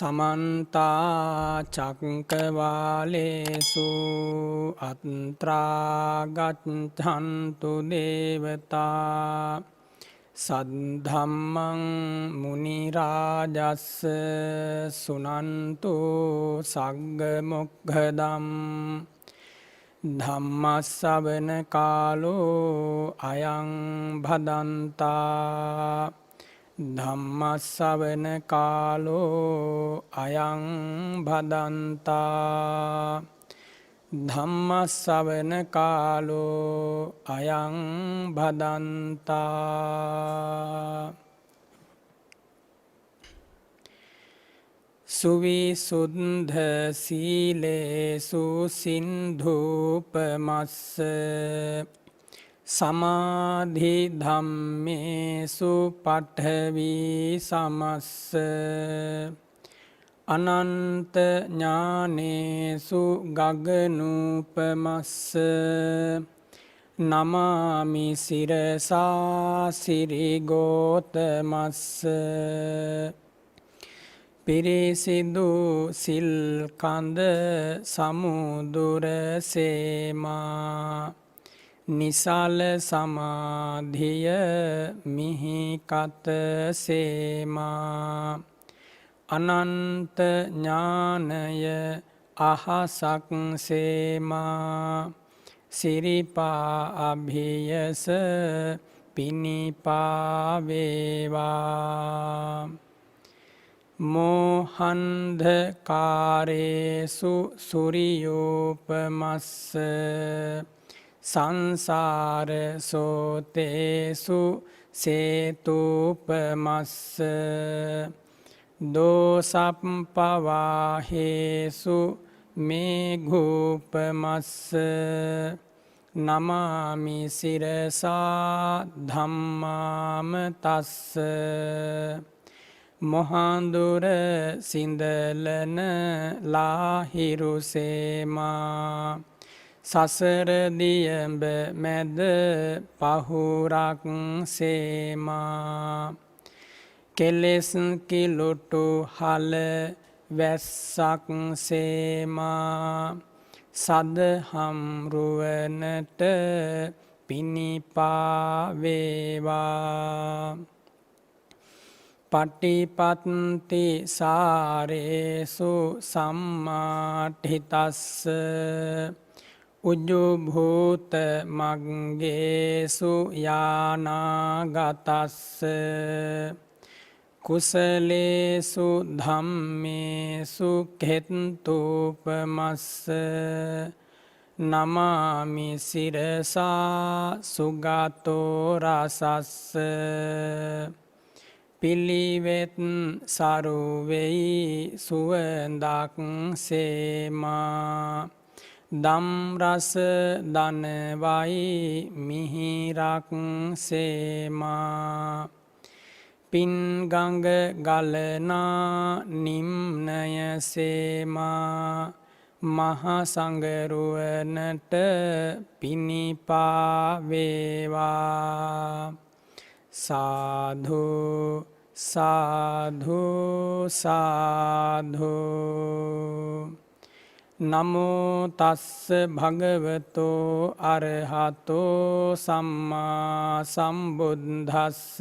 समन्ता चक्रवालेषु अत्रा गच्छन्तु देवता सद्धम्मं मुनिराजस्य सुनन्तु सग्गमुग्धम् धम्मश्रवण कालो अयं भदन्ता धम्मश्रवण कालो अयं भदन्ता धम्मश्रवण कालो अयं भदन्ता सुविशुद्ध सीलेषु सिन्धूपमस्स समाधि धम्मेषु पठवी समस्स अनंत ज्ञानेषु गगनूपमस्स नमामि शिरसा सिरिगौतमस्स පිරිසිදු සිල් කඳ සමුදුර සේමා නිසල සමාධිය මිහිකත සේමා අනන්ත ඥානය අහසක් සේමා සිරිපා අභියස පිනිපා වේවා मोहन्धकारेषु सूर्योपमस्स संसारसोतेषु सेतुपमस्स दोषपवाहेषु मेघोपमस्स नमामि शिरसा धम्मामतस्स මොහඳුර සිඳලන ලාහිරු සේමා සසර දියඹ මැද පහුරක් සේමා කෙලෙස් කිලුටු හල වැස්සක් සේමා සදහම් රුවනට පිනිපා වේවා පටිපත්ති සාරේසු සම්මාඨිතස්ස උජුභූත මග්ගේසු යානාගතස්ස කුසලේසු ධම්මේසු ඛෙත්තූපමස්ස නමාමි සිරසා සුගතෝ රසස්ස පිළිවෙත් සරුවෙයි සුවඳක් සේමා දම්රස දනවයි මිහිරක් සේමා පින්ගඟ ගලනා නිම්නය සේමා මහසඟරුවනට පිනිපා වේවා साधु साधु साधु नमो तस्स भगवतो अरहतो सम्मा सम्बुद्धस्स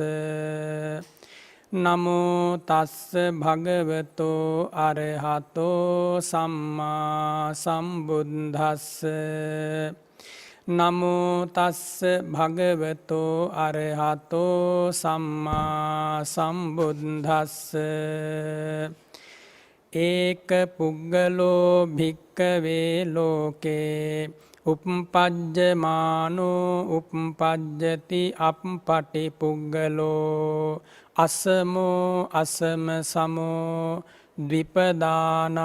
नमो तस्स भगवतो अरहतो सम्मा सम्बुद्धस्स නමෝ තස්ස භගවතෝ අරහතෝ සම්මා සම්බුද්දස්ස ඒක පුග්ගලෝ භික්කවේ ලෝකේ උප්පජ්ජමානෝ උප්පජ්ජති අප්පටි පුග්ගලෝ අසමෝ අසම සමෝ ද්විපදානං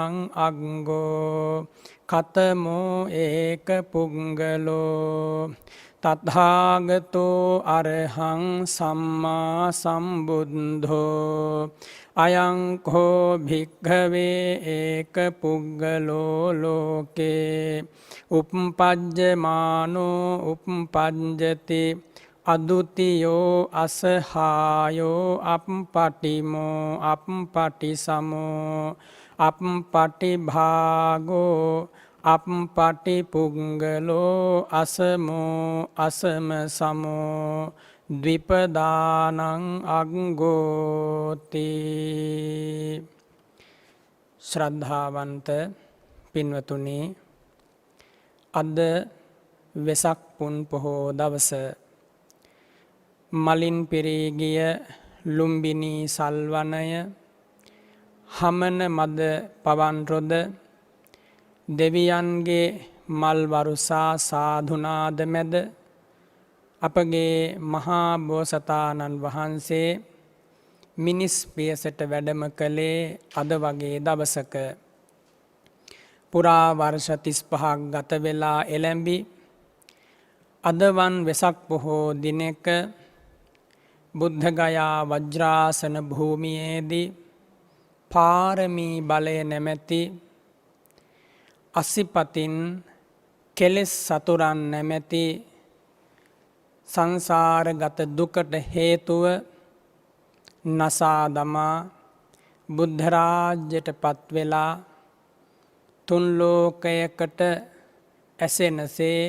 අග්ගෝ කතමෝ ඒක පුංගලෝ තථාගතෝ අරහං සම්මා සම්බුද්ධෝ අයං කෝ භික්ඛවේ ඒක පුංගලෝ ලෝකේ උප්පජ්ජමානෝ උප්පජ්ජති අදුතියෝ අසහායෝ අප්පටිමෝ අප්පටිසමෝ අප්පටිභාගෝ අප්පටිපුංගලෝ අසමෝ අසම සමෝ ද්විපදානං අග්ගෝති. ශ්‍රද්ධාවන්ත පින්වතුනි, අද වෙසක් පුන් පොහෝ දවස මලින් පිරී ගිය ලුම්බිනී සල්වනය, හමන මද පවන් රොද, දෙවියන්ගේ මල් වරුසා සාධුනාද මැද අපගේ මහා බෝසතාණන් වහන්සේ මිනිස් පියසට වැඩම කළේ අද වගේ දවසක. පුරා වර්ෂ 35ක් ගත වෙලා එළඹි අදවන් වෙසක් පොහෝ දිනක බුද්ධගයා වජ්‍රාසන භූමියේදී පාරමී බලය නැමැති අසිපතින් කෙලෙස් සතුරන් නැමැති සංසාරගත දුකට හේතුව නසා දමා බුද්ධරාජ්‍යයට පත්වෙලා තුන් ලෝකයකට ඇසෙනසේ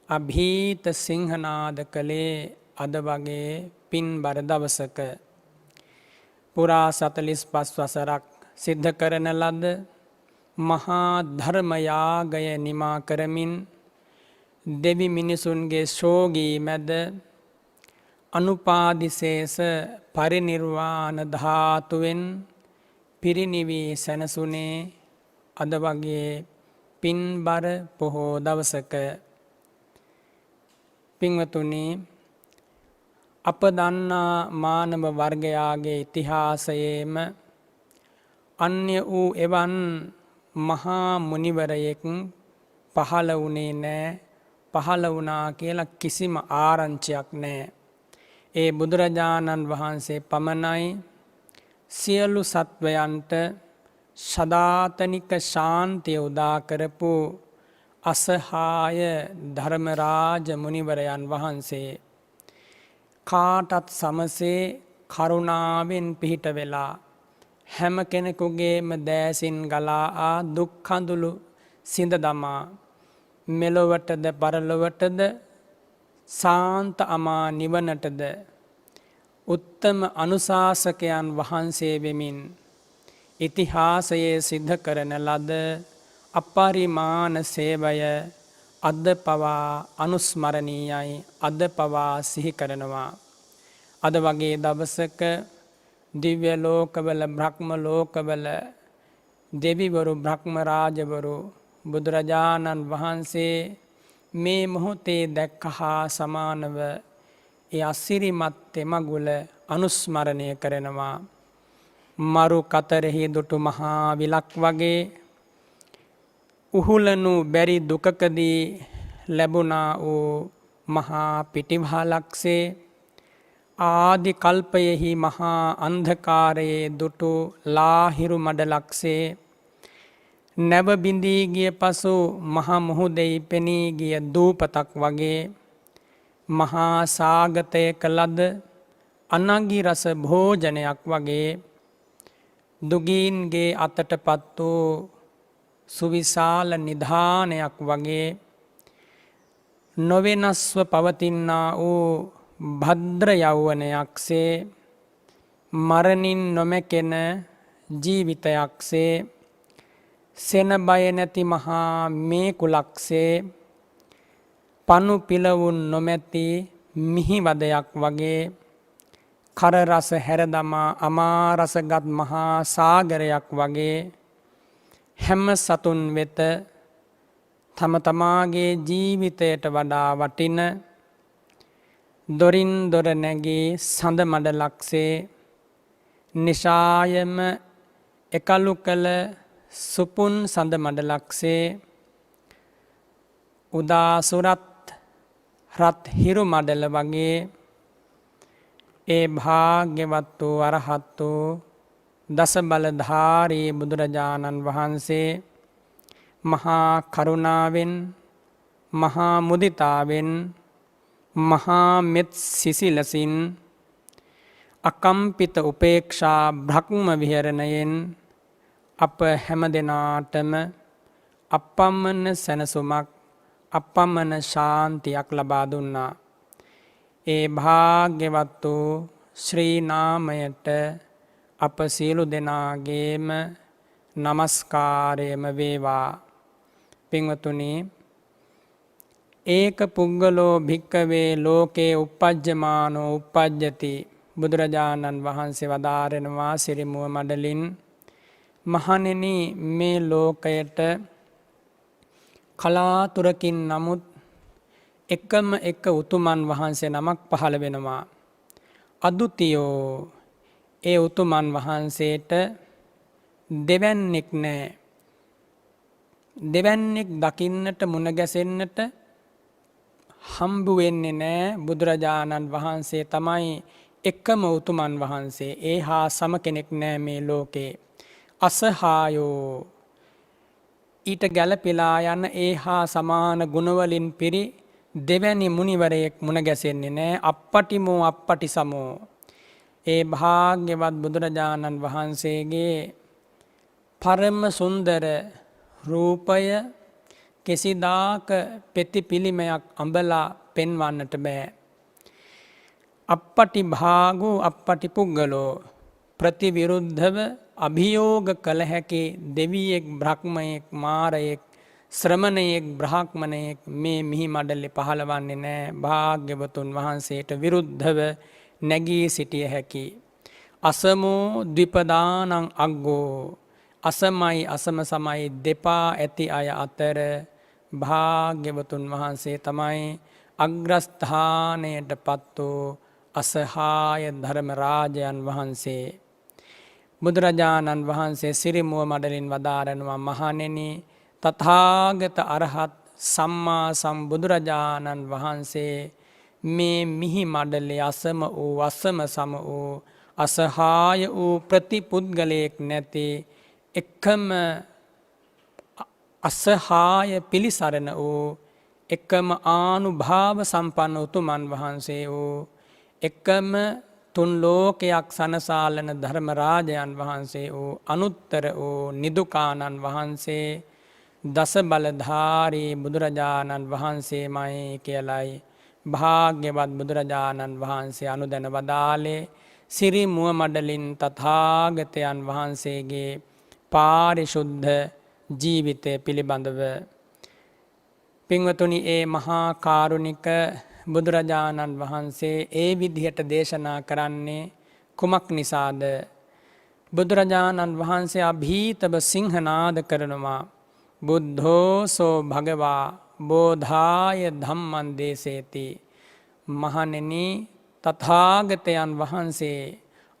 අභීත සිංහනාද කළේ අද වගේ පින්බර දවසක. පුරා 45 වසරක් සිද්ධ කරන ලද මහා ධර්මයාගය නිමා කරමින් දෙවි මිනිසුන්ගේ ශෝගී මැද අනුපාදිශේෂ පරිනිර්වාණ ධාතුවෙන් පිරිනිවී සැනසුනේ අද වගේ පින්බර පොහෝ දවසක. පින්වතුනි, අප දන්නා මානව වර්ගයාගේ ඉතිහාසයේම අන්‍ය වූ එවන් මහා මුනිවරයෙක් පහළ වුණේ නෑ, පහළ වුණා කියලා කිසිම ආරංචියක් නෑ. ඒ බුදුරජාණන් වහන්සේ පමණයි සියලු සත්වයන්ට සදාතනික ශාන්තිය උදා කරපු අසහාය ධර්මරාජ මුනිවරයන් වහන්සේ. කාටත් සමසේ කරුණාවෙන් පිහිට වෙලා හැම කෙනෙකුගේම දෑසින් ගලා ආ දුක් කඳුළු සිඳ දමා මෙලොවටද පරලොවටද සාන්ත අමා නිවනටද උත්තම අනුශාසකයන් වහන්සේ වෙමින් ඉතිහාසයේ සිද්ධ කරන ලද අපරිමාණ සේවය අද පවා අනුස්මරණීයයි, අද පවා සිහි කරනවා. අද වගේ දවසක දිව්‍ය ලෝකවල බ්‍රහ්ම ලෝකවල දෙවිවරු බ්‍රහ්ම රාජවරු බුදුරජාණන් වහන්සේ මේ මොහොතේ දැක්කහා සමානව ඒ අසිරිමත් තෙමගුල අනුස්මරණය කරනවා. මරු කතරෙහි දුටු මහා විලක් වගේ උහුලනු බැරි දුකකදී ලැබුණා වූ මහා පිටිවහලක්සේ ආදි කල්පයෙහි මහා අන්ධකාරයේ දුටු ලාහිරු මඩලක්සේ නැව බිඳී ගිය පසු මහා මුහුදෙහි පෙනී ගිය දූපතක් වගේ මහා සාගතයක ලද අනගි රස භෝජනයක් වගේ දුගීන්ගේ අතටපත් වූ සුවිශාල නිධානයක් වගේ නොවෙනස්ව පවතිනා වූ භද්‍ර යෞවනයක්සේ මරණින් නොමැකෙන ජීවිතයක්සේ සෙන බය නැති මහා මේ කුලක්සේ පනු පිලවුන් නොමැති මිහිවදයක් වගේ කරරස හැරදමා අමාරසගත් මහා සාගරයක් වගේ හැම සතුන් වෙත තම තමාගේ ජීවිතයට වඩා වටින දොරින් දොර නැගී සඳ මඩලක්සේ නිශායම එකලු කළ සුපුන් සඳ මඩලක්සේ උදාසුරත් රත් හිරු මඩල වගේ ඒ භාග්‍යවත් වූ අරහත් වූ දස බලධාරී බුදුරජාණන් වහන්සේ මහා කරුණාවෙන් මහා මුදිතාවෙන් මහා මෙත් සිසිලසින් අකම්පිත උපේක්ෂා බ්‍රහ්ම විහරණයෙන් අප හැම දෙනාටම අපමණ සැනසුමක් අපමණ ශාන්තියක් ලබා දුන්නා. ඒ භාග්‍යවත් වූ ශ්‍රී නාමයට අප සියලු දෙනාගේම නමස්කාරයම වේවා. පින්වතුනි, ඒක පුද්ගලෝ භික්කවේ ලෝකේ uppajjamaano uppajjati බුදුරජාණන් වහන්සේ වදාරනවා සිරිමුව මඩලින්, මහණෙනි මේ ලෝකයට කලාතුරකින් නමුත් එකම එක උතුමන් වහන්සේ නමක් පහළ වෙනවා. අදුතියෝ, ඒ උතුමන් වහන්සේට දෙවැන්නෙක් නෑ. දෙවැන්නෙක් දකින්නට මුණගැසෙන්නට හම්බු වෙන්නේ නෑ. බුදුරජාණන් වහන්සේ තමයි එකම උතුමන් වහන්සේ. ඒ හා සම කෙනෙක් නෑ මේ ලෝකේ. අසහායෝ, ඊට ගැලපෙලා යන ඒ හා සමාන ගුණවලින් පිරි දෙවැනි මුනිවරයෙක් මුණගැසෙන්නේ නෑ. අප්පටිමෝ අප්පටි සමෝ. ඒ භාග්‍යවත් බුදුරජාණන් වහන්සේගේ පරම සුන්දර රූපය කිසිදාක පෙති පිළිමයක් අඹලා පෙන්වන්නට බෑ. අප්පටි භාගෝ අප්පටි පුද්ගලෝ, ප්‍රතිවිරුද්ධව අභියෝග කළ හැකි දෙවියෙක්, බ්‍රහ්මයෙක්, මාරයෙක්, ශ්‍රමණයෙක්, බ්‍රාහ්මණයෙක් මේ මිහි මඩලේ පහළවන්නේ නෑ. භාග්‍යවතුන් වහන්සේට විරුද්ධව නැගී සිටිය හැකි. අසමෝ ද්විපදානං අග්ගෝ, අසමයි අසම සමයි දෙපා ඇති අය අතර භාග්‍යවතුන් වහන්සේ තමයි අග්‍රස්ථානයට පත් වූ අසහාය ධර්මරාජයන් වහන්සේ. බුදුරජාණන් වහන්සේ සිරිමුව මඩලින් වදාරනවා, මහණෙනි තථාගත අරහත් සම්මා සම්බුදුරජාණන් වහන්සේ මේ මිහි මඩලේ අසම වූ අසම සම වූ අසහාය වූ ප්‍රතිපුද්ගලයෙක් නැති එකම අසහාය පිළිසරණ වූ එකම ආනුභාව සම්පන්න උතුමන් වහන්සේ වූ එකම තුන් ලෝකයක් සනසාලන ධර්මරාජයන් වහන්සේ වූ අනුත්තර වූ නිදුකානන් වහන්සේ දස බලධාරී බුදුරජාණන් වහන්සේමයි කියලයි භාග්‍යවත් බුදුරජාණන් වහන්සේ අනුදැන වදාළේ. සිරි මුව මඩලින් තථාගතයන් වහන්සේගේ පාරිශුද්ධ ජීවිතය පිළිබඳව. පින්වතුනි, ඒ මහා කාරුණික බුදුරජාණන් වහන්සේ ඒ විදිහට දේශනා කරන්නේ කුමක් නිසාද? බුදුරජාණන් වහන්සේ අභීතව සිංහනාද කරනවා, බුද්ධෝසෝ භගවා බෝධාය ධම්මං දේසේති. මහණෙනි, තථාගතයන් වහන්සේ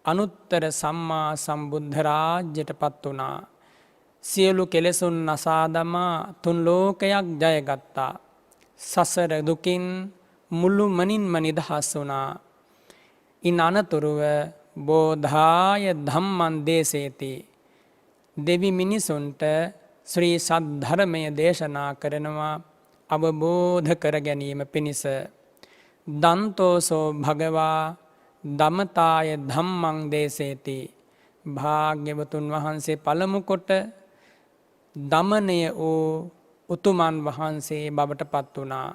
අනුත්තර සම්මා සම්බුද්ධ රාජ්‍යයට පත් වුණා. සියලු කෙලෙසුන් නසා දමා තුන් ලෝකයක් ජයගත්තා. සසර දුකින් මුළුමනින්ම නිදහස් වුණා. ඉන් අනතුරුව බෝධාය ධම්මං දේසේති. දෙවි මිනිසුන්ට ශ්‍රී සද්ධර්මය දේශනා කරනවා අවබෝධ කර ගැනීම පිණිස. දන්තෝසෝ භගවා දමතාය ධම්මං දේසේති. භාග්‍යවතුන් වහන්සේ පළමු කොට දමනය වූ උතුමන් වහන්සේ බවට පත් වුණා.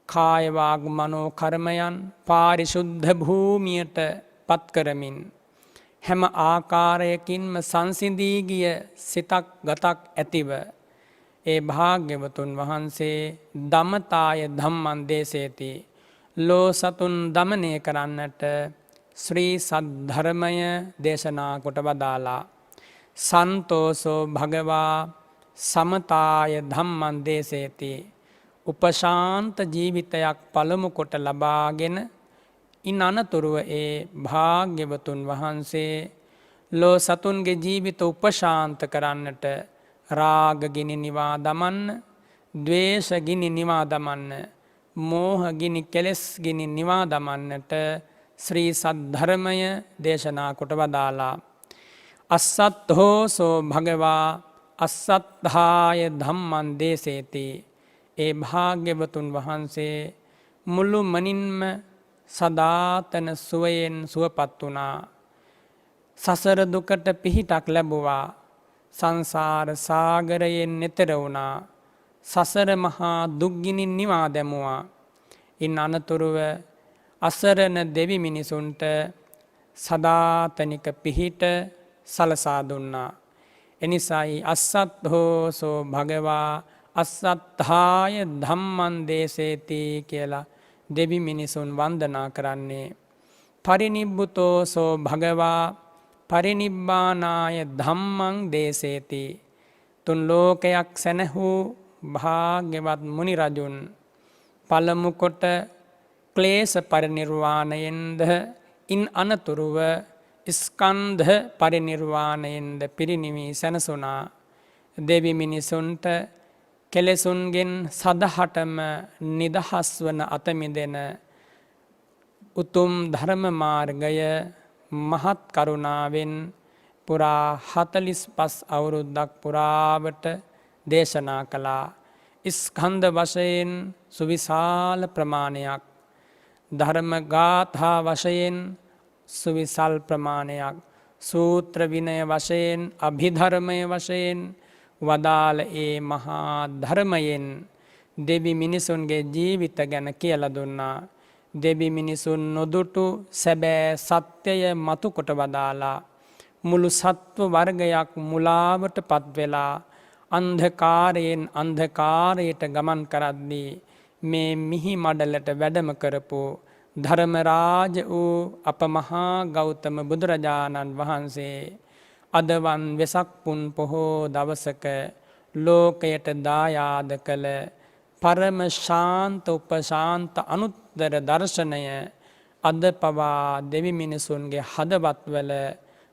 කාය වාග් මනෝ කර්මයන් පාරිශුද්ධ භූමියට පත් කරමින් හැම ආකාරයකින්ම සංසිඳී ගිය සිතක් ගතක් ඇතිව ඒ භාග්‍යවතුන් වහන්සේ දමතාය ධම්මං දේසේති. ලෝ සතුන් දමනය කරන්නට ශ්‍රී සද්ධර්මය දේශනා කොට වදාලා. සන්තෝසෝ භගවා සමතාය ධම්මං දේසේති. උපශාන්ත ජීවිතයක් පළමු කොට ලබාගෙන ඉන් අනතුරුව ඒ භාග්‍යවතුන් වහන්සේ ලෝ සතුන්ගේ ජීවිත උපශාන්ත කරන්නට රාග ගිනි නිවා දමන්න, ද්වේෂ ගිනි නිවා දමන්න, මෝහ ගිනි කෙලෙස් ගිනි නිවා දමන්නට ශ්‍රී සද්ධර්මය දේශනා කොට වදාලා. අස්සත්හෝසෝ භගවා අස්සත්හාය ධම්මං දේසේති. ඒ භාග්‍යවතුන් වහන්සේ මුළු මනින්ම සදාතන සුවයෙන් සුවපත් වුණා. සසර දුකට පිහිටක් ලැබුවා. සංසාර සාගරයෙන් එතෙර වුණා. සසර මහා දුක්ගිනින් නිවා දැමුවා. ඉන් අනතුරුව අසරණ දෙවි මිනිසුන්ට සදාතනික පිහිට සලසා දුන්නා. එනිසායි අස්සත්හෝසෝ භගවා අස්සත්හාය ධම්මන් දේශේති කියලා දෙවි මිනිසුන් වන්දනා කරන්නේ. පරිනිබ්බුතෝසෝ භගවා පරිනිබ්බානාය ධම්මං දේශේති. තුන් ලෝකයක් සැනහූ භාග්‍යවත් මුනි රජුන් පළමු කොට ක්ලේශ පරිනිර්වාණයෙන්ද ඉන් අනතුරුව ස්කන්ධ පරිනිර්වාණයෙන්ද පිරිනිවී සැනසුණා. දෙවි මිනිසුන්ට කෙලෙසුන්ගෙන් සදහටම නිදහස් වන අතමිදෙන උතුම් ධර්ම මාර්ගය මහත් කරුණාවෙන් පුරා 45 අවුරුද්දක් පුරාවට දේශනා කළා. ස්කන්ධ වශයෙන් සුවිශාල ප්‍රමාණයක්, ධර්ම ගාථා වශයෙන් සුවිසල් ප්‍රමාණයක්, සූත්‍ර විනය වශයෙන් අභිධර්මය වශයෙන් වදාළ ඒ මහා ධර්මයෙන් දෙවි මිනිසුන්ගේ ජීවිත ගැන කියලා දුන්නා. දෙවි මිනිසුන් නොදුටු සැබෑ සත්‍යය මතු කොට වදාලා මුළු සත්ව වර්ගයක් මුලාවට පත්වෙලා අන්ධකාරයෙන් අන්ධකාරයට ගමන් කරද්දී මේ මිහි මඩලට වැඩම කරපු ධර්මරාජ වූ අප මහා ගෞතම බුදුරජාණන් වහන්සේ අදවන් වෙසක් පුන් පොහෝ දවසක ලෝකයට දායාද කළ පරම ශාන්ත උපශාන්ත අනුත්තර දර්ශනය අද පවා දෙවි මිනිසුන්ගේ හදවත්වල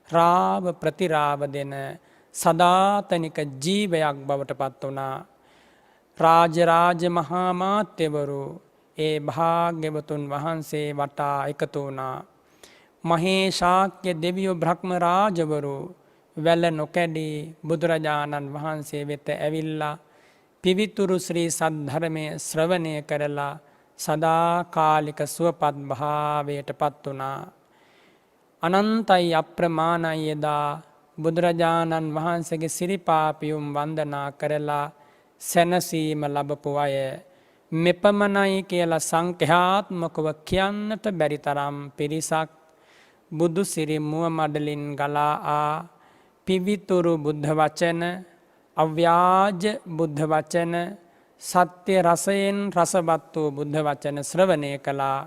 රාව ප්‍රතිරාව දෙන සදාතනික ජීවයක් බවට පත් වුණා. රාජරාජ මහා මාත්‍යවරු ඒ භාග්‍යවතුන් වහන්සේ වටා එකතු වුණා. මහේශාක්‍ය දෙවියෝ බ්‍රහ්ම රාජවරු වැල නොකැඩී බුදුරජාණන් වහන්සේ වෙත ඇවිල්ලා පිවිතුරු ශ්‍රී සද්ධර්මය ශ්‍රවණය කරලා සදාකාලික සුවපත් භාවයට පත් වුණා. අනන්තයි අප්‍රමාණයි එදා බුදුරජාණන් වහන්සේගේ සිරිපාපියුම් වන්දනා කරලා සැනසීම ලබපු අය මෙපමණයි කියලා සංඛ්‍යාත්මකව කියන්නට බැරි තරම් පිරිසක් බුදු සිරි මුව මඩලින් ගලා ආ පිවිතුරු බුද්ධ වචන, අව්‍යාජ බුද්ධ වචන, සත්‍ය රසයෙන් රසවත් වූ බුද්ධ වචන ශ්‍රවණය කළා.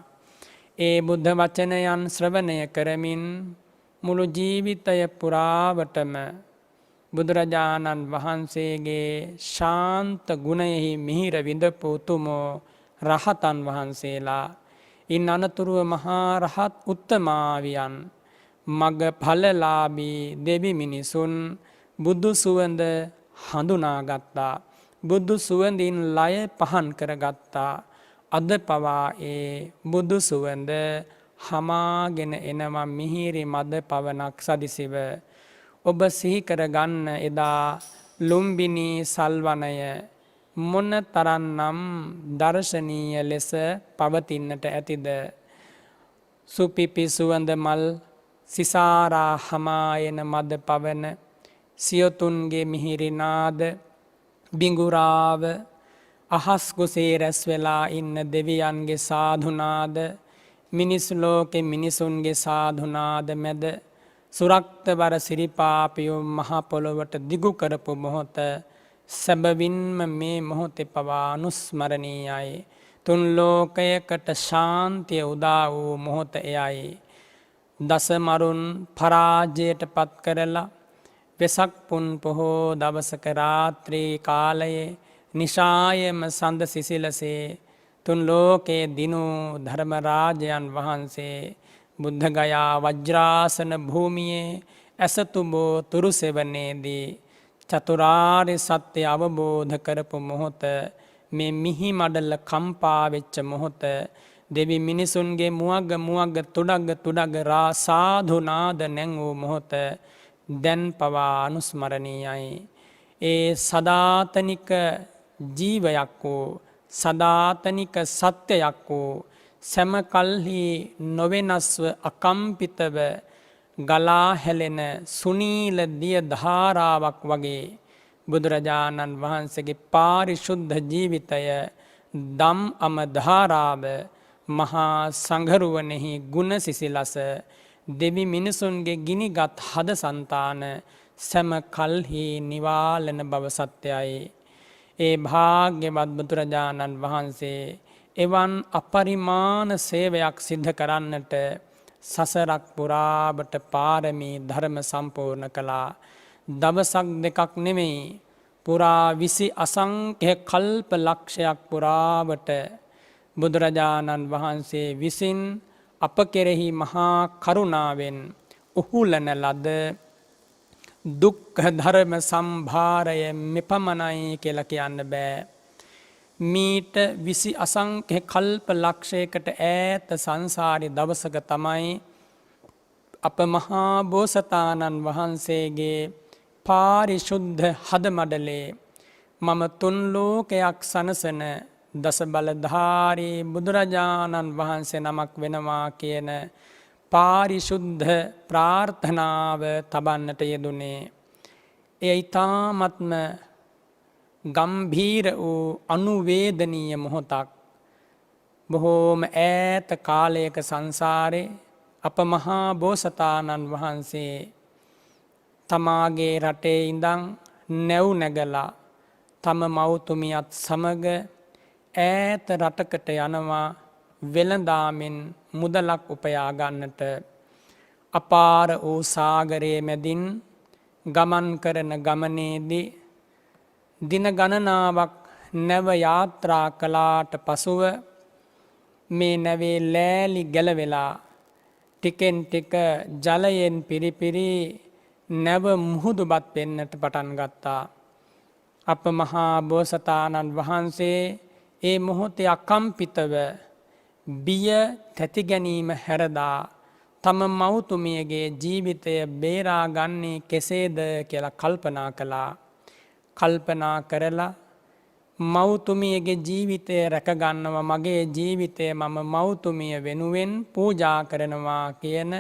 ඒ බුද්ධ වචනයන් ශ්‍රවණය කරමින් මුළු ජීවිතය පුරාවටම බුදුරජාණන් වහන්සේගේ ශාන්ත ගුණයෙහි මිහිර විඳපු උතුමෝ රහතන් වහන්සේලා. ඉන් අනතුරුව මහා රහත් උත්තමාවියන් මග ඵලලාභී දෙවි මිනිසුන් බුදු සුවඳ හඳුනාගත්තා. බුදු සුවඳින් ලය පහන් කරගත්තා. අද පවා ඒ බුදු සුවඳ හමාගෙන එනවා මිහිරි මද පවනක් සදිසිව. ඔබ සිහි කරගන්න එදා ලුම්බිනි සල්වනය මොන තරන්නම් දර්ශනීය ලෙස පවතින්නට ඇතිද. සුපිපි සුවඳ මල්, සිසාරා හමායන මද පවන, සියොතුන්ගේ මිහිරි නාද, බිඟුරාව, අහස් කුසේ රැස් වෙලා ඉන්න දෙවියන්ගේ සාධුනාද, මිනිස් ලෝකේ මිනිසුන්ගේ සාධුනාද මැද සුරක්තවර සිරිපාපියුම් මහ පොළොවට දිගු කරපු මොහොත සැබවින්ම මේ මොහොතේ පවා අනුස්මරණීයයි. තුන් ලෝකයකට ශාන්තිය උදා වූ මොහොත එයයි. දසමරුන් පරාජයට පත් කරලා වෙසක් පුන් පොහෝ දවසක රාත්‍රී කාලයේ නිශායම සඳ සිසිලසේ තුන් ලෝකයේ දිනු ධර්මරාජයන් වහන්සේ බුද්ධගයා වජ්‍රාසන භූමියේ ඇසතුබෝ තුරුසෙවනේදී චතුරාර්ය සත්‍ය අවබෝධ කරපු මොහොත, මේ මිහි මඩල කම්පා වෙච්ච මොහොත, දෙවි මිනිසුන්ගේ මුවග තුඩග රා සාධුනාද නැංවූ මොහොත දැන් පවා අනුස්මරණීයයි. ඒ සදාතනික ජීවයක් වූ සදාතනික සත්‍යයක් වූ සැම කල්හි නොවෙනස්ව අකම්පිතව ගලා හැලෙන සුනීල දිය ධාරාවක් වගේ බුදුරජාණන් වහන්සේගේ පාරිශුද්ධ ජීවිතය දම් අම ධාරාව මහා සංඝරුවනෙහි ගුණ සිසිලස දෙවි මිනිසුන්ගේ ගිනිගත් හද සන්තාන සැම කල්හි නිවාලන බව සත්‍යයි. ඒ භාග්‍යවත් බුදුරජාණන් වහන්සේ එවන් අපරිමාණ සේවයක් සිද්ධ කරන්නට සසරක් පුරාවට පාරමී ධර්ම සම්පූර්ණ කළා. දවසක් දෙකක් නෙමෙයි පුරා 20 අසංඛ්‍ය කල්ප ලක්ෂයක් පුරාවට බුදුරජාණන් වහන්සේ විසින් අප කෙරෙහි මහා කරුණාවෙන් උහුලන ලද දුක්ඛ ධර්ම සම්භාරය මෙපමණයි කියලා කියන්න බෑ. මීට 20 අසංඛ්‍ය කල්ප ලක්ෂයකට ඈත සංසාරේ දවසක තමයි අප මහා බෝසතාණන් වහන්සේගේ පාරිශුද්ධ හද මඩලේ මම තුන් ලෝකයක් සනසන දස බලධාරී බුදුරජාණන් වහන්සේ නමක් වෙනවා කියන පාරිශුද්ධ ප්‍රාර්ථනාව තබන්නට යෙදුනේ. එය ඊ타ත්ම ගම්භීර වූ අනුවේදනීය මොහොතක්. බොහෝම ඈත කාලයක සංසාරේ අප මහා බෝසතාණන් වහන්සේ තමාගේ රටේ ඉඳන් නැව් නැගලා තම මව්තුමියත් සමග ඈත රටකට යනවා වෙළඳාමෙන් මුදලක් උපයා ගන්නට. අපාර වූ සාගරයේ මැදින් ගමන් කරන ගමනේදී දින ගණනාවක් නැව යාත්‍රා කළාට පසුව මේ නැවේ ලෑලි ගැලවෙලා ටිකෙන් ටික ජලයෙන් පිරිපිරි නැව මුහුදුබත් වෙන්නට පටන් ගත්තා. අප මහා බෝසතාණන් වහන්සේ ඒ මොහොතේ අකම්පිතව බිය තැති ගැනීම හැරදා තම මව්තුමියගේ ජීවිතය බේරා ගන්නේ කෙසේද කියලා කල්පනා කළා. කල්පනා කරලා මව්තුමියගේ ජීවිතය රැකගන්නවා, මගේ ජීවිතය මම මව්තුමිය වෙනුවෙන් පූජා කරනවා කියන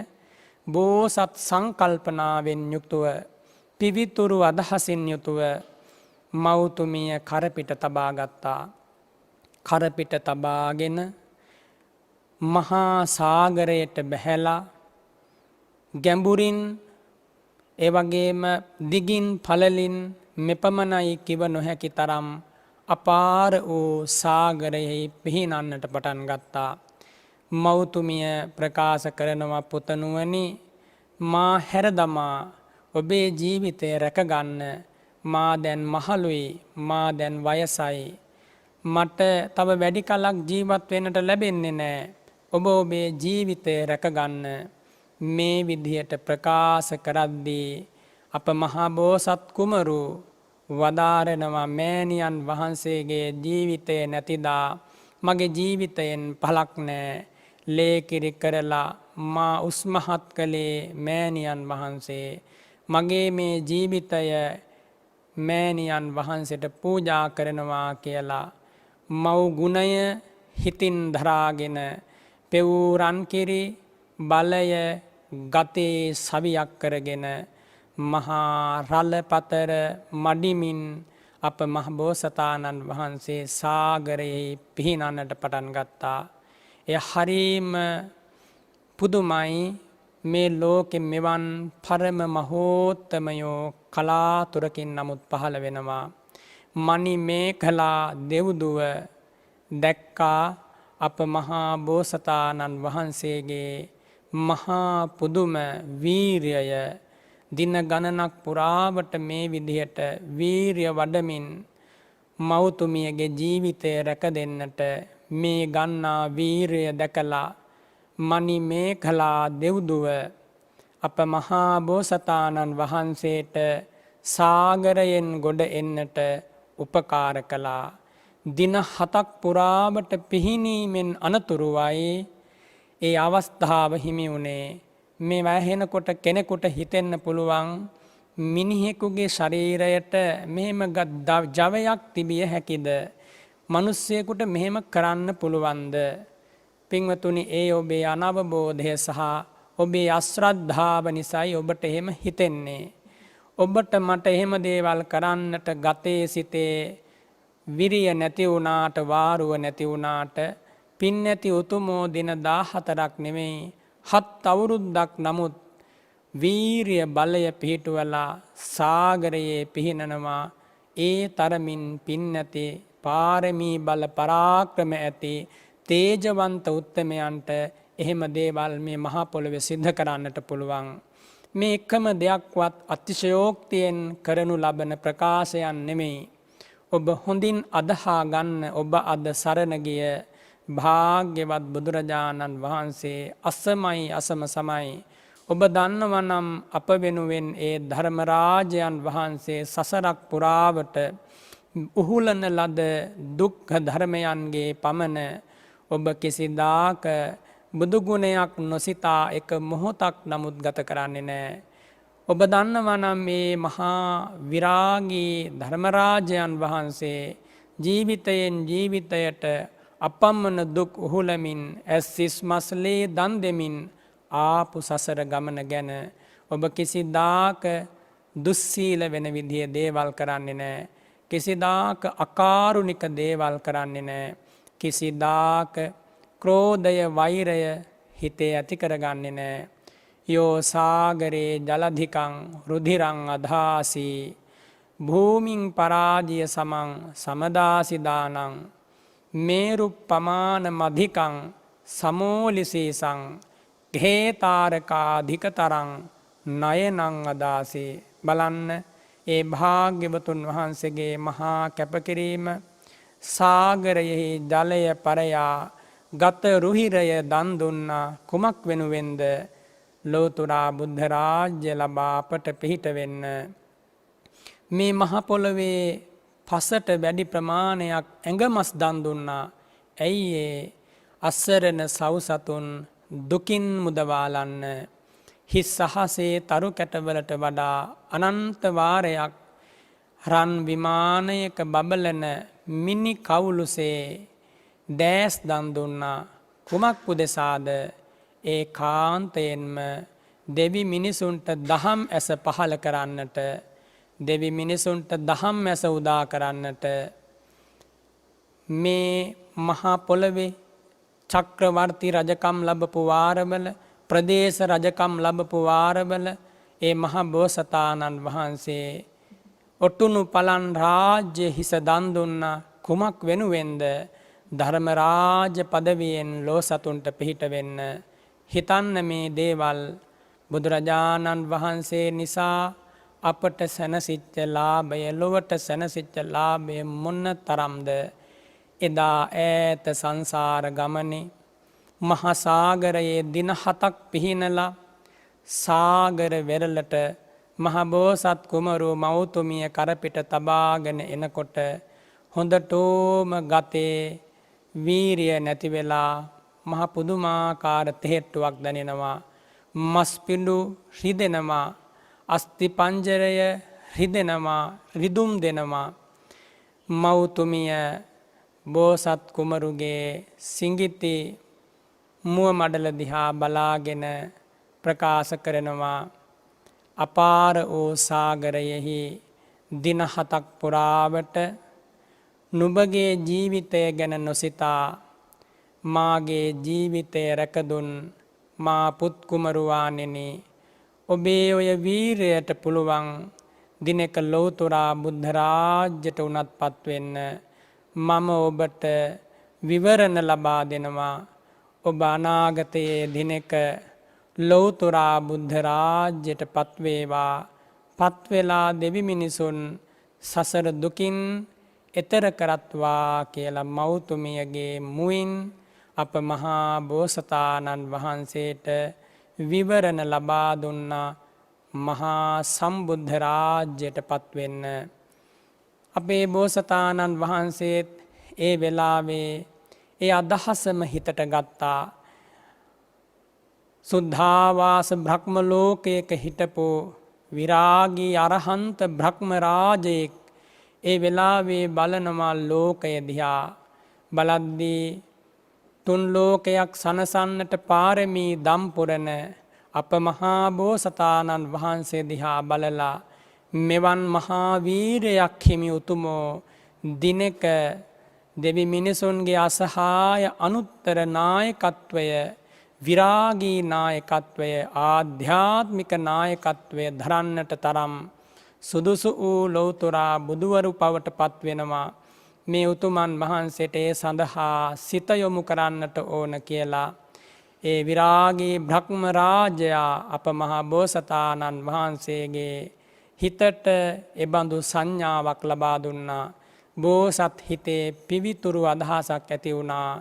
බෝසත් සංකල්පනාවෙන් යුතුව පිවිතුරු අදහසින් යුතුව මව්තුමිය කරපිට තබා ගත්තා. කරපිට තබාගෙන මහා සාගරයට බැහැලා ගැඹුරින් ඒ වගේම දිගින් පළලින් මෙපමණයි කිව නොහැකි තරම් අපාර වූ සාගරයෙහි පිහිනන්නට පටන් ගත්තා. මව්තුමිය ප්‍රකාශ කරනවා, පුතණුවනි, මා හැරදමා ඔබේ ජීවිතය රැකගන්න මා දැන් මහලුයි, මා දැන් වයසයි, මට තව වැඩි කලක් ජීවත් වෙන්නට ලැබෙන්නේ නැහැ. ඔබ ඔබේ ජීවිතය රැකගන්න. මේ විදිහට ප්‍රකාශ කරද්දී අප මහා බෝසත් කුමරු වදාරනවා, මෑණියන් වහන්සේගේ ජීවිතය නැතිදා මගේ ජීවිතයෙන් පළක් නැහැ. ලේකිරි කරලා මා උස්මහත් කළේ මෑණියන් වහන්සේ. මගේ මේ ජීවිතය මෑණියන් වහන්සේට පූජා කරනවා කියලා මව් ගුණය හිතින් දරාගෙන පෙවූරන් කිරි බලය ගතේ සවියක් කරගෙන මහා රළපතර මඩිමින් අප මහ බෝසතාණන් වහන්සේ සාගරයේ පිහිනන්නට පටන් ගත්තා. එය හරීම පුදුමයි. මේ ලෝකෙ මෙවන් පරම මහෝත්තමයෝ කලාතුරකින් නමුත් පහළ වෙනවා. මණි මේඛලා දෙව්දුව දැක්කා අප මහා බෝසතාණන් වහන්සේගේ මහා පුදුම වීරියය. දින ගණනක් පුරාවට මේ විදිහට වීරිය වඩමින් මව්තුමියගේ ජීවිතය රැක දෙන්නට මේ ගන්නා වීරිය දැකලා මණි මේඛලා දෙව්දුව අප මහා බෝසතාණන් වහන්සේට සාගරයෙන් ගොඩ එන්නට උපකාර කළා. දින 7ක් පුරාවට පිහිනීමෙන් අනතුරුවයි ඒ අවස්ථාව හිමි වුණේ. මේ වැහෙනකොට කෙනෙකුට හිතෙන්න පුළුවන් මිනිහෙකුගේ ශරීරයට මෙහෙම ජවයක් තිබිය හැකිද? මිනිස්සෙකුට මෙහෙම කරන්න පුළුවන්ද? පින්වතුනි, ඒ ඔබේ අනවබෝධය සහ ඔබේ අශ්‍රද්ධාව නිසායි ඔබට එහෙම හිතෙන්නේ. ඔබට මට එහෙම දේවල් කරන්නට ගතේ සිතේ විරිය නැති වුණාට, වාරුව නැති වුණාට, පින් නැති උතුමෝ දින 14ක් නෙමෙයි 7 අවුරුද්දක් නමුත් වීරිය බලය පිහිටුවලා සාගරයේ පිහිනනවා. ඒ තරමින් පින් නැති, පාරමී බල පරාක්‍රම ඇති තේජවන්ත උත්තමයන්ට එහෙම දේවල් මේ මහා පොළොවේ සිද්ධ කරන්නට පුළුවන්. මේ එකම දෙයක්වත් අතිශයෝක්තියෙන් කරනු ලබන ප්‍රකාශයන් නෙමෙයි. ඔබ හොඳින් අදහා ගන්න. ඔබ අද සරණ ගිය භාග්‍යවත් බුදුරජාණන් වහන්සේ අසමයි අසම සමයි. ඔබ දන්නවා නම් අප වෙනුවෙන් ඒ ධර්මරාජයන් වහන්සේ සසරක් පුරාවට උහුලන ලද දුක්ඛ ධර්මයන්ගේ පමණ ඔබ කිසිදාක බුදුගුණයක් නොසිතා එක මොහොතක් නමුත් ගත කරන්නේ නැහැ. ඔබ දන්නවා නම් මේ මහා විරාගී ධර්මරාජයන් වහන්සේ ජීවිතයෙන් ජීවිතයට අපමණ දුක් උහුලමින් ඇස් මස්ලේ දන් දෙමින් ආපු සසර ගමන ගැන ඔබ කිසිදාක දුස්සීල වෙන විදිහේ දේවල් කරන්නේ නැහැ. කිසිදාක අකාරුණික දේවල් කරන්නේ නැහැ. කිසිදාක ක්‍රෝධය, වෛරය හිතේ ඇති කරගන්නේ නැහැ. යෝ සාගරේ ජලධිකං රුධිරං අධාසී භූමින් පරාජය සමං සමදාසිදානං මේරුප්පමාන මධිකං සමෝලිසීසං ඝේතාරකාධිකතරං නයනං අදාසේ. බලන්න ඒ භාග්‍යවතුන් වහන්සේගේ මහා කැපකිරීම. සාගරයෙහි ජලය පරයා ගත රුහිරය දන් දුන්නා කුමක් වෙනුවෙන්ද? ලෝතුරා බුද්ධ රාජ්‍ය ලබා අපට පිහිට වෙන්න. මේ මහ පොළොවේ පසට වැඩි ප්‍රමාණයක් ඇඟමස් දන් දුන්නා. ඇයි ඒ? අසරණ සව්සතුන් දුකින් මුදවාලන්න. හිස් අහසේ තරු කැටවලට වඩා අනන්ත වාරයක් රන් විමානයක බබලන මිනි කවුළුසේ දෑස් දන් දුන්නා. කුමක් උදෙසාද? ඒ කාන්තයෙන්ම දෙවි මිනිසුන්ට දහම් ඇස පහල කරන්නට, දෙවි මිනිසුන්ට දහම් ඇස උදා කරන්නට. මේ මහා පොළොවේ චක්‍රවර්ති රජකම් ලබපු වාරවල, ප්‍රදේශ රජකම් ලබපු වාරවල ඒ මහා බෝසතාණන් වහන්සේ ඔටුනු පලන් රාජ්‍ය හිස දන් දුන්නා. කුමක් වෙනුවෙන්ද? ධර්මරාජ පදවියෙන් ලෝසතුන්ට පිහිට වෙන්න. හිතන්න මේ දේවල් බුදුරජාණන් වහන්සේ නිසා අපට සැනසිච්ච ලාභය, ලොවට සැනසිච්ච ලාභය මොන තරම්ද? එදා ඈත සංසාර ගමනේ මහා සාගරයේ දින 7ක් පිහිනලා සාගර වෙරළට මහ බෝසත් කුමරු මෞතුමිය කරපිට තබාගෙන එනකොට හොඳටම ගතේ වීරිය නැති වෙලා මහ පුදුමාකාර තෙහෙට්ටුවක් දැනෙනවා. මස් පිඬු රිදෙනවා, අස්ථි පංජරය රිදෙනවා, රිදුම් දෙනවා. මෞතුමිය බෝසත් කුමරුගේ සිඟිති මුව මඩල දිහා බලාගෙන ප්‍රකාශ කරනවා, අපාර වූ සාගරයෙහි දින 7ක් පුරාවට නුඹගේ ජීවිතය ගැන නොසිතා මාගේ ජීවිතය රැකදුන් මා පුත් කුමරුවාණෙනි, ඔබේ ඔය වීරයට පුළුවන් දිනක ලෞතුරා බුද්ධ රාජ්‍යයට උනත් පත්වෙන්න. මම ඔබට විවරණ ලබා දෙනවා. ඔබ අනාගතයේ දිනක ලෞතුරා බුද්ධ රාජ්‍යයට පත්වේවා. පත්වෙලා දෙවි මිනිසුන් සසර දුකින් එතර කරත්වා කියලා මෞතුමියගේ මුවින් අප මහා බෝසතාණන් වහන්සේට විවරණ ලබා දුන්නා මහා සම්බුද්ධ රාජ්‍යයට පත්වෙන්න. අපේ බෝසතාණන් වහන්සේත් ඒ වෙලාවේ ඒ අදහසම හිතට ගත්තා. සුද්ධාවාස බ්‍රහ්ම ලෝකයක හිටපු විරාගී අරහන්ත බ්‍රහ්ම රාජයෙක් ඒ වෙලාවේ බලනවා ලෝකය දිහා. බලද්දී තුන් ලෝකයක් සනසන්නට පාරමී දම්පුරන අප මහා බෝසතාණන් වහන්සේ දිහා බලලා මෙවන් මහා වීරයක් හිමි උතුමෝ දිනක දෙවි මිනිසුන්ගේ අසහාය අනුත්තර නායකත්වය විරාගී නායකත්වය ආධ්‍යාත්මික නායකත්වය දරන්නට තරම් සුදුසු වූ ලෞතුරා බුදුවරු පවට පත්වෙනවා. මේ උතුමන් වහන්සේට ඒ සඳහා සිත යොමු කරන්නට ඕන කියලා ඒ විරාගී බ්‍රහ්ම රාජයා අප මහා බෝසතාණන් වහන්සේගේ හිතට එබඳු සංඥාවක් ලබා දුන්නා. බෝසත් හිතේ පිවිතුරු අදහසක් ඇති වුණා.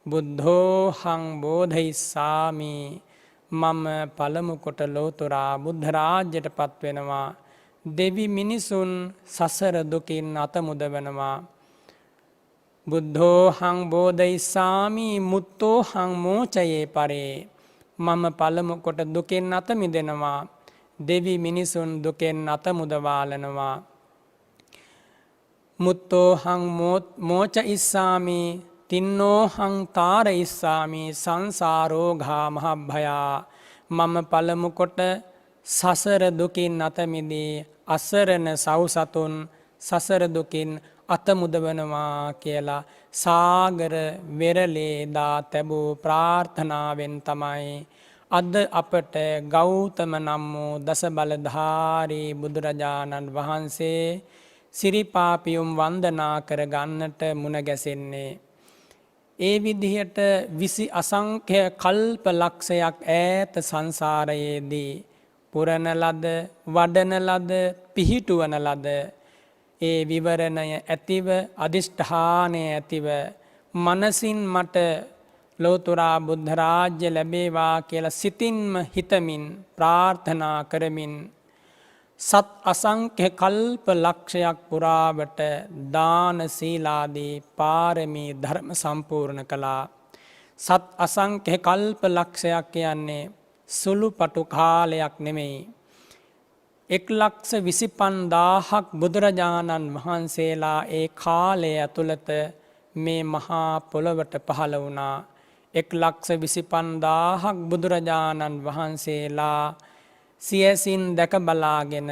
බුද්ධෝහං බෝධයිස්සාමි, මම පළමු කොට ලෝතුරා බුද්ධ රාජ්‍යයට පත්වෙනවා. දෙවි මිනිසුන් සසර දුකින් අත මුදවනවා. බුද්ධෝහං බෝධයිස්සාමි මුත්තෝහං මෝචයේ පරේ, මම පළමු කොට දුකෙන් අත මිදෙනවා. දෙවි මිනිසුන් දුකෙන් අත මුදවාලනවා. මුත්තෝහං මෝච ඉස්සාමි තින්නෝහං තාර ඉස්සාමි සංසාරෝඝා මහභයා, මම පළමු කොට සසර දුකින් අත මිදී අසරණ සව්සතුන් සසර දුකින් අත මුදවනවා කියලා සාගර වෙරළේ දා තැබූ ප්‍රාර්ථනාවෙන් තමයි අද අපට ගෞතම නම් වූ දස බලධාරී බුදුරජාණන් වහන්සේ සිරිපාපියුම් වන්දනා කර ගන්නට මුණ ගැසෙන්නේ. ඒ විදිහට විසි අසංඛ්‍ය කල්ප ලක්ෂයක් ඈත සංසාරයේදී පුරන ලද, වඩන ලද, පිහිටුවන ලද ඒ විවරණය ඇතිව අධිෂ්ඨානය ඇතිව මනසින් මට ලෝතුරා බුද්ධ රාජ්‍ය ලැබේවා කියලා සිතින්ම හිතමින් ප්‍රාර්ථනා කරමින් සත් අසංඛ්‍ය කල්ප ලක්ෂයක් පුරාවට දාන සීලාදී පාරමී ධර්ම සම්පූර්ණ කළා. සත් අසංඛ්‍ය කල්ප ලක්ෂයක් කියන්නේ සුළු පටු කාලයක් නෙමෙයි. 1,25,000ක් බුදුරජාණන් වහන්සේලා ඒ කාලය ඇතුළත මේ මහා පොළොවට පහළ වුණා. 1,25,000ක් බුදුරජාණන් වහන්සේලා සියසින් දැක බලාගෙන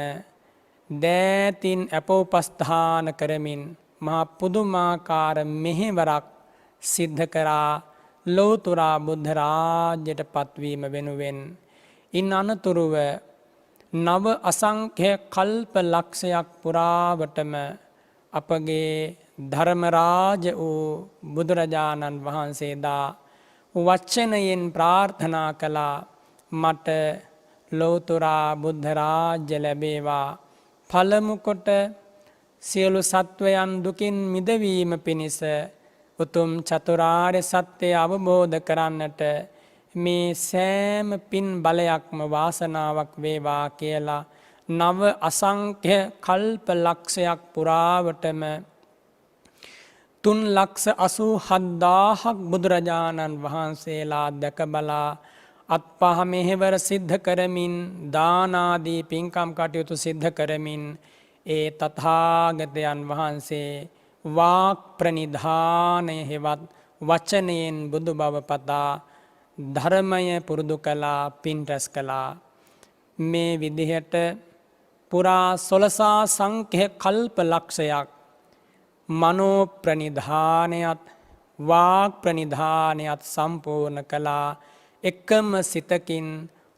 දෑතින් අපෝපස්ථාන කරමින් මහා පුදුමාකාර මෙහෙවරක් සිද්ධ කරා ලෞතුරා බුද්ධ රාජ්‍යයට පත්වීම වෙනුවෙන්. ඉන් අනතුරුව නව අසංඛ්‍ය කල්ප ලක්ෂයක් පුරාවටම අපගේ ධර්මරාජ වූ බුදුරජාණන් වහන්සේදා වචනයෙන් ප්‍රාර්ථනා කළා, මට ලෞතුරා බුද්ධ රාජ්‍ය ලැබේවා. පළමු කොට සියලු සත්වයන් දුකින් මිදවීම පිණිස උතුම් චතුරාර්ය සත්‍යය අවබෝධ කරන්නට මේ සෑම පින් බලයක්ම වාසනාවක් වේවා කියලා නව අසංඛ්‍ය කල්ප ලක්ෂයක් පුරාවටම 3,87,000ක් බුදුරජාණන් වහන්සේලා දැක බලා අත්පහ මෙහෙවර සිද්ධ කරමින් දානාදී පින්කම් කටයුතු සිද්ධ කරමින් ඒ තථාගතයන් වහන්සේ වාක් ප්‍රනිධානය හෙවත් වචනයෙන් බුදු බව පතා ධර්මය පුරුදු කළා, පින් රැස් කළා. මේ විදිහට පුරා 16 සංඛ්‍ය කල්ප ලක්ෂයක් මනෝ ප්‍රනිධානයත් වාක් ප්‍රනිධානයත් සම්පූර්ණ කළා. එකම සිතකින්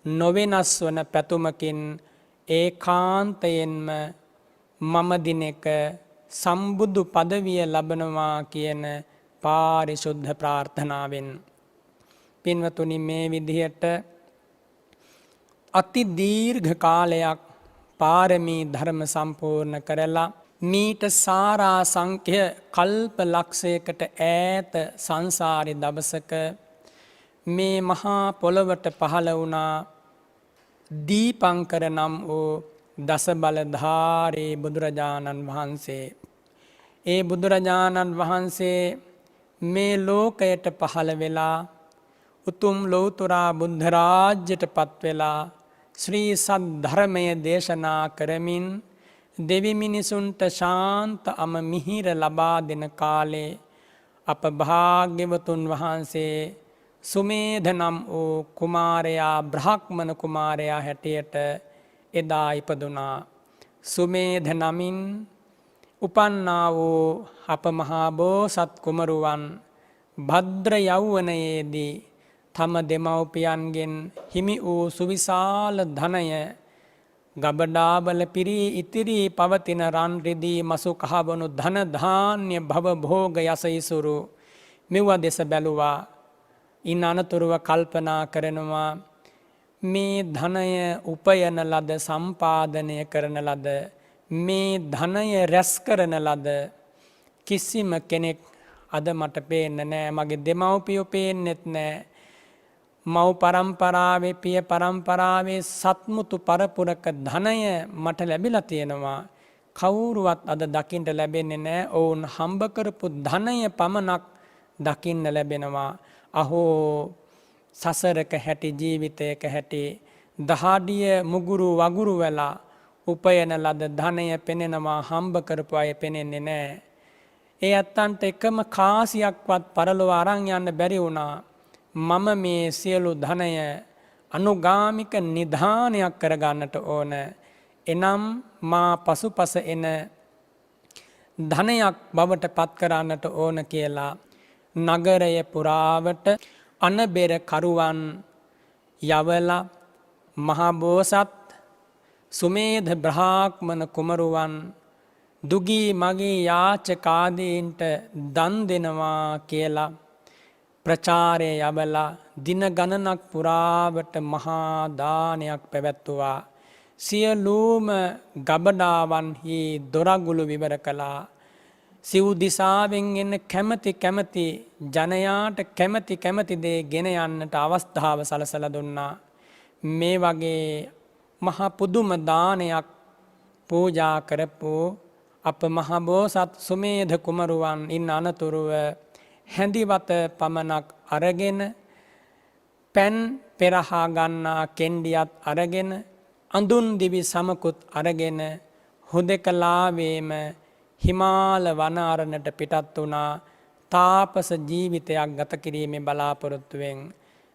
නොවෙනස් වන පැතුමකින් ඒකාන්තයෙන්ම මම දිනක සම්බුදු පදවිය ලබනවා කියන පාරිශුද්ධ ප්‍රාර්ථනාවෙන්. පින්වතුනි, මේ විදිහට අති දීර්ඝ කාලයක් පාරමී ධර්ම සම්පූර්ණ කරලා මීට සාරා සංඛ්‍ය කල්ප ලක්ෂයකට ඈත සංසාරි දවසක මේ මහා පොළොවට පහළ වුණා දීපංකර නම් වූ දස බලධාරී බුදුරජාණන් වහන්සේ. ඒ බුදුරජාණන් වහන්සේ මේ ලෝකයට පහළ වෙලා උතුම් ලෞතුරා බුද්ධ රාජ්‍යයට පත් වෙලා ශ්‍රී සද්ධර්මය දේශනා කරමින් දෙවි මිනිසුන්ට ශාන්ත අම මිහිර ලබා දෙන කාලේ අප භාග්‍යවතුන් වහන්සේ සුමේධ නම් වූ කුමාරයා බ්‍රහ්මණ කුමාරයා හැටියට එදා ඉපදුනා. සුමේධ නමින් උපන්නා වූ අප මහා බෝසත් කුමරුවන් භද්‍ර යෞවනයේදී තම දෙමව්පියන්ගෙන් හිමි වූ සුවිශාල ධනය ගබඩාවල පිරී ඉතිරී පවතින රන් රිදී මසු කහවණු ධන ධාන්‍ය භව භෝග යසයිසුරු මෙව දෙස බැලුවා. ඉන් අනතුරුව කල්පනා කරනවා මේ ධනය උපයන ලද සම්පාදනය කරන ලද මේ ධනය රැස් කරන ලද කිසිම කෙනෙක් අද මට පේන්නේ නැහැ. මගේ දෙමව්පියෝ පේන්නෙත් නැහැ. මව් පරම්පරාවේ පිය පරම්පරාවේ සත්මුතු පරපුරක ධනය මට ලැබිලා තියෙනවා. කවුරුවත් අද දකින්න ලැබෙන්නේ නැහැ. ඔවුන් හම්බ කරපු ධනය පමණක් දකින්න ලැබෙනවා. අහෝ සසරක හැටි ජීවිතයක හැටි දහඩිය මුගුරු වගුරු වෙලා උපයන ලද ධනය පෙනෙනවා. හම්බ කරපු අය පෙනෙන්නේ නැහැ. ඒ අත්තන්ට එකම කාසියක්වත් පරලොව අරන් යන්න බැරි වුණා. මම මේ සියලු ධනය අනුගාමික නිධානයක් කරගන්නට ඕන. එනම් මා පසුපස එන ධනයක් බවට පත් කරන්නට ඕන කියලා නගරය පුරාවට අනබෙර කරුවන් යවලා මහබෝසත් සුමේධ බ්‍රහ්මණ කුමරුවන් දුගී මගේ යාචකාදීන්ට දන් දෙනවා කියලා ප්‍රචාරය යවලා දින ගණනක් පුරාවට මහා දානයක් පැවැත්වුවා. සියලුම ගබඩාවන්හි දොරගුළු විවර කළා. සිව් දිසාවෙන් එන කැමති ජනයාට කැමති දේ ගෙන යන්නට අවස්ථාව සලසලා දුන්නා. මේ වගේ මහා පුදුම දානයක් පූජා කරපු අප මහා බෝසත් සුමේධ කුමරුවන් ඉන්න අනතුරුව හැඳිවත පමණක් අරගෙන පැන් පෙරහා ගන්නා කෙන්ඩියත් අරගෙන අඳුන් දිවි සමකුත් අරගෙන හුදෙකලාවේම හිමාල වනාරණට පිටත් වුණා. තාපස ජීවිතයක් ගත කිරීමේ බලාපොරොත්තුවෙන්.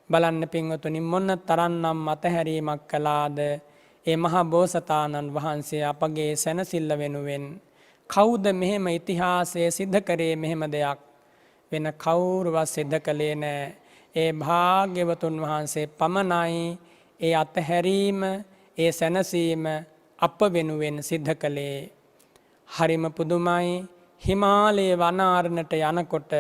බලන්න පින්වතුනි මොන තරම්නම් මතහැරීමක් කළාද ඒ මහා බෝසතාණන් වහන්සේ අපගේ සැනසෙල්ල වෙනුවෙන්. කවුද මෙහෙම ඉතිහාසයේ සිද්ධ කරේ මෙහෙම දෙයක්? වෙන කවුරුවත් සිද්ධ කළේ නැහැ. ඒ භාග්‍යවතුන් වහන්සේ පමණයි ඒ අතහැරීම ඒ සැනසීම අප වෙනුවෙන් සිද්ධ කළේ. හරිම පුදුමයි. හිමාලයේ වනාරණට යනකොට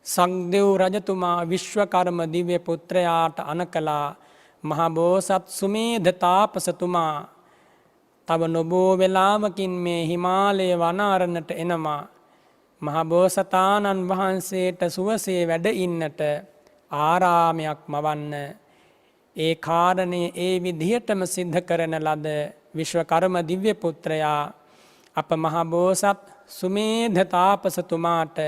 සක්දෙව් රජතුමා විශ්වකර්ම දිව්‍ය පුත්‍රයාට අනකලා මහා බෝසත් සුමේධ තාපසතුමා තව නොබෝ වෙලාවකින් මේ හිමාලයේ වනාරණට එනවා. මහා බෝසතාණන් වහන්සේට සුවසේ වැඩ ඉන්නට ආරාමයක් මවන්න. ඒ කාරණේ ඒ විදිහටම සිද්ධ කරන ලද විශ්වකර්ම දිව්‍ය පුත්‍රයා අප මහා බෝසත් සුමේධ තාපසතුමාට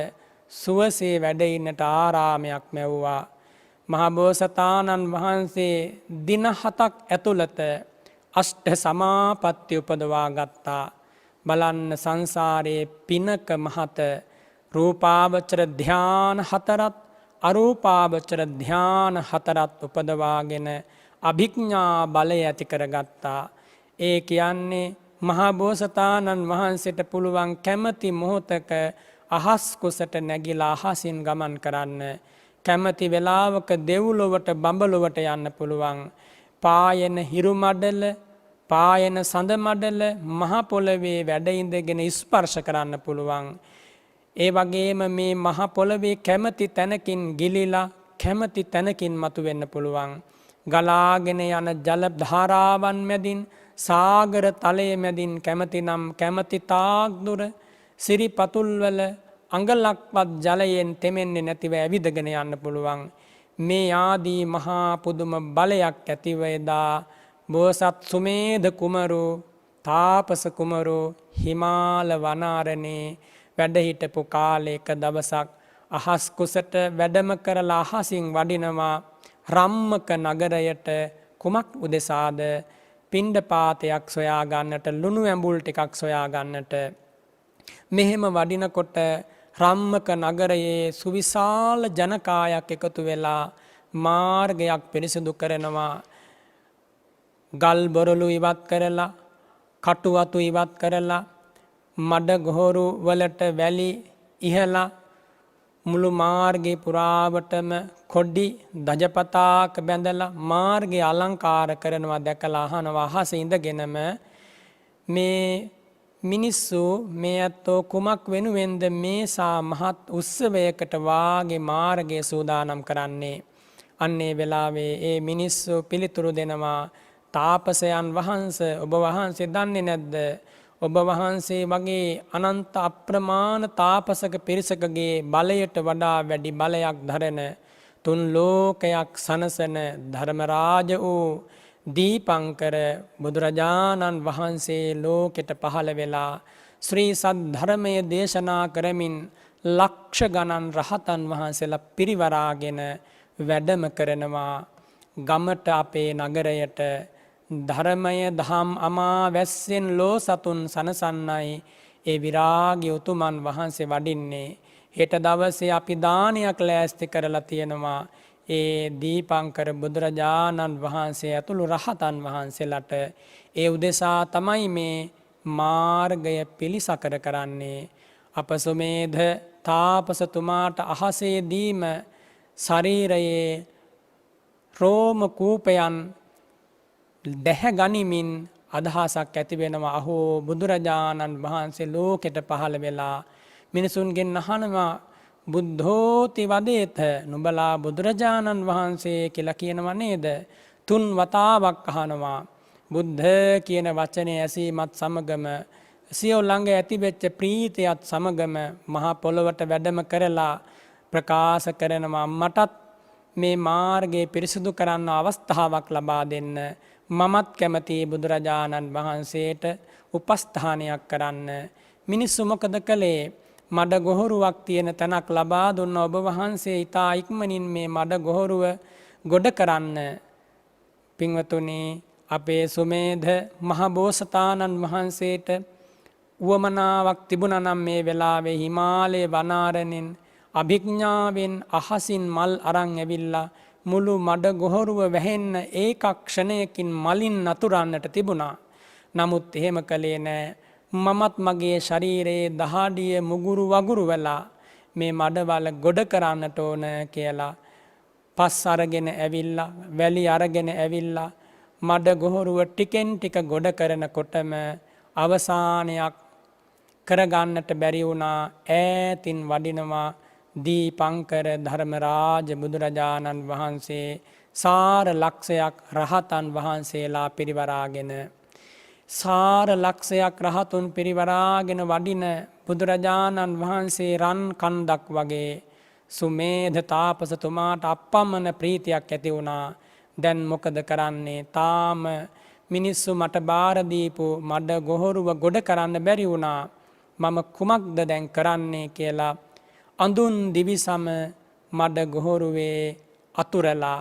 සුවසේ වැඩ ඉන්නට ආරාමයක් මැව්වා. මහා බෝසතාණන් වහන්සේ දින 7ක් ඇතුළත අෂ්ට සමාපatti උපදවා ගත්තා. බලන්න සංසාරයේ පිනක මහත රූපාවචර ධ්‍යාන 4ත් අරූපාවචර ධ්‍යාන 4ත් උපදවාගෙන අභිඥා බලය ඇති කරගත්තා. ඒ කියන්නේ මහා බෝසතාණන් වහන්සේට පුළුවන් කැමැති මොහොතක අහස් කුසට නැගිලා අහසින් ගමන් කරන්න. කැමැති වෙලාවක දෙව්ලොවට බඹලොවට යන්න පුළුවන්. පායන හිරු මඩල පායන සඳ මඩල මහ පොළවේ වැඩ ඉඳගෙන ස්පර්ශ කරන්න පුළුවන්. ඒ වගේම මේ මහ පොළවේ කැමැති තැනකින් ගිලිලා කැමැති තැනකින් මතුවෙන්න පුළුවන්. ගලාගෙන යන ජල ධාරාවන් මැදින් සාගර තලයේ මැදින් කැමැතිනම් කැමැති තාක් දුර සිරිපතුල්වල අඟලක්වත් ජලයෙන් තෙමෙන්නේ නැතිව ඇවිදගෙන යන්න පුළුවන්. මේ ආදී මහා පුදුම බලයක් ඇතිව එදා බෝසත් සුමේධ කුමරු තාපස කුමරු හිමාල වනාරණේ වැඩ හිටපු කාලයක දවසක් අහස් කුසට වැඩම කරලා අහසින් වඩිනවා. රම්මක නගරයට කුමක් උදෙසාද? පිණ්ඩපාතයක් සොයා ගන්නට, ලුණු ඇඹුල් ටිකක් සොයා ගන්නට. මෙහෙම වඩිනකොට රම්මක නගරයේ සුවිශාල ජනකායක් එකතු වෙලා මාර්ගයක් පිරිසිදු කරනවා. ගල් බොරළු ඉවත් කරලා, කටු වතු ඉවත් කරලා, මඩ ගොහරු වලට වැලි ඉහලා මුළු මාර්ගය පුරාවටම කොඩි දජපතාක බැඳලා මාර්ගය අලංකාර කරනවා. දැකලා අහනවා අහසේ ඉඳගෙනම මේ මිනිස්සු මේ ඇත්තෝ කුමක් වෙනුවෙන්ද මේසා මහත් උත්සවයකට වාගේ මාර්ගය සූදානම් කරන්නේ. අන්නේ වෙලාවේ ඒ මිනිස්සු පිළිතුරු දෙනවා, තාපසයන් වහන්සේ, ඔබ වහන්සේ දන්නේ නැද්ද? ඔබ වහන්සේ වගේ අනන්ත අප්‍රමාණ තාපසක පිරිසකගේ බලයට වඩා වැඩි බලයක් දරන, තුන් ලෝකයක් සනසන ධර්මරාජ වූ දීපංකර බුදුරජාණන් වහන්සේ ලෝකෙට පහළ වෙලා ශ්‍රී සද්ධර්මය දේශනා කරමින් ලක්ෂ ගණන් රහතන් වහන්සේලා පිරිවරාගෙන වැඩම කරනවා ගමට, අපේ නගරයට. ධර්මය දහම් අමා වැස්සෙන් ලෝ සතුන් සනසන්නයි ඒ විරාගී උතුමන් වහන්සේ වඩින්නේ. හෙට දවසේ අපි දානයක් ලෑස්ති කරලා තියෙනවා. ඒ දීපංකර බුදුරජාණන් වහන්සේ ඇතුළු රහතන් වහන්සේලාට ඒ උදෙසා තමයි මේ මාර්ගය පිළිසකර කරන්නේ. අප සුමේධ තාපසතුමාට අහසේදීම ශරීරයේ රෝම කූපයන් දැහැ ගනිමින් අදහසක් ඇති වෙනවා. අහෝ, බුදුරජාණන් වහන්සේ ලෝකෙට පහළ වෙලා මිනිසුන්ගෙන් අහනවා, බුද්ධෝති වදේත, නුඹලා බුදුරජාණන් වහන්සේ කියලා කියනවා නේද? තුන් වතාවක් අහනවා. බුද්ධ කියන වචනේ ඇසීමත් සමගම සියෝ ළඟ ඇතිවෙච්ච ප්‍රීතියත් සමගම මහා පොළොවට වැඩම කරලා ප්‍රකාශ කරනවා, මටත් මේ මාර්ගයේ පිරිසිදු කරන්න අවස්ථාවක් ලබා දෙන්න. මමත් කැමතියි බුදුරජාණන් වහන්සේට උපස්ථානයක් කරන්න. මිනිස්සු මොකද කළේ? මඩ ගොහරුවක් තියෙන තැනක් ලබා දුන්න. ඔබ වහන්සේ ඊතා ඉක්මනින් මේ මඩ ගොහරුව ගොඩ කරන්න. පින්වතුනි, අපේ සුමේධ මහ බෝසතාණන් වහන්සේට උවමනාවක් තිබුණා නම් මේ වෙලාවේ හිමාලයේ වනාරණෙන් අභිඥාවෙන් අහසින් මල් අරන් ඇවිල්ලා මුළු මඩ ගොහරුව වැහෙන්න ඒක ක්ෂණයකින් මලින් නතුරන්නට තිබුණා. නමුත් එහෙම කළේ නෑ. මමත් මගේ ශරීරයේ දහඩිය මුගුරු වගුරු වෙලා මේ මඩවල ගොඩ කරන්නට ඕන කියලා පස් අරගෙන ඇවිල්ලා, වැලි අරගෙන ඇවිල්ලා මඩ ගොහරුව ටිකෙන් ටික ගොඩ කරනකොටම අවසානයක් කරගන්නට බැරි වුණා. ඈතින් වඩිනවා දීපංකර ධර්මරාජ බුදුරජාණන් වහන්සේ සාර ලක්ෂයක් රහතන් වහන්සේලා පිරිවරාගෙන. සාර ලක්ෂයක් රහතුන් පිරිවරාගෙන වඩින බුදුරජාණන් වහන්සේ රන් කන්දක් වගේ සුමේධ තාපසතුමාට අපමණ ප්‍රීතියක් ඇති වුණා. දැන් මොකද කරන්නේ? තාම මිනිස්සු මට බාර දීපු මඩ ගොහරුව ගොඩ කරන්න බැරි වුණා. මම කුමක්ද දැන් කරන්නේ කියලා අඳුන් දිවිසම මඩ ගොහරුවේ අතුරලා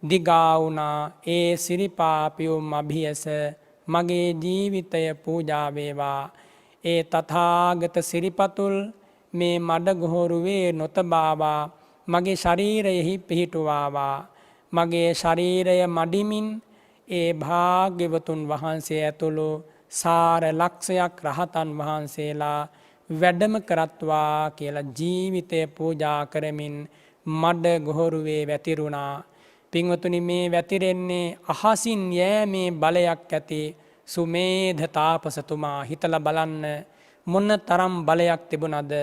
දිගා වුණා. ඒ සිරිපාපියුම් අභියස මගේ ජීවිතය පූජා වේවා. ඒ තථාගත සිරිපතුල් මේ මඩ ගොහරුවේ නොතබාවා මගේ ශරීරයෙහි පිහිටුවාවා. මගේ ශරීරය මඩිමින් ඒ භාග්‍යවතුන් වහන්සේ ඇතුළු සාර ලක්ෂයක් රහතන් වහන්සේලා වැඩම කරත්වා කියලා ජීවිතය පූජා කරමින් මඩ ගොහරුවේ වැතිරුණා. පින්වතුනි, මේ වැතිරෙන්නේ අහසින් යෑමේ බලයක් ඇති සුමේධ තාපසතුමා. හිතලා බලන්න මොන තරම් බලයක් තිබුණද?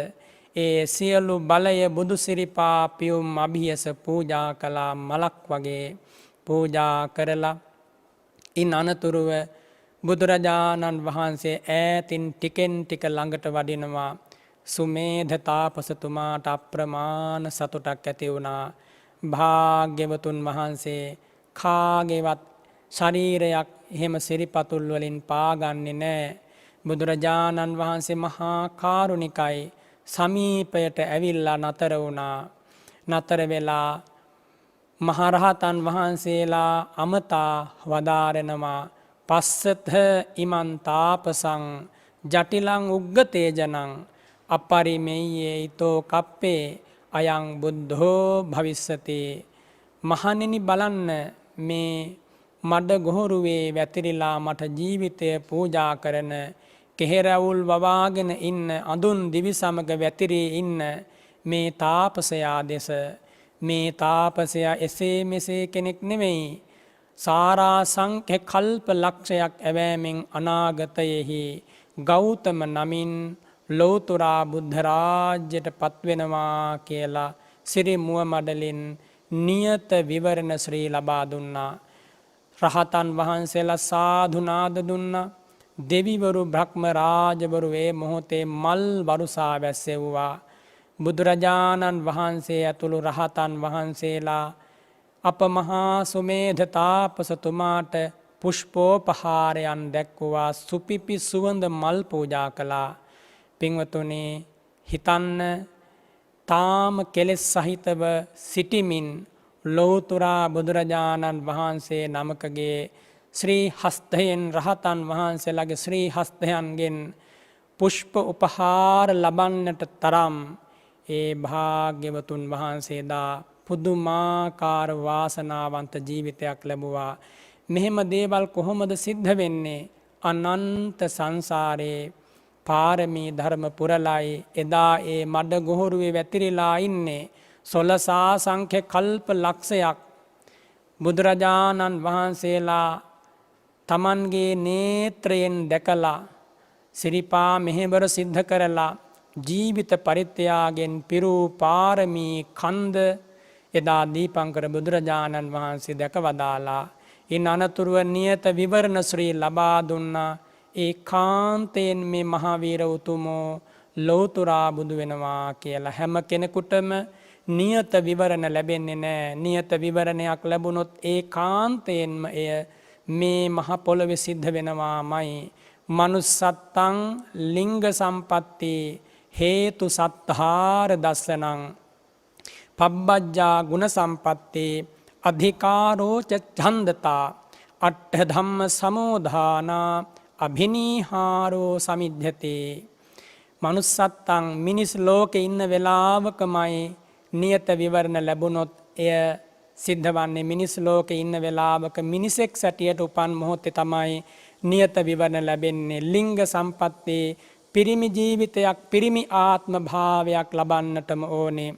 ඒ සියලු බලය බුදු සිරිපා පියුම් අභියස පූජා කළා මලක් වගේ පූජා කරලා ඉන් අනතුරුව බුදුරජාණන් වහන්සේ ඈතින් ටිකෙන් ටික ළඟට වඩිනවා. සුමේධ තාපසතුමාට අප්‍රමාණ සතුටක් ඇති වුණා. භාග්‍යවතුන් වහන්සේ කාගේවත් ශරීරයක් එහෙම සිරිපතුල් වලින් පාගන්නේ නැහැ. බුදුරජාණන් වහන්සේ මහා කාරුණිකයි. සමීපයට ඇවිල්ලා නතර වුණා. නතර වෙලා මහරහතන් වහන්සේලා අමතා වදාරනවා, පස්සත ඉමන් තාපසං ජටිලං උග්ගතේජනං අපරිමෙය්යේ ඊතෝ කප්පේ අයං බුද්ධෝ භවිස්සති. මහණෙනි බලන්න මේ මඩ ගොහරුවේ වැතිරිලා මට ජීවිතය පූජා කරන කෙහෙරවුල් වවාගෙන ඉන්න අඳුන් දිවි සමග වැතිරී ඉන්න මේ තාපසයා දෙස. මේ තාපසයා එසේ මෙසේ කෙනෙක් නෙමෙයි. සාරා සංඛ්‍ය කල්ප ලක්ෂයක් ඇවෑමෙන් අනාගතයෙහි ගෞතම නමින් ලෞතුරා බුද්ධ රාජ්‍යයට පත්වෙනවා කියලා සිරි මුව මඩලින් නියත විවරණ ශ්‍රී ලබා දුන්නා. රහතන් වහන්සේලා සාදු නාද දුන්නා. දෙවිවරු බ්‍රහ්ම රාජවරු ඒ මොහොතේ මල් වරුසා වැස්සෙව්වා. බුදුරජාණන් වහන්සේ ඇතුළු රහතන් වහන්සේලා අප මහා සුමේධ තාපසතුමාට පුෂ්පෝපහාරයන් දැක්වුවා. සුපිපි සුවඳ මල් පූජා කළා. පින්වතුනි හිතන්න තාම කෙලෙස් සහිතව සිටිමින් ලෞතුරා බුදුරජාණන් වහන්සේ නමකගේ ශ්‍රී හස්තයෙන් රහතන් වහන්සේලාගේ ශ්‍රී හස්තයන්ගෙන් පුෂ්ප උපහාර ලබන්නට තරම් ඒ භාග්‍යවතුන් වහන්සේදා පුදුමාකාර වාසනාවන්ත ජීවිතයක් ලැබුවා. මෙහෙම දේවල් කොහොමද සිද්ධ වෙන්නේ? අනන්ත සංසාරේ පාරමී ධර්ම පුරලයි එදා ඒ මඩ ගොහරුවේ වැතිරිලා ඉන්නේ. සොලසා සංඛ්‍ය කල්ප ලක්ෂයක් බුදුරජාණන් වහන්සේලා තමන්ගේ නේත්‍රයෙන් දැකලා සිරිපා මෙහෙවර සිද්ධ කරලා ජීවිත පරිත්‍යාගයෙන් පිරූ පාරමී කන්ද එදා දීපංකර බුදුරජාණන් වහන්සේ දැක වදාලා. ඉන් අනතුරුව නියත විවරණ ශ්‍රී ලබා දුන්නා. ඒ කාන්තයෙන් මේ මහාවීර උතුමෝ ලෞතුරා බුදු වෙනවා කියලා. හැම කෙනෙකුටම නියත විවරණ ලැබෙන්නේ නැහැ. නියත විවරණයක් ලැබුණොත් ඒ කාන්තයෙන්ම එය මේ මහ පොළොවේ සිද්ධ වෙනවාමයි. මනුස්සත්තං ලිංග සම්පatti හේතු සත්තාර දස්සනං පබ්බජ්ජා ගුණ සම්පatti අධිකාරෝච ඡන්දතා අට්ඨ ධම්ම සමෝධානා අභිනීහාරෝ සමිද්ධති. මනුස්සත්තං මිනිස් ලෝකේ ඉන්න වෙලාවකමයි නියත විවරණ ලැබුණොත් එය සිද්ධ වන්නේ. මිනිස් ලෝකේ ඉන්න වෙලාවක මිනිසෙක් සැටියට උපන් මොහොතේ තමයි නියත විවරණ ලැබෙන්නේ. ලිංග සම්පatti පිරිමි ජීවිතයක් පිරිමි ආත්ම භාවයක් ලබන්නටම ඕනේ.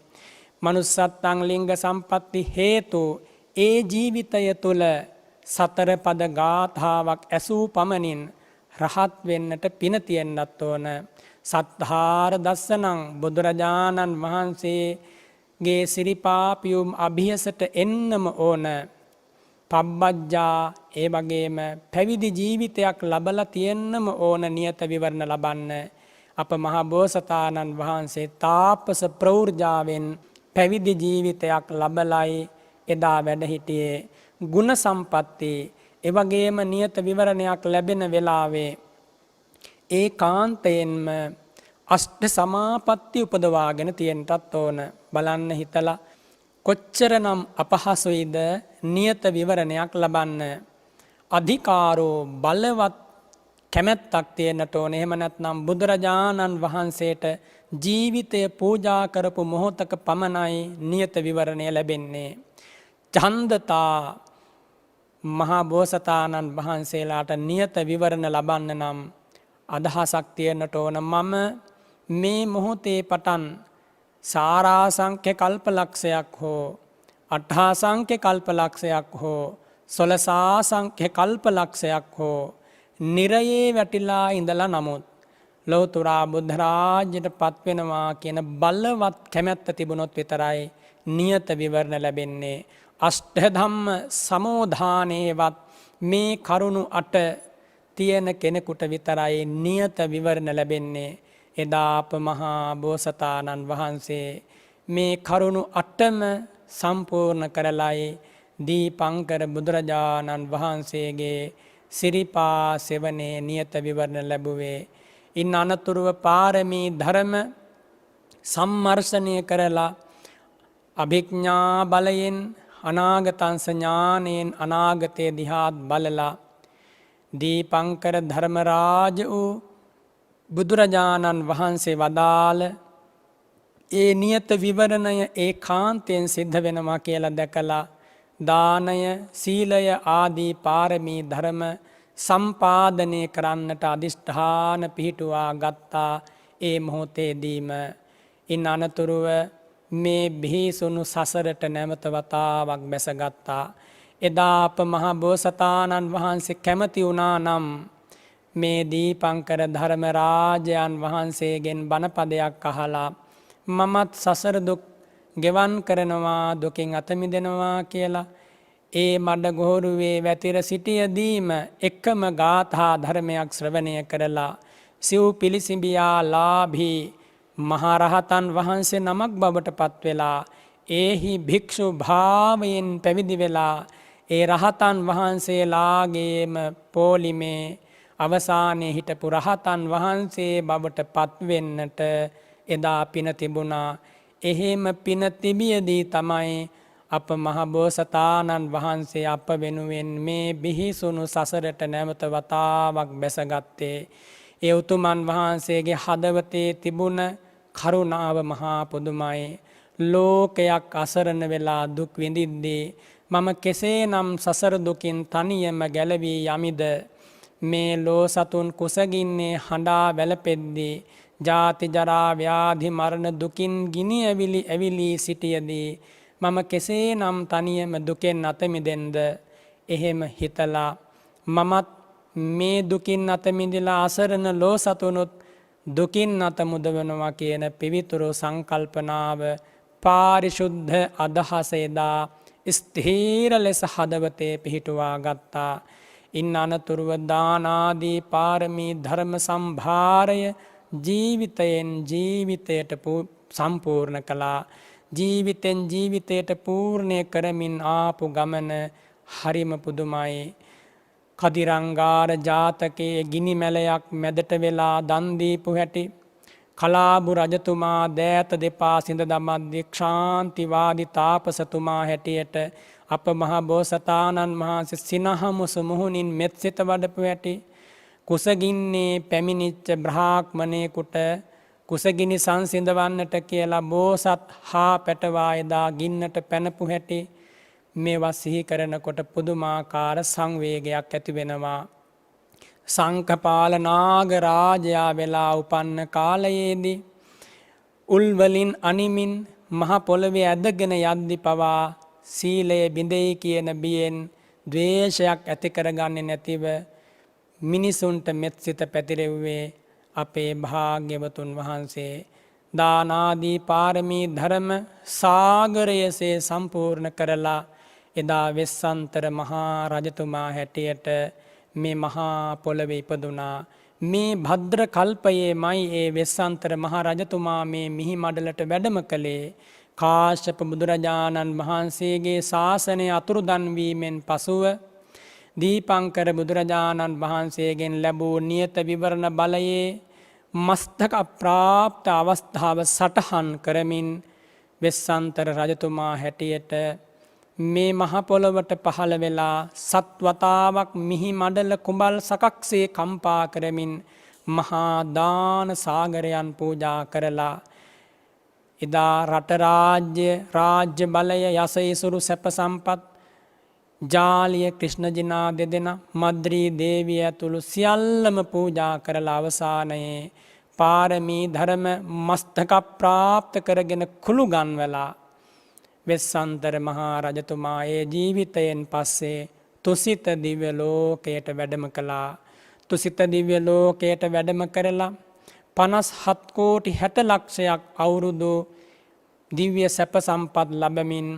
මනුස්සත්තං ලිංග සම්පatti හේතු ඒ ජීවිතය තුළ සතර පද ගාථාවක් ඇසූ පමණින් රහත් වෙන්නට පින තියෙන්නත් ඕන. සත්හාර දස්සනං බුදුරජාණන් වහන්සේගේ සිරිපාපියුම් අභියසට එන්නම ඕන. පබ්බජ්ජා ඒ වගේම පැවිදි ජීවිතයක් ලබලා තියෙන්නම ඕන නියත විවරණ ලබන්න. අප මහා බෝසතාණන් වහන්සේ තාපස ප්‍රවෘජාවෙන් පැවිදි ජීවිතයක් ලබලයි එදා වැඩ හිටියේ. ගුණ සම්පatti ඒ වගේම නියත විවරණයක් ලැබෙන වෙලාවේ ඒ කාන්තයෙන්ම අෂ්ඨ සමාපatti උපදවාගෙන තියෙන්නත් ඕන. බලන්න හිතලා කොච්චරනම් අපහසුයිද නියත විවරණයක් ලබන්න. අධිකාරෝ බලවත් කැමැත්තක් තියෙන්නට ඕන. එහෙම නැත්නම් බුදුරජාණන් වහන්සේට ජීවිතය පූජා කරපු මොහොතක පමණයි නියත විවරණය ලැබෙන්නේ. ඡන්දතා මහා බෝසතාණන් වහන්සේලාට නියත විවරණ ලබන්න නම් අදහසක් තියෙන්නට ඕන. මම මේ මොහොතේ පටන් සාරාසංඛ්‍ය කල්පලක්ෂයක් හෝ අට්ඨාසංඛ්‍ය කල්පලක්ෂයක් හෝ සොළසාසංඛ්‍ය කල්පලක්ෂයක් හෝ නිරයේ වැටිලා ඉඳලා නමුත් ලෞතුරා බුද්ධ රාජ්‍යයට පත්වෙනවා කියන බලවත් කැමැත්ත තිබුණොත් විතරයි නියත විවරණ ලැබෙන්නේ. අෂ්ඨ ධම්ම සමෝධානේවත් මේ කරුණු 8 තියෙන කෙනෙකුට විතරයි නියත විවරණ ලැබෙන්නේ. එදා අප මහා බෝසතාණන් වහන්සේ මේ කරුණු 8ම සම්පූර්ණ කරලයි දීපංකර බුදුරජාණන් වහන්සේගේ සිරිපා සෙවනේ නියත විවරණ ලැබුවේ. ඉන් අනතුරුව පාරමී ධර්ම සම්මර්ෂණය කරලා අභිඥා බලයෙන් අනාගතංස ඥානයෙන් අනාගතයේ දිහාත් බලලා දීපංකර ධර්මරාජ වූ බුදුරජාණන් වහන්සේ වදාළ ඒ නියත විවරණය ඒකාන්තයෙන් සිද්ධ වෙනවා කියලා දැකලා දානය සීලය ආදී පාරමී ධර්ම සම්පාදනය කරන්නට අධිෂ්ඨාන පිහිටුවා ගත්තා ඒ මොහොතේදීම. ඉන් අනතුරුව මේ බිහිසුණු සසරට නැවත වතාවක් බැසගත්තා. එදා අප මහා බෝසතාණන් වහන්සේ කැමති වුණා නම් මේ දීපංකර ධර්මරාජයන් වහන්සේගෙන් බණපදයක් අහලා මමත් සසර දුක් ගෙවන් කරනවා දුකින් අත මිදෙනවා කියලා ඒ මඩගෝරුවේ වැතිර සිටියදීම එකම ගාථා ධර්මයක් ශ්‍රවණය කරලා සිව් පිළිසිඹියා ලාභී මහරහතන් වහන්සේ නමක් බවට පත් වෙලා ඒහි භික්ෂු භාවයෙන් පැවිදි වෙලා ඒ රහතන් වහන්සේලාගේම පෝලිමේ අවසානයේ හිටපු රහතන් වහන්සේ බවට පත්වෙන්නට එදා පින තිබුණා. එහෙම පින තිබියදී තමයි අප මහබෝසතාණන් වහන්සේ අප වෙනුවෙන් මේ බිහිසුණු සසරට නැවත වතාවක් බැසගත්තේ. ඒ උතුමන් වහන්සේගේ හදවතේ තිබුණ කරුණාව මහා පුදුමයි. ලෝකයක් අසරණ වෙලා දුක් විඳිද්දී මම කෙසේනම් සසර දුකින් තනියම ගැලවී යමිද, මේ ලෝ සතුන් කුසගින්නේ හඬා වැළපෙද්දී ජාති ජරා ව්‍යාධි මරණ දුකින් ගිනි ඇවිලී සිටියදී මම කෙසේනම් තනියම දුකෙන් අත මිදෙන්ද. එහෙම හිතලා මමත් මේ දුකින් අත මිදලා අසරණ ලෝ සතුනුත් දුකින් අත මුදවනවා කියන පිවිතුරු සංකල්පනාව පාරිශුද්ධ අදහස එදා ස්ථීර ලෙස හදවතේ පිහිටුවා ගත්තා. ඉන් අනතුරුව දානාදී පාරමී ධර්ම සම්භාරය ජීවිතයෙන් ජීවිතයට සම්පූර්ණ කළා. ජීවිතෙන් ජීවිතයට පූර්ණය කරමින් ආපු ගමන හරිම පුදුමයි. කදිරංගාර ජාතකයේ ගිනි මැලයක් මැදට වෙලා දන් දීපු හැටි, කලාබු රජතුමා දෑත දෙපා සිඳ දමද්දී ක්ෂාන්තිවාදී තාපසතුමා හැටියට අප මහ බෝසතාණන් වහන්සේ සිනහමුසු මුහුණින් මෙත් සිත වඩපු හැටි, කුසගින්නේ පැමිණිච්ච බ්‍රාහ්මණයෙකුට කුසගිනි සංසිඳවන්නට කියලා බෝසත් හා පැටවා එදා ගින්නට පැනපු හැටි, මේවා සිහි කරනකොට පුදුමාකාර සංවේගයක් ඇති වෙනවා. සංඝපාල නාග රාජයා වෙලා උපන්න කාලයේදී උල්වලින් අනිමින් මහ පොළවේ ඇදගෙන යද්දි පවා සීලය බිඳෙයි කියන බියෙන් ද්වේෂයක් ඇති කරගන්නේ නැතිව මිනිසුන්ට මෙත් සිත පැතිරෙව්වේ අපේ භාග්‍යවතුන් වහන්සේ. දානාදී පාරමී ධර්ම සාගරයසේ සම්පූර්ණ කරලා එදා වෙස්සන්තර මහා රජතුමා හැටියට මේ මහා පොළවේ ඉපදුනා. මේ භද්‍ර කල්පයේමයි ඒ වෙස්සන්තර මහා රජතුමා මේ මිහි මඩලට වැඩම කළේ. කාශ්‍යප බුදුරජාණන් වහන්සේගේ ශාසනය අතුරුදන් වීමෙන් පසුව දීපංකර බුදුරජාණන් වහන්සේගෙන් ලැබූ නියත විවරණ බලයේ මස්තක ප්‍රාප්ත අවස්ථාව සටහන් කරමින් වෙස්සන්තර රජතුමා හැටියට මේ මහ පොළොවට පහළ වෙලා සත්වතාවක් මිහි මඩල කුඹල් සකක්සේ කම්පා කරමින් මහා දාන සාගරයන් පූජා කරලා එදා රට රාජ්‍ය බලය යසයිසුරු සැප සම්පත් ජාලිය ක්‍රිෂ්ණජිනා දෙදෙනා මද්‍රී දේවිය ඇතුළු සියල්ලම පූජා කරලා අවසානයේ පාරමී ධර්ම මස්තක ප්‍රාප්ත කරගෙන කුළු ගන්වලා වෙස්සන්තර මහා රජතුමා ඒ ජීවිතයෙන් පස්සේ තුසිත දිව්‍ය ලෝකයට වැඩම කළා. තුසිත දිව්‍ය ලෝකයට වැඩම කරලා 57 කෝටි 60 ලක්ෂයක් අවුරුදු දිව්‍ය සැප සම්පත් ලැබමින්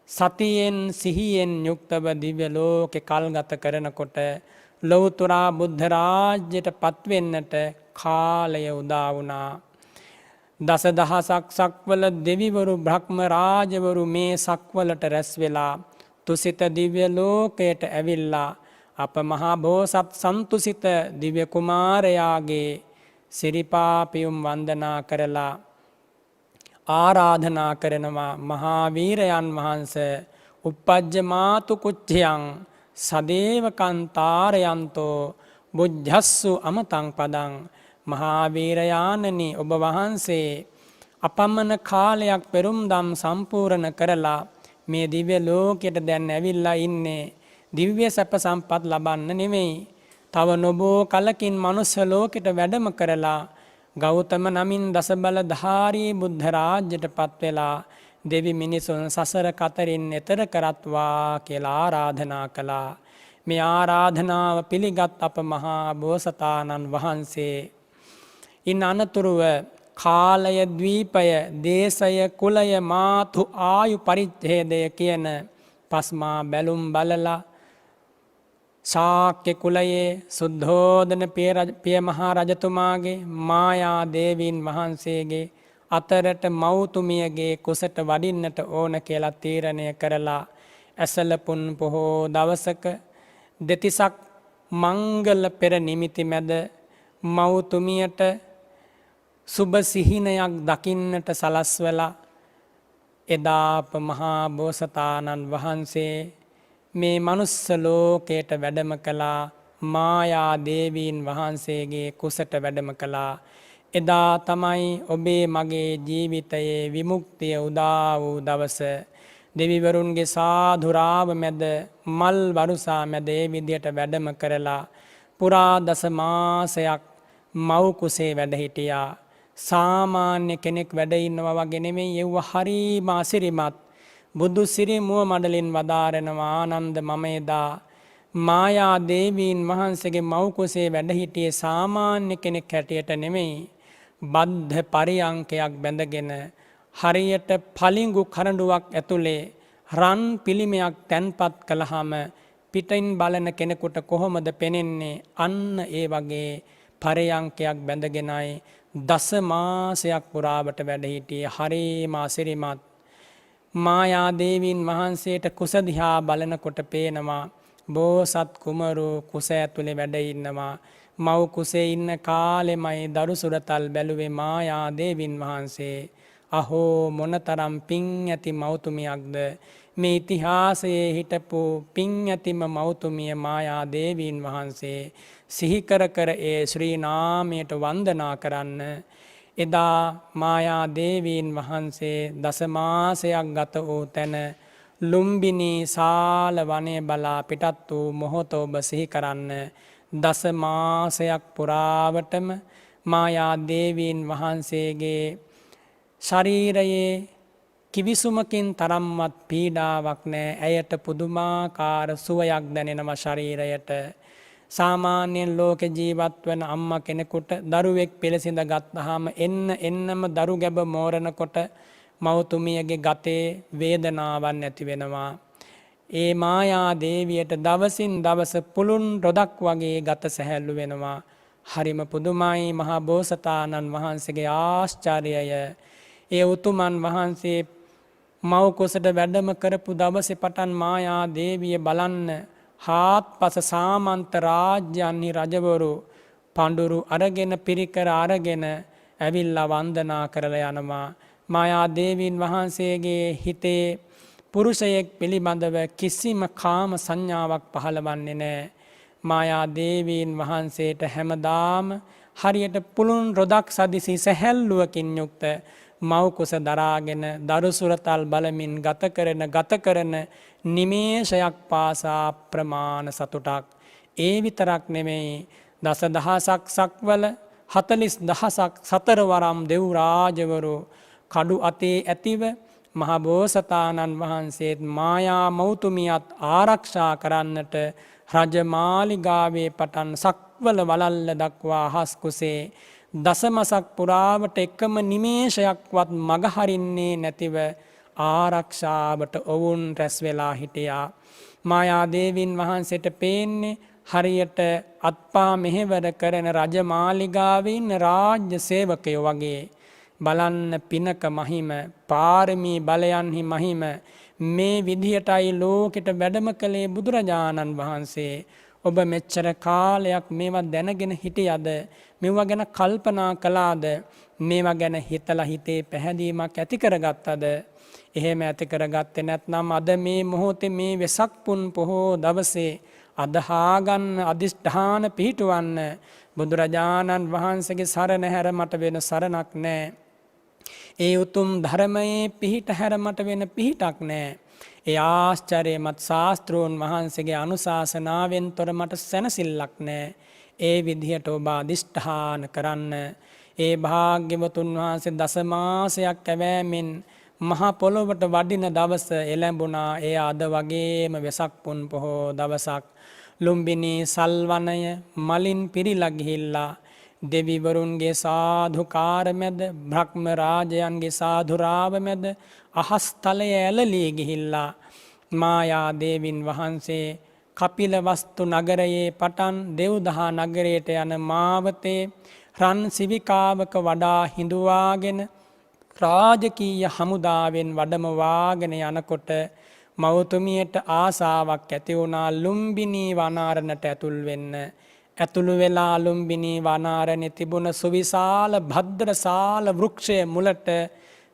සතියෙන් සිහියෙන් යුක්තව දිව්‍ය ලෝකේ කල්ගත කරනකොට ලෞතුරා බුද්ධ රාජ්‍යයට පත්වෙන්නට කාලය උදා වුණා. දසදහසක් සක්වල දෙවිවරු බ්‍රහ්ම රාජවරු මේ සක්වලට රැස් වෙලා තුසිත දිව්‍ය ලෝකයට ඇවිල්ලා අප මහා බෝසත් සන්තුසිත දිව්‍ය කුමාරයාගේ සිරිපාපියුම් වන්දනා කරලා ආරාධනා කරනවා. මහා වීරයන් වහන්සේ උප්පජ්ජමාතු කුච්චයන් සදේවකන් තාරයන්තෝ බුද්ධස්සු අමතං පදං මහාවීරයාණනි ඔබ වහන්සේ අපමණ කාලයක් පෙරුම්දම් සම්පූර්ණ කරලා මේ දිව්‍ය ලෝකයට දැන් ඇවිල්ලා ඉන්නේ දිව්‍ය සැප සම්පත් ලබන්න නෙමෙයි. තව නොබෝ කලකින් මනුස්ස ලෝකෙට වැඩම කරලා ගෞතම නමින් දසබලධාරී බුද්ධ රාජ්‍යයට පත් වෙලා දෙවි මිනිසුන් සසර කතරින් එතර කරත්වා කියලා ආරාධනා කළා. මේ ආරාධනාව පිළිගත් අප මහා බෝසතාණන් වහන්සේ ඉන් අනතුරුව කාලය ද්වීපය දේශය කුලය මාතු ආයු පරිච්ඡේදය කියන පස්මා බැලුම් බලලා ශාක්‍ය කුලයේ සුද්ධෝදන පිය මහා රජතුමාගේ මායා දේවීන් වහන්සේගේ අතරට මෞතුමියගේ කුසට වඩින්නට ඕන කියලා තීරණය කරලා ඇසලපුන් පොහෝ දවසක දෙතිසක් මංගල පෙර නිමිති මැද මෞතුමියට සුබ සිහිනයක් දකින්නට සලස්වලා එදා අප මහා බෝසතාණන් වහන්සේ මේ මනුස්ස ලෝකයට වැඩම කළා. මායා දේවීන් වහන්සේගේ කුසට වැඩම කළා. එදා තමයි ඔබේ මගේ ජීවිතයේ විමුක්තිය උදා වූ දවස. දෙවිවරුන්ගේ සාධුරාව මැද මල් වරුසා මැද ඒ විදියට වැඩම කරලා පුරා දස මාසයක් මව් කුසේ වැඩ හිටියා. සාමාන්‍ය කෙනෙක් වැඩ ඉන්නවා වගේ නෙමෙයි, ඒව හරිම අසිරිමත්. බුදු සිරි මුව මඩලින් වදාරනවා ආනන්ද මම එදා මායා දේවීන් වහන්සේගේ මව් කුසේ වැඩ හිටියේ සාමාන්‍ය කෙනෙක් හැටියට නෙමෙයි, බද්ධ පරියංකයක් බැඳගෙන හරියට පලිඟු කරඬුවක් ඇතුලේ රන් පිළිමයක් තැන්පත් කළාම පිටින් බලන කෙනෙකුට කොහොමද පෙනෙන්නේ? අන්න ඒ වගේ පරියංකයක් බැඳගෙනයි දස මාසයක් පුරාවට වැඩ හිටියේ. හරිම අසිරිමත්. මායා දේවීන් වහන්සේට කුස දිහා බලනකොට පේනවා බෝසත් කුමරු කුස ඇතුලේ වැඩ ඉන්නවා. මව් කුසේ ඉන්න කාලෙමයි දරු සුරතල් බැලුවේ මායා දේවීන් වහන්සේ. අහෝ මොනතරම් පිං ඇති මෞතුමියක්ද මේ ඉතිහාසයේ හිටපු පිං ඇතිම මෞතුමිය මායා දේවීන් වහන්සේ. සිහි කර කර ඒ ශ්‍රී නාමයට වන්දනා කරන්න. එදා මායා දේවීන් වහන්සේ දස මාසයක් ගත වූ තැන ලුම්බිනී සාල වනයේ බලා පිටත් වූ මොහොත ඔබ සිහි කරන්න. දස මාසයක් පුරාවටම මායා දේවීන් වහන්සේගේ ශරීරයේ කිවිසුමකින් තරම්වත් පීඩාවක් නැහැ. ඇයට පුදුමාකාර සුවයක් දැනෙනවා ශරීරයට. සාමාන්‍යයෙන් ලෝකේ ජීවත් වන අම්මා කෙනෙකුට දරුවෙක් පිළිසිඳ ගත්තාම එන්නම දරු ගැබ මෝරනකොට මව්තුමියගේ ගතේ වේදනාවක් නැති වෙනවා. ඒ මායා දේවියට දවසින් දවස පුළුන් රොදක් වගේ ගත සැහැල්ලු වෙනවා. හරිම පුදුමයි මහා බෝසතාණන් වහන්සේගේ ආශ්චර්යය. ඒ උතුමන් වහන්සේ මව් කුසට වැඩම කරපු දවසේ පටන් මායා දේවිය බලන්න හාත්පස සාමන්ත රාජ්‍යයන්හි රජවරු පඬුරු අරගෙන පිරිකර අරගෙන ඇවිල්ලා වන්දනා කරලා යනවා. මායා දේවීන් වහන්සේගේ හිතේ පුරුෂයෙක් පිළිබඳව කිසිම කාම සංඥාවක් පහළවන්නේ නැහැ. මායා දේවීන් වහන්සේට හැමදාම හරියට පුළුන් රොදක් සදිසි සැහැල්ලුවකින් යුක්ත මව් කුස දරාගෙන දරු සුරතල් බලමින් ගත කරන නිමේෂයක් පාසා ප්‍රමාණ සතුටක්. ඒ විතරක් නෙමෙයි, දසදහසක් සක්වල 40,000ක් සතරවරම් දෙව් රාජවරු කඩු අතේ ඇතිව මහ බෝසතාණන් වහන්සේත් මායා මෞතුමියත් ආරක්ෂා කරන්නට රජමාලිගාවේ පටන් සක්වල වලල්ල දක්වා අහස් කුසේ දසමසක් පුරාවට එකම නිමේෂයක්වත් මගහරින්නේ නැතිව ආරක්ෂාවට ඔවුන් රැස් වෙලා හිටියා. මායා දේවීන් වහන්සේට පේන්නේ හරියට අත්පා මෙහෙවර කරන රජමාලිගාවේ ඉන්න රාජ්‍ය සේවකයෝ වගේ. බලන්න පිනක මහිම, පාරමී බලයන්හි මහිම මේ විදිහටයි ලෝකෙට වැඩම කළේ බුදුරජාණන් වහන්සේ. ඔබ මෙච්චර කාලයක් මේවා දැනගෙන හිටියද? මේවා ගැන කල්පනා කළාද? මේවා ගැන හිතලා හිතේ පැහැදීමක් ඇති කරගත්තද? එහෙම ඇති කරගත්තේ නැත්නම් අද මේ මොහොතේ මේ වෙසක් පුන් පොහෝ දවසේ අදහා ගන්න අදිෂ්ඨාන පිහිටවන්න බුදුරජාණන් වහන්සේගේ සරණ හැර මට වෙන සරණක් නැහැ. ඒ උතුම් ධර්මයේ පිහිට හැර මට වෙන පිහිටක් නැහැ. ඒ ආශ්චර්යමත් ශාස්ත්‍රෝන් වහන්සේගේ අනුශාසනාවෙන් තොර මට සැනසෙල්ලක් නැහැ. ඒ විදිහට ඔබ අදිෂ්ඨාන කරන්න. ඒ භාග්‍යවතුන් වහන්සේ දසමාසයක් කැවෑමෙන් මහ පොළොවට වඩින දවස එළඹුණා. ඒ අද වගේම වෙසක් පුන් පොහෝ දවසක්. ලුම්බිනි සල්වනය මලින් පිරීලා ගිහිල්ලා දෙවිවරුන්ගේ සාධුකාර මැද බ්‍රහ්ම රාජයන්ගේ සාධුරාව මැද අහස්තලය ඇලලී ගිහිල්ලා මායා දේවින් වහන්සේ කපිලවස්තු නගරයේ පටන් දෙව්දහා නගරයට යන මාවතේ රන් සිවිකාවක වඩා හිඳුවාගෙන රාජකීය හමුදාවෙන් වඩමවාගෙන යනකොට මවතුමියට ආසාවක් ඇති වුණා ලුම්බිනී වනාරණට ඇතුල් වෙන්න. ඇතුළු වෙලා ලුම්බිනී වනාරණේ තිබුණ සුවිශාල භද්‍රසාල වෘක්ෂය මුලට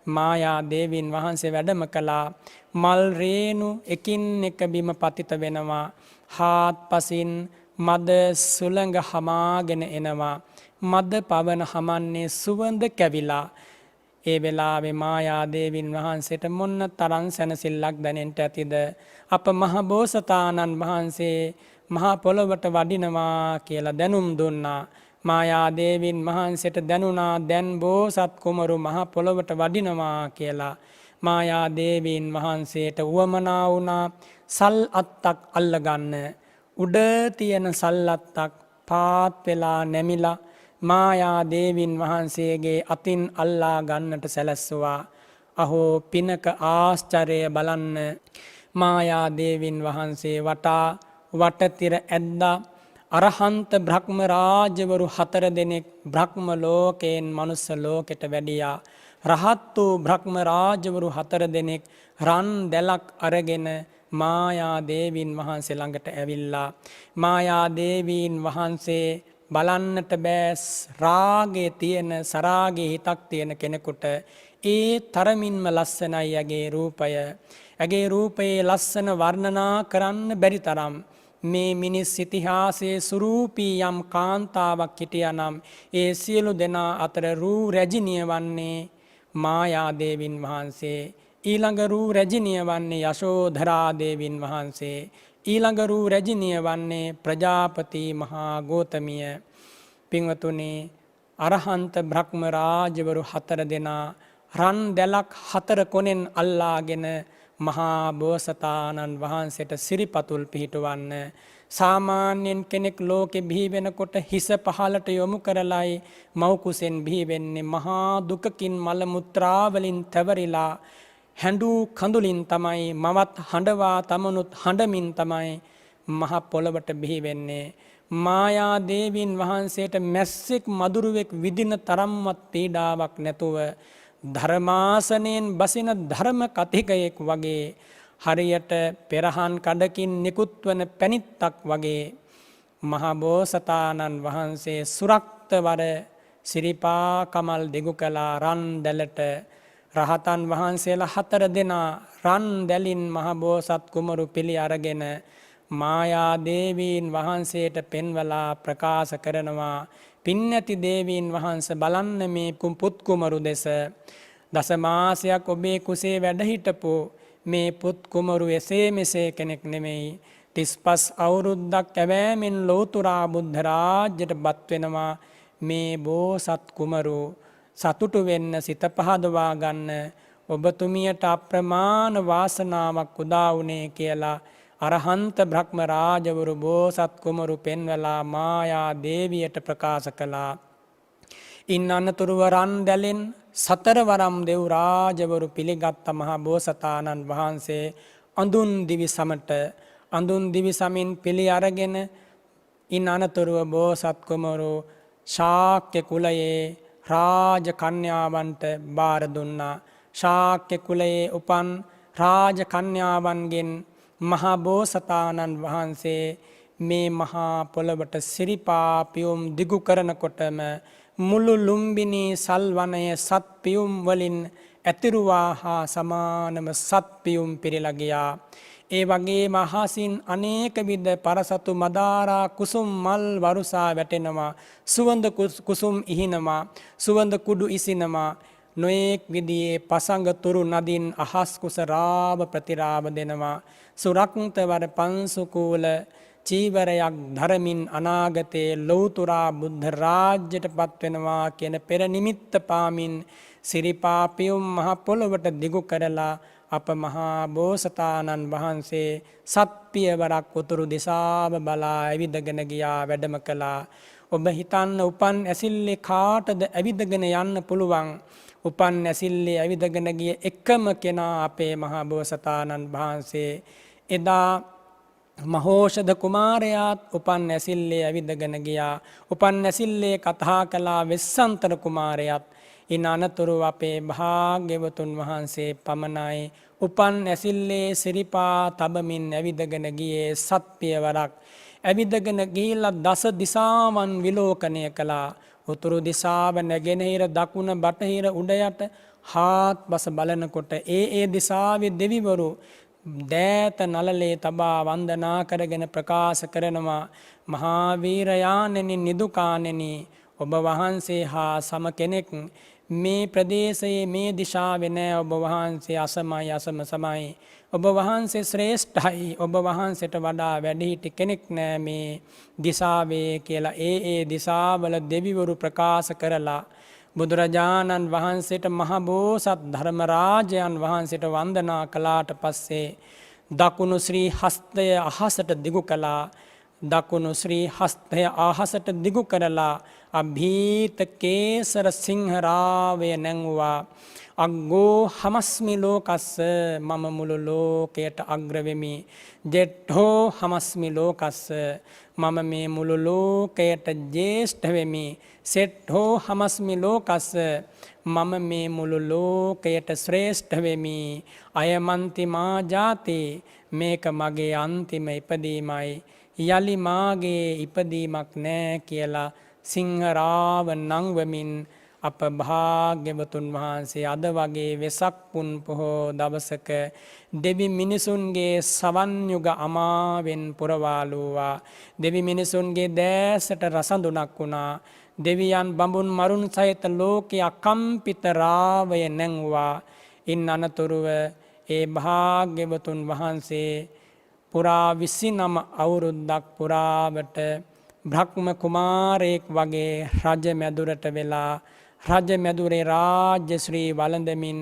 මායා දේවින් වහන්සේ වැඩම කළා. මල් රේණු එකින් එක බිම පතිත වෙනවා. හාත්පසින් මද සුළඟ හමාගෙන එනවා. මද පවන හමන්නේ සුවඳ කැවිලා. ඒ වෙලාවේ මායා දේවින් වහන්සේට මොන්න තරම් සැනසෙල්ලක් දැනෙන්න ඇතිද? අප මහ බෝසතාණන් වහන්සේ මහා පොළොවට වඩිනවා කියලා දැනුම් දුන්නා. මායා දේවින් වහන්සේට දැනුණා දැන් බෝසත් කුමරු මහා පොළොවට වඩිනවා කියලා. මායා දේවින් වහන්සේට උවමනා වුණා සල් අත්තක් අල්ලගන්න. උඩ තියෙන සල් අත්තක් පාත් වෙලා නැමිලා මායා දේවින් වහන්සේගේ අතින් අල්ලා ගන්නට සැලැස්සුවා. අහෝ පිනක ආශ්චර්යය බලන්න. මායා දේවින් වහන්සේ වටා වටතිර ඇද්දා අරහන්ත බ්‍රහ්ම රාජවරු 4 දෙනෙක් බ්‍රහ්ම ලෝකයෙන් මනුස්ස ලෝකෙට වැඩියා. රහත් වූ බ්‍රහ්ම රාජවරු 4 දෙනෙක් රන් දැලක් අරගෙන මායා දේවින් වහන්සේ ළඟට ඇවිල්ලා. මායා දේවින් වහන්සේ බලන්නට බෑ රාගයේ තියෙන සරාගයේ හිතක් තියෙන කෙනෙකුට ඒ තරමින්ම ලස්සනයි ඇගේ රූපය. ඇගේ රූපයේ ලස්සන වර්ණනා කරන්න බැරි තරම්. මේ මිනිස් ඉතිහාසයේ සුරූපී යම් කාන්තාවක් හිටියානම් ඒ සියලු දෙනා අතර රූ රැජිනිය වන්නේ මායා දේවින් වහන්සේ. ඊළඟ රූ රැජිනිය වන්නේ යශෝධරා දේවින් වහන්සේ. ඊළඟ රූ රැජිනිය වන්නේ ප්‍රජාපති මහා ගෝතමිය. පින්වතුනි අරහන්ත බ්‍රහ්ම රාජවරු 4 දෙනා රන් දැලක් 4 කොනෙන් අල්ලාගෙන මහා බෝසතාණන් වහන්සේට සිරිපතුල් පිහිටවන්න. සාමාන්‍යයෙන් කෙනෙක් ලෝකෙ බිහි වෙනකොට හිස පහලට යොමු කරලයි මව් කුසෙන් බිහි වෙන්නේ. මහා දුකකින් මල මුත්‍රා වලින් තැවරිලා හැඬු කඳුලින් තමයි මවත් හඬවා තමනුත් හඬමින් තමයි මහ පොළවට බිහි වෙන්නේ. මායා දේවින් වහන්සේට මැස්සෙක් මදුරුවෙක් විදින තරම්වත් පීඩාවක් නැතුව ධර්මාසනයෙන් බසින ධර්ම කතිකයෙක් වගේ හරියට පෙරහන් කඩකින් නිකුත් වන පැනිත්තක් වගේ මහ බෝසතාණන් වහන්සේ සුරක්තවර සිරිපා කමල් දෙගු කළා රන් දැලට. රහතන් වහන්සේලා 4 දෙනා රන් දැලින් මහ බෝසත් කුමරු පිළි අරගෙන මායා දේවීන් වහන්සේට පෙන්වලා ප්‍රකාශ කරනවා පින්නැති දේවීන් වහන්සේ බලන්න මේ පුත් කුමරු දෙස. දසමාසයක් ඔබේ කුසේ වැඩ හිටපු මේ පුත් කුමරු එසේ මෙසේ කෙනෙක් නෙමෙයි. 35 අවුරුද්දක් ඇවෑමෙන් ලෝතුරා බුද්ධ රාජ්‍යයට බත් වෙනවා. මේ බෝසත් කුමරු සතුටු වෙන්න සිත පහදවා ගන්න ඔබතුමියට අප්‍රමාණ වාසනාවක් උදා වුණේ කියලා අරහන්ත බ්‍රහ්ම රාජවරු බෝසත් කුමරු පෙන්වලා මායා දේවියට ප්‍රකාශ කළා. ඉන් අනතුරුව රන් දැලෙන් 4 වරම් දෙව් රාජවරු පිළිගත් මහා බෝසතාණන් වහන්සේ අඳුන් දිවි සමට අඳුන් දිවි සමින් පිළි අරගෙන ඉන් අනතුරුව බෝසත් කුමරු ශාක්‍ය කුලයේ රාජ කන්‍යාවන්ට බාර දුන්නා. ශාක්‍ය කුලයේ උපන් රාජ කන්‍යාවන්ගෙන් මහා බෝසතාණන් වහන්සේ මේ මහා පොළවට සිරිපා පියුම් දිගු කරනකොටම මුළු ලුම්බිනි සල්වනය සත් පියුම් වලින් ඇතිරුවා හා සමානම සත් පියුම් පිරීලා ගියා. ඒ වගේ මහසින් අනේක විද පරසතු මදාරා කුසුම් මල් වරුසා වැටෙනවා. සුවඳ කුසුම් ඉහිනවා. සුවඳ කුඩු ඉසිනවා. නොයෙක් විදියේ පසඟ තුරු නදින් අහස් කුස රාව ප්‍රතිරාව දෙනවා. සුරක්තවර පන්සුකූල චීවරයක් ධරමින් අනාගතයේ ලෞතුරා බුද්ධ රාජ්‍යයට පත්වෙනවා කියන පෙර නිමිත්ත පාමින් සිරිපාපියුම් මහ පොළොවට දිගු කරලා අප මහා බෝසතාණන් වහන්සේ සත්පියවරක් උතුරු දිසාව බලා ඇවිදගෙන ගියා වැඩම කළා. ඔබ හිතන්න උපන් ඇසිල්ලේ කාටද ඇවිදගෙන යන්න පුළුවන්? උපන් ඇසිල්ලේ ඇවිදගෙන ගිය එකම කෙනා අපේ මහා බෝසතාණන් වහන්සේ. එදා මහෝෂධ කුමාරයාත් උපන් ඇසිල්ලේ ඇවිදගෙන ගියා. උපන් ඇසිල්ලේ කතා කළා වෙස්සන්තර කුමාරයාත්. ඉන් අනතුරු අපේ භාග්‍යවතුන් වහන්සේ පමණයි උපන් ඇසිල්ලේ සිරිපා තබමින් ඇවිදගෙන ගියේ සත්පියවරක්. ඇවිදගෙන ගිහිල්ලා දස දිසාවන් විලෝකනය කළා. උතුරු දිසාව, නැගෙනහිර, දකුණ, බටහිර, උඩ යට හාත්පස බලනකොට ඒ දිසාවේ දෙවිවරු දෑත නලලේ තබා වන්දනා කරගෙන ප්‍රකාශ කරනවා, මහා වීරයාණෙනි, නිදුකාණෙනි, ඔබ වහන්සේ හා සම කෙනෙක් මේ ප්‍රදේශයේ මේ දිශාවේ නෑ. ඔබ වහන්සේ අසමයි, අසම සමයි. ඔබ වහන්සේ ශ්‍රේෂ්ඨයි. ඔබ වහන්සේට වඩා වැඩිහිටි කෙනෙක් නෑ මේ දිසාවේ කියලා ඒ දිසාවල දෙවිවරු ප්‍රකාශ කරලා බුදුරජාණන් වහන්සේට මහ බෝසත් ධර්මරාජයන් වහන්සේට වන්දනා කළාට පස්සේ දකුණු ශ්‍රී හස්තය අහසට දිගු කළා. දකුණු ශ්‍රී හස්තය අහසට දිගු කරලා අභීත කේසර සිංහරාවය නැංවා. අග්ගෝ හමස්මි ලෝකස්ස, මම මුළු ලෝකයට අග්‍රවෙමි. ජෙට්හෝ හමස්මි ලෝකස්ස, මම මේ මුළු ලෝකයට ජේෂ්ඨ වෙමි. සෙට්හෝ හමස්මි ලෝකස්ස, මම මේ මුළු ලෝකයට ශ්‍රේෂ්ඨ වෙමි. අයමන්ති මා ජාති, මේක මගේ අන්තිම ඉපදීමයි. යලි මාගේ ඉපදීමක් නෑ කියලා සිංහරාව නංවමින් අප භාග්‍යවතුන් වහන්සේ අද වගේ වෙසක් පුන් පොහෝ දවසක දෙවි මිනිසුන්ගේ සවන් යුග අමාවෙන් පුරවාලුවා. දෙවි මිනිසුන්ගේ දෑසට රසඳුනක් වුණා. දෙවියන් බඹුන් මරුන් සහිත ලෝකයේ අකම්පිත රාවය නැංවා. ඉන් අනතුරුව ඒ භාග්‍යවතුන් වහන්සේ පුරා 29 අවුරුද්දක් පුරාවට බ්‍රහ්ම කුමාරයෙක් වගේ රජ මැදුරට වෙලා රජ මැදුරේ රාජ්‍ය ශ්‍රී වළඳමින්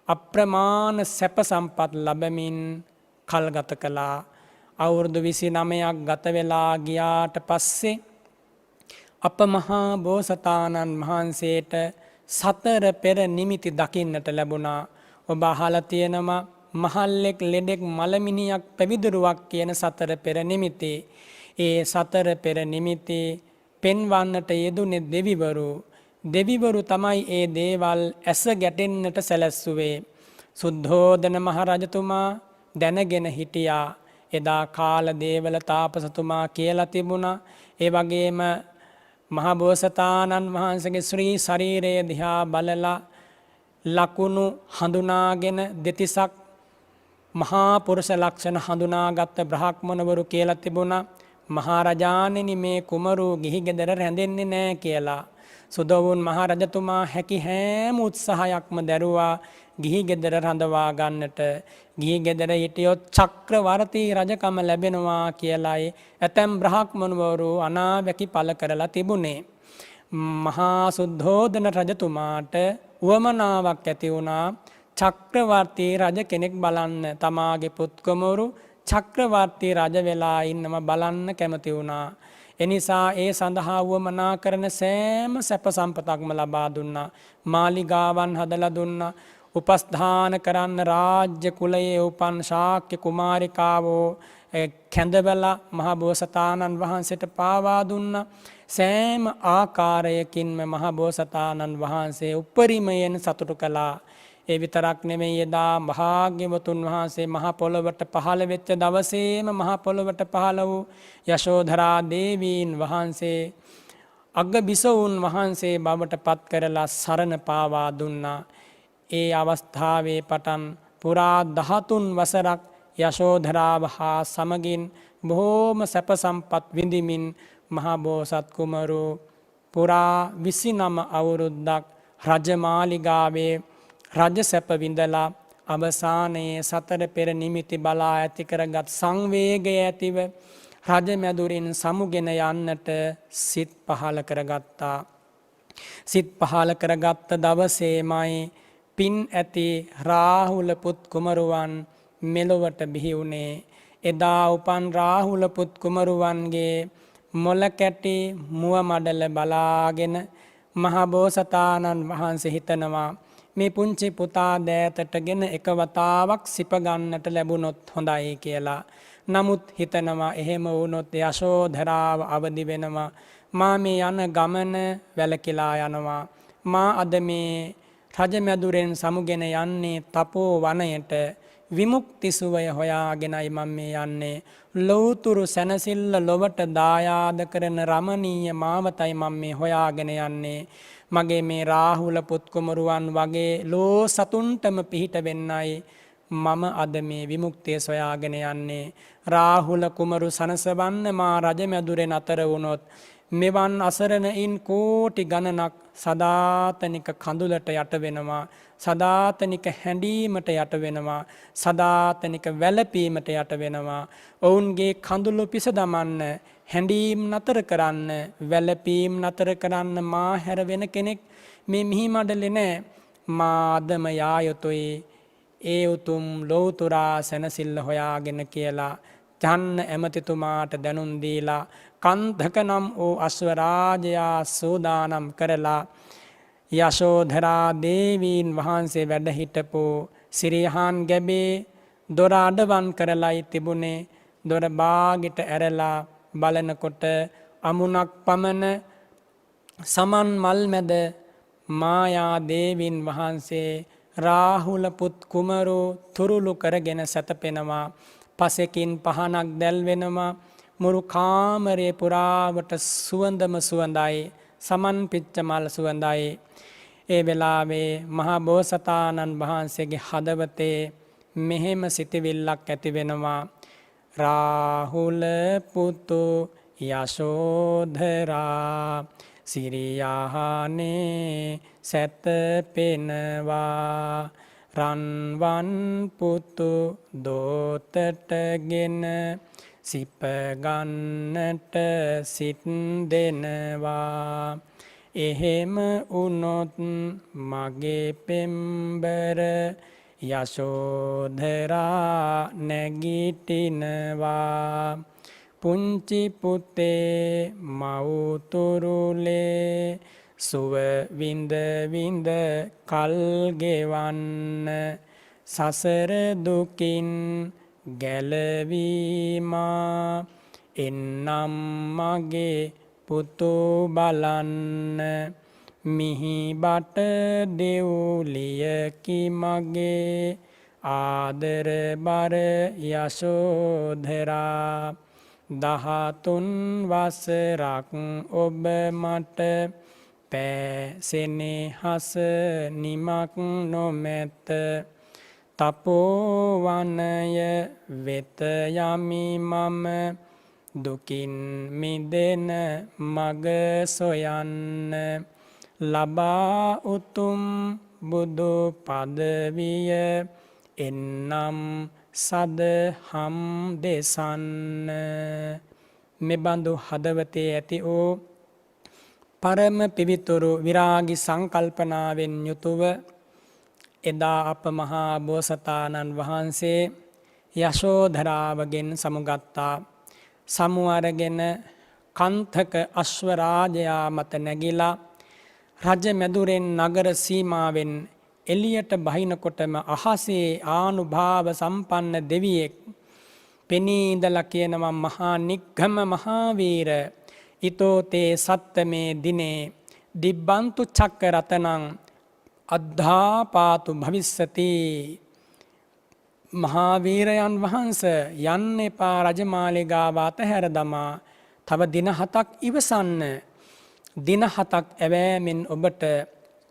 අප්‍රමාණ සැප සම්පත් ලැබමින් කල් ගත කළා. අවුරුදු 29ක් ගත වෙලා ගියාට පස්සේ අප මහා බෝසතාණන් වහන්සේට සතර පෙර නිමිති දකින්නට ලැබුණා. ඔබ අහලා තියෙනවා මහල්ලෙක්, ලෙඩෙක්, මලමිනියක්, පැවිදුරුවක් කියන සතර පෙර නිමිති. ඒ සතර පෙර නිමිති පෙන්වන්නට යෙදුනේ දෙවිවරු. දෙවිවරු තමයි ඒ දේවල් ඇස ගැටෙන්නට සැලැස්සුවේ. සුද්ධෝදන මහරජතුමා දැනගෙන හිටියා. එදා කාල දේවල තාපසතුමා කියලා තිබුණා. ඒ වගේම මහබෝසතාණන් වහන්සේගේ ශ්‍රී ශරීරය දිහා බලලා ලකුණු හඳුනාගෙන දෙතිසක් මහා පුරුෂ ලක්ෂණ හඳුනාගත්ත බ්‍රහ්මණවරු කියලා තිබුණා. මහරජාණෙනි, මේ කුමරු ගිහි ගෙදර රැඳෙන්නේ නැහැ කියලා. සුදවුන් මහරජතුමා හැකි හැම උත්සාහයක්ම දැරුවා ගිහි ගෙදර රඳවා ගන්නට. ගිහි ගෙදර හිටියොත් චක්‍රවර්ති රජකම ලැබෙනවා කියලායි ඇතැම් බ්‍රහ්මණවරු අනාවැකි පළ කරලා තිබුණේ. මහා සුද්ධෝදන රජතුමාට උවමනාවක් ඇති වුණා චක්‍රවර්ති රජ කෙනෙක් බලන්න. තමාගේ පුත්කුමරු චක්‍රවර්ති රජ වෙලා ඉන්නම බලන්න කැමති වුණා. එනිසා ඒ සඳහා වුවමනා කරන සෑම සැප සම්පතක්ම ලබා දුන්නා. මාලිගාවන් හදලා දුන්නා. උපස්ථාන කරන්න රාජ්‍ය කුලයේ උපන් ශාක්‍ය කුමාරිකාවෝ කැඳවලා මහ බෝසතාණන් වහන්සේට පාවා දුන්නා. සෑම ආකාරයකින්ම මහ බෝසතාණන් වහන්සේ උපරිමයෙන් සතුටු කළා. ඒ විතරක් නෙමෙයි, එදා භාග්‍යවතුන් වහන්සේ මහ පොළොවට පහළ වෙච්ච දවසේම මහ පොළොවට පහළ වූ යශෝධරා දේවීන් වහන්සේ අග්ගබිසවුන් වහන්සේ බවට පත් කරලා සරණ පාවා දුන්නා. ඒ අවස්ථාවේ පටන් පුරා 13 වසරක් යශෝධරාව හා සමගින් බොහෝම සැප සම්පත් විඳිමින් මහා බෝසත් කුමරු පුරා 29 අවුරුද්දක් රජමාලිගාවේ රජ සැප විඳලා අවසානයේ සතර පෙර නිමිති බලා ඇති කරගත් සංවේගය ඇතිව රජ මැදුරින් සමුගෙන යන්නට සිත් පහල කරගත්තා. සිත් පහල කරගත්ත දවසේමයි පින් ඇති රාහුල පුත් කුමරුවන් මෙලොවට බිහි වුණේ. එදා උපන් රාහුල පුත් කුමරුවන්ගේ මොල කැටි මුව මඩල බලාගෙන මහා බෝසතාණන් වහන්සේ හිතනවා මේ පුංචි පුතා දෑතටගෙන එක වතාවක් සිප ගන්නට ලැබුණොත් හොඳයි කියලා. නමුත් හිතනවා එහෙම වුණොත් යශෝධරාව අවදි වෙනවා. මා මේ යන ගමන වැළකීලා යනවා. මා අද මේ රජමැදුරෙන් සමුගෙන යන්නේ තපෝ වනයට. විමුක්ති සුවය හොයාගෙනයි මම මේ යන්නේ. ලෞතුරු සැනසෙල්ල ලොවට දායාද කරන රමණීය මාවතයි මම මේ හොයාගෙන යන්නේ. මගේ මේ රාහුල පුත් කුමරුවන් වගේ ලෝ සතුන්ටම පිහිට වෙන්නයි මම අද මේ විමුක්තිය සොයාගෙන යන්නේ. රාහුල කුමරු සනසවන්න මා රජමැදුරෙන් අතර වුණොත් මෙවන් අසරණයින් කෝටි ගණනක් සදාතනික කඳුලට යට වෙනවා. සදාතනික හැඬීමට යට වෙනවා. සදාතනික වැළපීමට යට වෙනවා. ඔවුන්ගේ කඳුළු පිස දමන්න, හැඬීම් නතර කරන්න, වැළපීම් නතර කරන්න මා හැර වෙන කෙනෙක් මේ මිහිමඩලේ නැහැ. මා අදම යා යුතුයි ඒ උතුම් ලෞතුරා සැනසෙල්ල හොයාගෙන කියලා ජන්න ඇමතිතුමාට දැනුම් දීලා කන්ධක නම් වූ අශ්වරාජයා සූදානම් කරලා යශෝධරා දේවීන් වහන්සේ වැඩ හිටපු සිරියහන් ගැබේ දොර අඩවන් කරලයි තිබුණේ. දොර බාගෙට ඇරලා බලනකොට අමුණක් පමණ සමන් මල් මැද මායා දේවීන් වහන්සේ රාහුල පුත් කුමරු තුරුළු කරගෙන සැතපෙනවා. පසෙකින් පහනක් දැල්වෙනවා. මුරු කාමරේ පුරාවට සුවඳම සුවඳයි. සමන් පිච්ච මල් සුවඳයි. ඒ වෙලාවේ මහා බෝසතාණන් වහන්සේගේ හදවතේ මෙහෙම සිතවිල්ලක් ඇති වෙනවා. රාහුල පුතු යශෝධරා සිරියානේ සැතපෙනවා. රන්වන් පුතු දෝතටගෙන සිප ගන්නට සිත් දෙනවා. එහෙම වුණොත් මගේ පෙම්බර යශෝධරා නැගිටිනවා. පුංචි පුතේ මව්තුරුලේ සුව විඳ විඳ කල් ගෙවන්න. සසර දුකින් ගැලවීමා එන්නම් මගේ පුතු බලන්න. මිහි බට දෙව්ලියකි මගේ ආදර බර යශෝධරා. 13 වසරක් ඔබ මට පෑසෙනෙහස නිමක් නොමැත. තපෝවනය වෙත යමි මම දුකින් මිදෙන මග සොයන්න. ලබා උතුම් බුදු පදවිය එන්නම් සදහම් දෙසන්න. මෙබඳු හදවතේ ඇති වූ පරම පිවිතුරු විරාගි සංකල්පනාවෙන් යුතුව එදා අප මහා බෝසතාණන් වහන්සේ යශෝධරාවගෙන් සමුගත්තා. සමු අරගෙන කන්තක අශ්වරාජයා මත නැගිලා රජ මැදුරෙන් නගර සීමාවෙන් එළියට බහිනකොටම අහසේ ආනුභාව සම්පන්න දෙවියෙක් පෙනී ඉඳලා කියනවා මහා නිග්ගම මහාවීර ඊතෝතේ සත්තමේ දිනේ දිබ්බන්තු චක්ක රතනං අද්ධාපාතු භවිස්සති. මහාවීරයන් වහන්ස යන්න එපා රජමාලිගාව අතහැර දමා තව දින 7ක් ඉවසන්න. දින 7ක් ඇවෑමෙන් ඔබට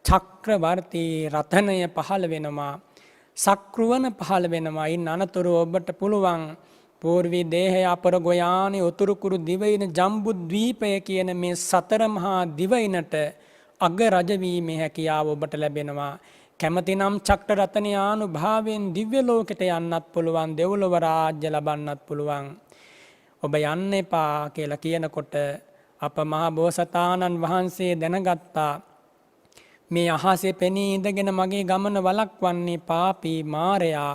චක්‍රවර්ති රතනය පහළ වෙනවා. සක්‍රුවන පහළ වෙනවා. ඉන් අනතුරු ඔබට පුළුවන් පූර්වී දේහය අපර ගොයානේ උතුරුකුරු දිවයින ජම්බුද්වීපය කියන මේ සතර මහා දිවයිනට අග රජවීමේ හැකියාව ඔබට ලැබෙනවා. කැමතිනම් චක්‍ර රතනය ආනුභාවයෙන් දිව්‍ය ලෝකෙට යන්නත් පුළුවන්, දෙව්ලොව රාජ්‍ය ලබන්නත් පුළුවන්. ඔබ යන්න එපා කියලා කියනකොට අප මහා බෝසතාණන් වහන්සේ දැනගත්තා මේ අහසේ පෙනී ඉඳගෙන මගේ ගමන වළක්වන්නේ පාපී මාරයා.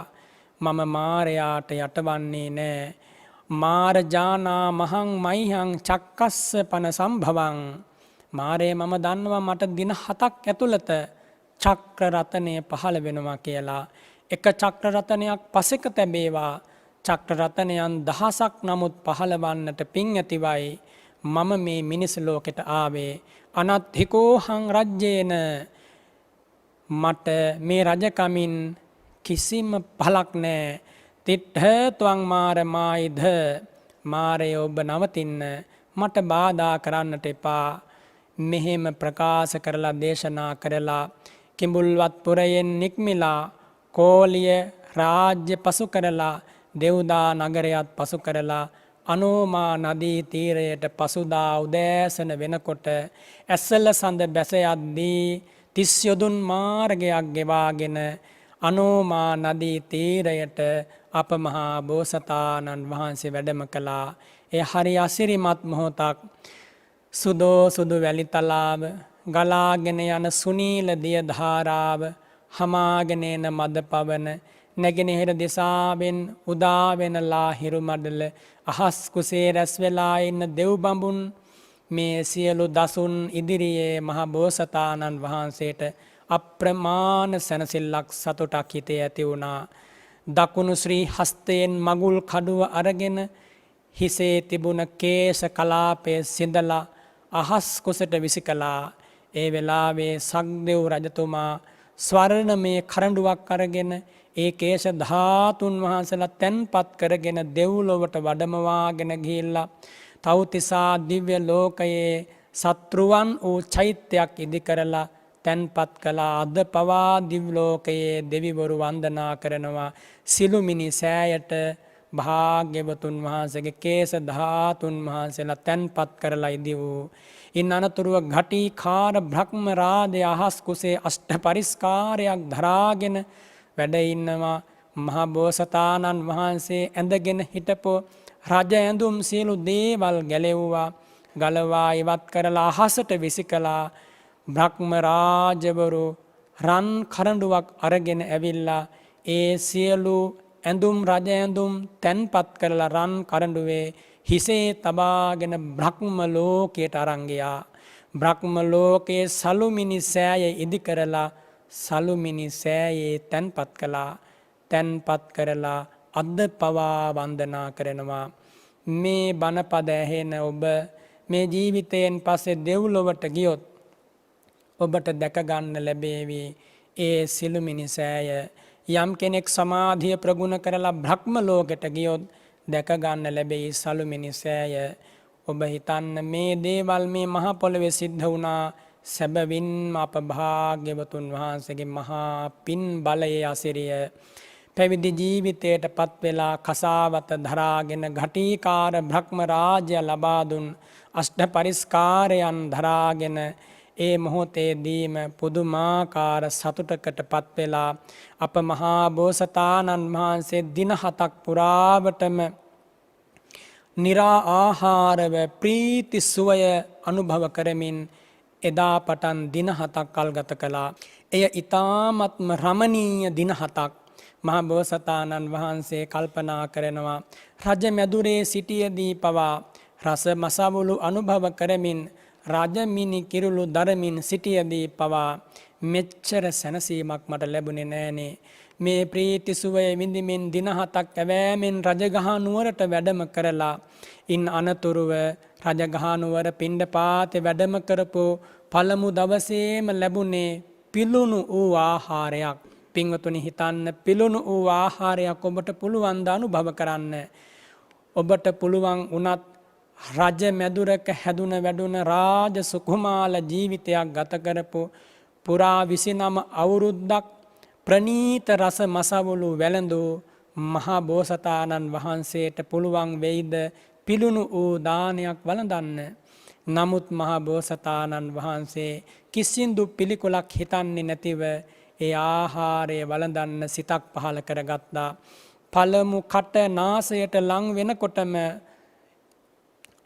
මම මාරයාට යටවන්නේ නෑ. මාරජානා මහං මයිහං චක්කස්ස පන සම්භවං. මාරේ මම දන්නවා මට දින 7ක් ඇතුළත චක්‍ර රතනය පහළ වෙනවා කියලා. එක චක්‍ර රතනයක් පසෙක තැබේවා. චක්‍ර රතනයන් දහසක් නමුත් පහළවන්නට පින් ඇතිවයි මම මේ මිනිස් ලෝකෙට ආවේ. අනත්ථිකෝහං රජ්‍යේන, මට මේ රජකමින් කිසිම පළක් නෑ. තිට්ඨ ත්වං මාර මායිධ, මාරය ඔබ නවතින්න, මට බාධා කරන්නට එපා. මෙහෙම ප්‍රකාශ කරලා දේශනා කරලා කිඹුල්වත් පුරයෙන් නික්මිලා කෝලිය රාජ්‍ය පසු කරලා දෙව්දා නගරයත් පසු කරලා අනෝමා නදී තීරයට පසුදා උදෑසන වෙනකොට ඇස්සල සඳ බැස යද්දී 30 යොදුන් මාර්ගයක් ගෙවාගෙන අනෝමා නදී තීරයට අප මහා බෝසතාණන් වහන්සේ වැඩම කළා. ඒ හරි අසිරිමත් මොහොතක්. සුදෝ සුදු වැලි තලාව, ගලාගෙන යන සුනීල දිය ධාරාව, හමාගෙන එන මද පවන, නැගෙනහිර දිසාවෙන් උදාවෙන ලාහිරු මඩල, අහස් කුසේ රැස් වෙලා ඉන්න දෙව් බඹුන්, මේ සියලු දසුන් ඉදිරියේ මහ බෝසතාණන් වහන්සේට අප්‍රමාණ සැනසෙල්ලක් සතුටක් හිතේ ඇති වුණා. දකුණු ශ්‍රී හස්තයෙන් මගුල් කඩුව අරගෙන හිසේ තිබුණ කේශ කලාපය සිඳලා අහස් කුසට විසිකලා. ඒ වෙලාවේ සක්දෙව් රජතුමා ස්වර්ණමය කරඬුවක් අරගෙන ඒ කේශ ධාතුන් වහන්සේලා තැන්පත් කරගෙන දෙව්ලොවට වඩමවාගෙන ගිහිල්ලා තව්තිසා දිව්‍ය ලෝකයේ සත්‍රුවන් වූ චෛත්‍යයක් ඉදි කරලා තැන්පත් කළා. අද පවා දිව්‍ය ලෝකයේ දෙවිවරු වන්දනා කරනවා සිළුමිණි සෑයට භාග්‍යවතුන් වහන්සේගේ කේශ ධාතුන් වහන්සේලා තැන්පත් කරලා ඉදි වූ. ඉන් අනතුරුව ඝටිකාර බ්‍රහ්ම රාජය අහස් කුසේ අෂ්ට පරිස්කාරයක් ධරාගෙන වැඩ ඉන්නවා. මහා බෝසතාණන් වහන්සේ ඇඳගෙන හිටපු රජ ඇඳුම් සියලු දේවල් ගැලෙව්වා. ගලවා ඉවත් කරලා අහසට විසිකලා බ්‍රහ්ම රාජවරු රන් කරඬුවක් අරගෙන ඇවිල්ලා ඒ සියලු ඇඳුම් රජ ඇඳුම් තැන්පත් කරලා රන් කරඬුවේ හිසේ තබාගෙන බ්‍රහ්ම ලෝකයට අරන් ගියා. බ්‍රහ්ම ලෝකයේ සලුමිනි සෑය ඉදි කරලා සලුමිනි සෑයේ තැන්පත් කළා. තැන්පත් කරලා අද පවා වන්දනා කරනවා. මේ බණපද ඇහෙන ඔබ මේ ජීවිතයෙන් පස්සේ දෙව්ලොවට ගියොත් ඔබට දැක ගන්න ලැබේවි ඒ සිළුමිණි සෑය. යම් කෙනෙක් සමාධිය ප්‍රගුණ කරලා බ්‍රහ්ම ලෝකයට ගියොත් දැක ගන්න ලැබෙයි සලුමිණි සෑය. ඔබ හිතන්න මේ දේවල් මේ මහ පොළවේ සිද්ධ වුණා සැබවින්ම අප භාග්‍යවතුන් වහන්සේගේ මහා පින් බලයේ අසිරිය. පැවිදි ජීවිතයට පත් වෙලා කසාවත ධරාගෙන ඝටිකාර බ්‍රහ්ම රාජ්‍ය ලබා දුන් අෂ්ට පරිස්කාරයන් ධරාගෙන ඒ මොහොතේදීම පුදුමාකාර සතුටකට පත් වෙලා අප මහා බෝසතාණන් වහන්සේ දින 7ක් පුරාවටම නිරා ආහාරව ප්‍රීති සුවය අනුභව කරමින් එදා පටන් දින 7ක් කල් ගත කළා. එය ඊ타ත්ම රමණීය දින 7ක්. මහා බෝසතාණන් වහන්සේ කල්පනා කරනවා රජ මැදුරේ සිටියදී පවා රස මසවුලු අනුභව කරමින් රජමිනි කිරුළු දරමින් සිටියදී පවා මෙච්චර සැනසීමක් මට ලැබුණේ නෑනේ. මේ ප්‍රීති සුවය විඳිමින් දින 7ක් ඇවෑමෙන් රජගහ නුවරට වැඩම කරලා ඉන් අනතුරුව රජගහ නුවර පිණ්ඩපාතේ වැඩම කරපු පළමු දවසේම ලැබුණේ පිළුණු වූ ආහාරයක්. පින්වතුනි හිතන්න පිළුණු වූ ආහාරයක් ඔබට පුළුවන් ද අනුභව කරන්න. ඔබට පුළුවන් වුණත් රජ මැදුරක හැදුන වැඩුන රාජ සුකුමාල ජීවිතයක් ගත කරපු පුරා 29 අවුරුද්දක් ප්‍රනීත රස මසවුලු වැළඳු මහා බෝසතාණන් වහන්සේට පුළුවන් වෙයිද පිළුණු වූ දානයක් වළඳන්න. නමුත් මහා බෝසතාණන් වහන්සේ කිසිදු පිළිකුලක් හිතන්නේ නැතිව ඒ ආහාරය වළඳන්න සිතක් පහළ කරගත්තා. පළමු කට නාසයට ලං වෙනකොටම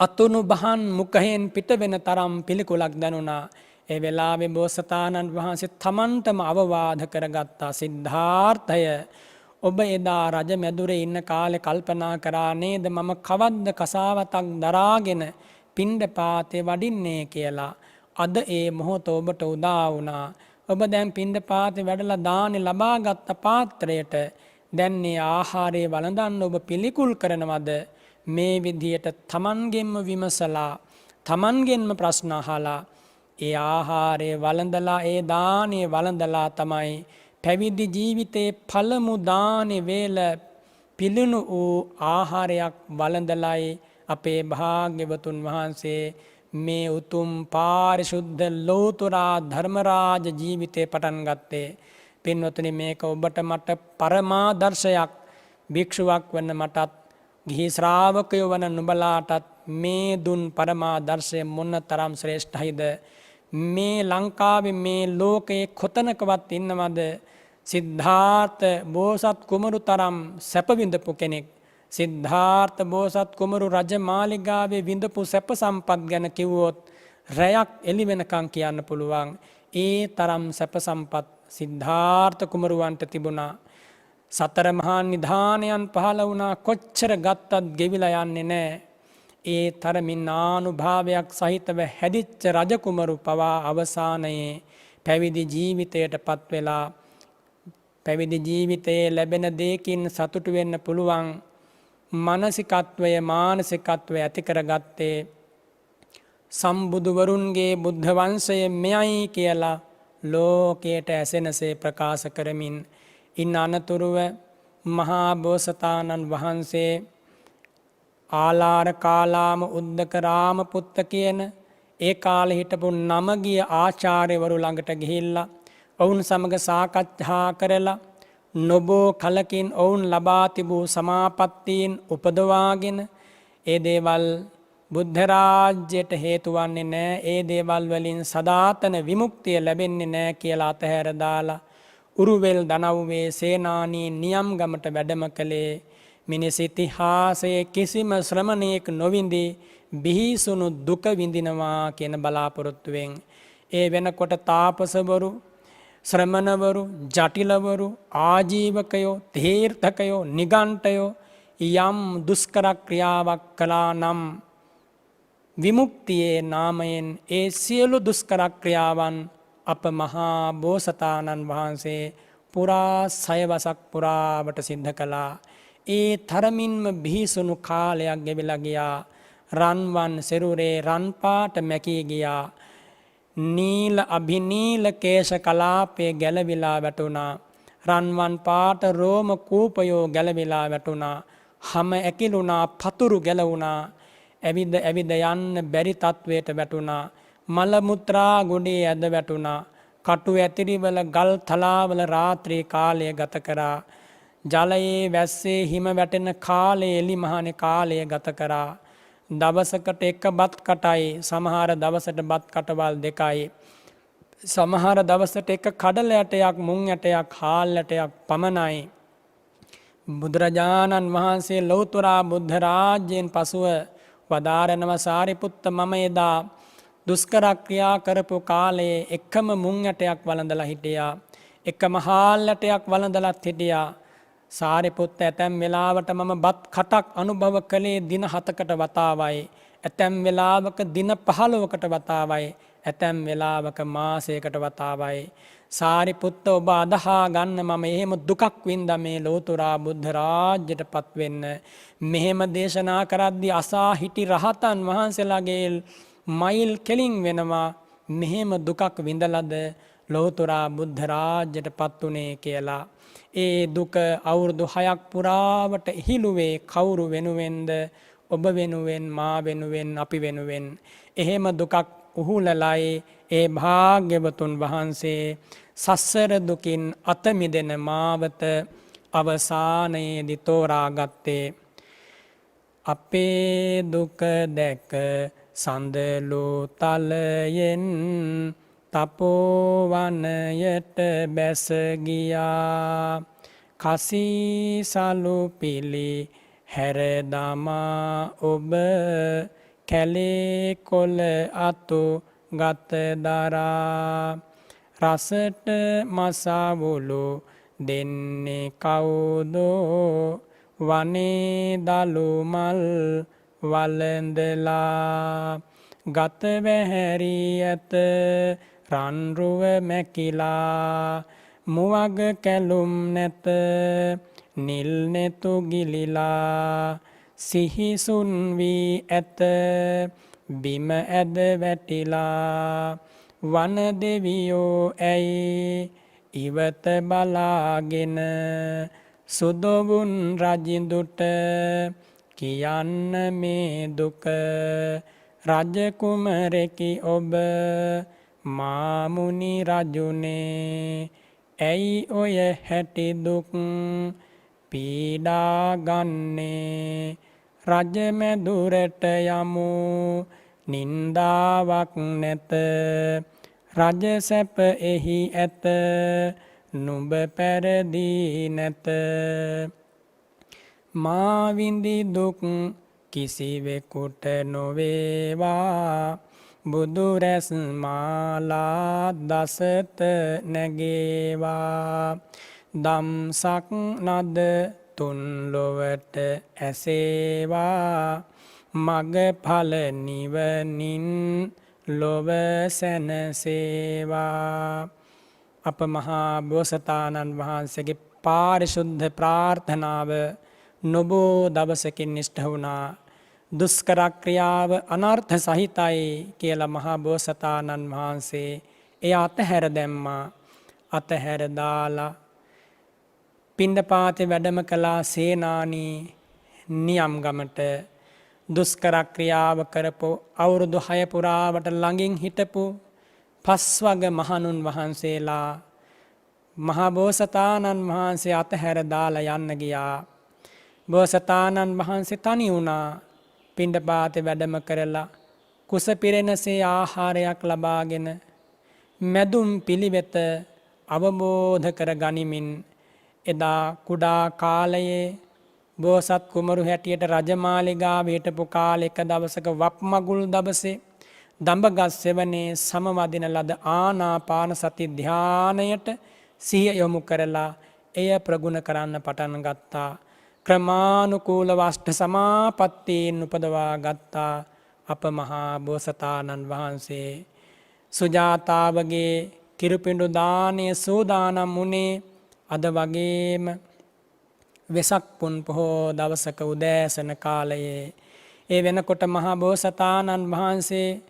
අතුණු බහන් මුඛයෙන් පිට වෙන තරම් පිළිකුලක් දැනුණා. ඒ වෙලාවේ බෝසතාණන් වහන්සේ තමන්ටම අවවාද කරගත්තා, සිද්ධාර්ථය, ඔබ එදා රජ මැදුරේ ඉන්න කාලේ කල්පනා කරා නේද මම කවද්ද කසාවතක් දරාගෙන පිණ්ඩපාතේ වඩින්නේ කියලා. අද ඒ මොහොත ඔබට උදා වුණා. ඔබ දැන් පිණ්ඩපාතේ වැඩලා දානේ ලබාගත් පාත්‍රයට දැන් මේ ආහාරය වළඳන්න ඔබ පිළිකුල් කරනවද? මේ විදියට තමන්ගෙන්ම විමසලා තමන්ගෙන්ම ප්‍රශ්න අහලා ඒ ආහාරය වළඳලා ඒ දානේ වළඳලා තමයි පැවිදි ජීවිතයේ පළමු දානේ වේල පිළිණු වූ ආහාරයක් වළඳලයි අපේ භාග්‍යවතුන් වහන්සේ මේ උතුම් පාරිශුද්ධ ලෝතුරා ධර්මරාජ ජීවිතේ පටන් ගත්තේ. පින්වතුනි, මේක ඔබට මට පරමාදර්ශයක්. භික්ෂුවක් වන මටත් ගිහි ශ්‍රාවකයෝ වන නුඹලාටත් මේ දුන් පරමාදර්ශය මොන තරම් ශ්‍රේෂ්ඨයිද? මේ ලංකාවේ මේ ලෝකයේ කොතනකවත් ඉන්නවද සිද්ධාර්ථ බෝසත් කුමරු තරම් සැප විඳපු කෙනෙක්? සිද්ධාර්ථ බෝසත් කුමරු රජ මාලිගාවේ විඳපු සැප සම්පත් ගැන කිව්වොත් රැයක් එළි වෙනකන් කියන්න පුළුවන්. ඒ තරම් සැප සම්පත් සිද්ධාර්ථ කුමරුවන්ට තිබුණා. සතර මහා නිධානයන් පහළ වුණා. කොච්චර ගත්තත් ගෙවිලා යන්නේ නැහැ. ඒ තරමින් ආනුභාවයක් සහිතව හැදිච්ච රජකුමරු පවා අවසානයේ පැවිදි ජීවිතයට පත් වෙලා පැවිදි ජීවිතයේ ලැබෙන දෙයකින් සතුටු වෙන්න පුළුවන් මානසිකත්වය ඇති කරගත්තේ සම්බුදුවරුන්ගේ බුද්ධ වංශය මෙයයි කියලා ලෝකයට ඇසෙනසේ ප්‍රකාශ කරමින් ඉන් අනතුරුව මහා බෝසතාණන් වහන්සේ ආලාර කාලාම උද්දක රාමපුත්ත කියන ඒ කාලේ හිටපු නමගිය ආචාර්යවරු ළඟට ගිහිල්ලා ඔවුන් සමග සාකච්ඡා කරලා නොබෝ කලකින් ඔවුන් ලබා තිබූ සමාපත්තීන් උපදවාගෙන ඒ දේවල් බුද්ධ රාජ්‍යයට හේතු වන්නේ නැහැ, ඒ දේවල් වලින් සදාතන විමුක්තිය ලැබෙන්නේ නැහැ කියලා අතහැර දාලා උරුවෙල් දනව්වේ සේනානී නියම්ගමට වැඩම කළේ. මිනිස් ඉතිහාසයේ කිසිම ශ්‍රමණයෙක් නොවිඳි බිහිසුණු දුක විඳිනවා කියන බලාපොරොත්තුවෙන් ඒ වෙනකොට තාපසවරු, ශ්‍රමණවරු, ජටිලවරු, ආජීවකයෝ, තීර්ථකයෝ, නිගණ්ඨයෝ යම් දුෂ්කර ක්‍රියාවක් කළා නම් විමුක්තියේ නාමයෙන් ඒ සියලු දුෂ්කර ක්‍රියාවන් අප මහා බෝසතාණන් වහන්සේ පුරා 6 වසක් පුරාවට සිද්ධ කළා. ඒ තරමින්ම බිහිසුණු කාලයක් ගෙවිලා ගියා. රන්වන් සිරුරේ රන් පාට මැකී ගියා. නීල අභිනීල කේශ කලාපේ ගැලවිලා වැටුණා. රන්වන් පාට රෝම කූපයෝ ගැලවිලා වැටුණා. හැම ඇකිලුණා, පතුරු ගැලවුණා. ඇවිද යන්න බැරි තත්වයට වැටුණා. මල මුත්‍රා ගොඩේ ඇද වැටුණා. කටු ඇතිරිවල ගල් තලාවල රාත්‍රී කාලය ගත කරා. ජලයේ වැස්සේ හිම වැටෙන කාලයේ එලිමහනේ කාලය ගත කරා. දවසකට එක බත් කටයි, සමහර දවසට බත් කටවල් දෙකයි, සමහර දවසට එක කඩල ඇටයක්, මුං ඇටයක්, හාල් ඇටයක් පමණයි. බුදුරජාණන් වහන්සේ ලෞතුරා බුද්ධ රාජ්‍යයෙන් පසුව වදාරනව සාරිපුත්ත, මම එදා දුෂ්කර ක්‍රියා කරපු කාලයේ එකම මුං ඇටයක් වළඳලා හිටියා, එකම හාල් ඇටයක් වළඳලත් හිටියා. සාරිපුත්ත, ඇතැම් වෙලාවට මම බත් කටක් අනුභව කළේ දින 7කට වතාවයි, ඇතැම් වෙලාවක දින 15කට වතාවයි, ඇතැම් වෙලාවක මාසයකට වතාවයි. සාරිපුත්ත, ඔබ අදහා ගන්න මම එහෙම දුකක් වින්දා මේ ලෝතුරා බුද්ධ රාජ්‍යයට පත් වෙන්න. මෙහෙම දේශනා කරද්දී අසා හිටි රහතන් වහන්සේලාගේ මයිල් කෙලින් වෙනවා. මෙහෙම දුකක් විඳලාද ලෝතුරා බුද්ධ රාජ්‍යයට පත් උනේ කියලා. ඒ දුක අවුරුදු 6ක් පුරාවට ඉහිළුවේ කවුරු වෙනුවෙන්ද? ඔබ වෙනුවෙන්, මා වෙනුවෙන්, අපි වෙනුවෙන්. එහෙම දුකක් උහුලලයි ඒ භාග්‍යවතුන් වහන්සේ සස්සර දුකින් අත මිදෙන මාවත අවසානයේදී තෝරාගත්තේ. අපේ දුක දැක සඳලු තලයෙන් තපෝවනයට බැස ගියා. කසීසලු පිලි හැර දමා ඔබ කැලේ කොළ අතු ගත දරා. රසට මසවුලු දෙන්නේ කවුදෝ වනේ දලු මල් වළඳලා. ගත වැහැරී ඇත රන්රුව මැකිලා. මුවග කැලුම් නැත නිල් නෙතු ගිලිලා. සිහිසුන් වී ඇත බිම ඇද වැටිලා. වන දෙවියෝ ඇයි ඉවත බලාගෙන සුදොවුන් රජිඳුට කියන්න මේ දුක. රජකුමරෙකි ඔබ මාමුනි රජුනේ ඇයි ඔය හැටි දුක් පීඩා ගන්නේ. රජමැදුරට යමු නින්දාවක් නැත. රජ සැප එහි ඇත නුඹ පැරදී නැත. මා විඳි දුක් කිසිවෙකුට නොවේවා. බුදු රැස් මාලා දසත නැගේවා. දම්සක් නද තුන් ලොවට ඇසේවා. මගඵල නිවනින් ලොව සැනසේවා. අප මහා බෝසතාණන් වහන්සේගේ පාරිශුද්ධ ප්‍රාර්ථනාව නොබෝ දවසකින් ඉෂ්ට වුණා. දුෂ්කර ක්‍රියාව අනර්ථ සහිතයි කියලා මහා බෝසතාණන් වහන්සේ එය අතහැර දැම්මා. අතහැර දාලා පිණ්ඩපාතේ වැඩම කළා සේනානී නියම්ගමට. දුෂ්කර ක්‍රියාව කරපු අවුරුදු 6 පුරාවට ළඟින් හිටපු පස්වග මහණුන් වහන්සේලා මහා බෝසතාණන් වහන්සේ අතහැර දාලා යන්න ගියා. බෝසතාණන් වහන්සේ තනි වුණා. පිණ්ඩපාතේ වැඩම කරලා කුස පිරෙනසේ ආහාරයක් ලබාගෙන මැදුම් පිළිවෙත අවබෝධ කර ගනිමින් එදා කුඩා කාලයේ බෝසත් කුමරු හැටියට රජමාලිගාවේ හිටපු කාලේ එක දවසක වප් මගුල් දවසේ දඹගස් සෙවණේ සමවදින ලද ආනාපාන සති ධානයට සිහිය යොමු කරලා එය ප්‍රගුණ කරන්න පටන් ගත්තා. ක්‍රමානුකූලව අෂ්ට සමාපත්තීන් උපදවා ගත්තා. අප මහා බෝසතාණන් වහන්සේ සුජාතාවගේ කිරුපිඬු දානය සූදානම් වුණේ අද වගේම වෙසක් පුන් පොහෝ දවසක උදෑසන කාලයේ. ඒ වෙනකොට මහා බෝසතාණන් වහන්සේ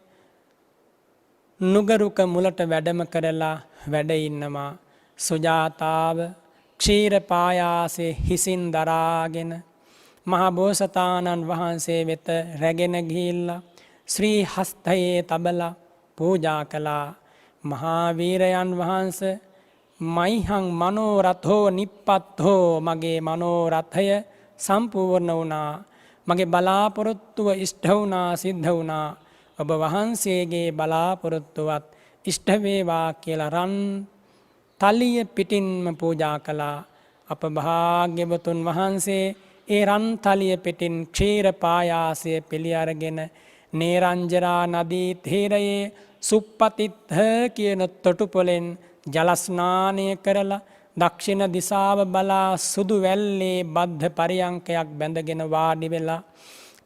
නුගරුක මුලට වැඩම කරලා වැඩ ඉන්නවා. සුජාතාව ක්ෂීර පායාසේ හිසින් දරාගෙන මහා බෝසතාණන් වහන්සේ වෙත රැගෙන ගිහිල්ලා ශ්‍රී හස්තයේ තබලා පූජා කළා. මහා වීරයන් වහන්සේ මයිහං මනෝරථෝ නිප්පත්තෝ මගේ මනෝරථය සම්පූර්ණ වුණා. මගේ බලාපොරොත්තුව ඉෂ්ට වුණා සිද්ධ වුණා. ඔබ වහන්සේගේ බලාපොරොත්තුවත් ඉෂ්ට වේවා කියලා රන් තලිය පිටින්ම පූජා කළා. අප භාග්‍යවතුන් වහන්සේ ඒ රන් තලිය පිටින් ක්ෂීර පායාසය පිළි අරගෙන නේරංජරා නදී තීරයේ සුප්පතිත්ථ කියන තොටුපොළෙන් ජල ස්නානය කරලා දක්ෂිණ දිසාව බලා සුදු වැල්ලේ බද්ධ පරියංකයක් බැඳගෙන වාඩි වෙලා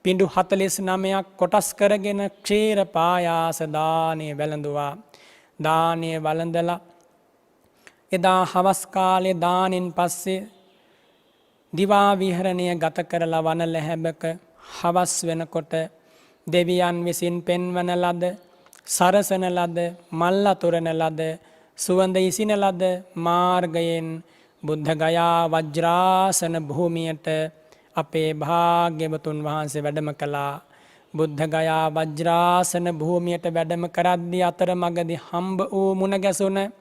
පිඬු 49ක් කොටස් කරගෙන ක්ෂීර පායාස දානය වැළඳුවා. දානය වළඳලා එදා හවස් කාලේ දානෙන් පස්සේ දිවා විහරණය ගත කරලා වන ලැහැබක හවස් වෙනකොට දෙවියන් විසින් පෙන්වන ලද සරසන ලද මල් අතුරන ලද සුවඳ ඉසින ලද මාර්ගයෙන් බුද්ධ ගයා වජ්‍රාසන භූමියට අපේ භාග්‍යවතුන් වහන්සේ වැඩම කළා. බුද්ධ ගයා වජ්‍රාසන භූමියට වැඩම කරද්දී අතරමඟදී හම්බ වූ මුණ ගැසුණ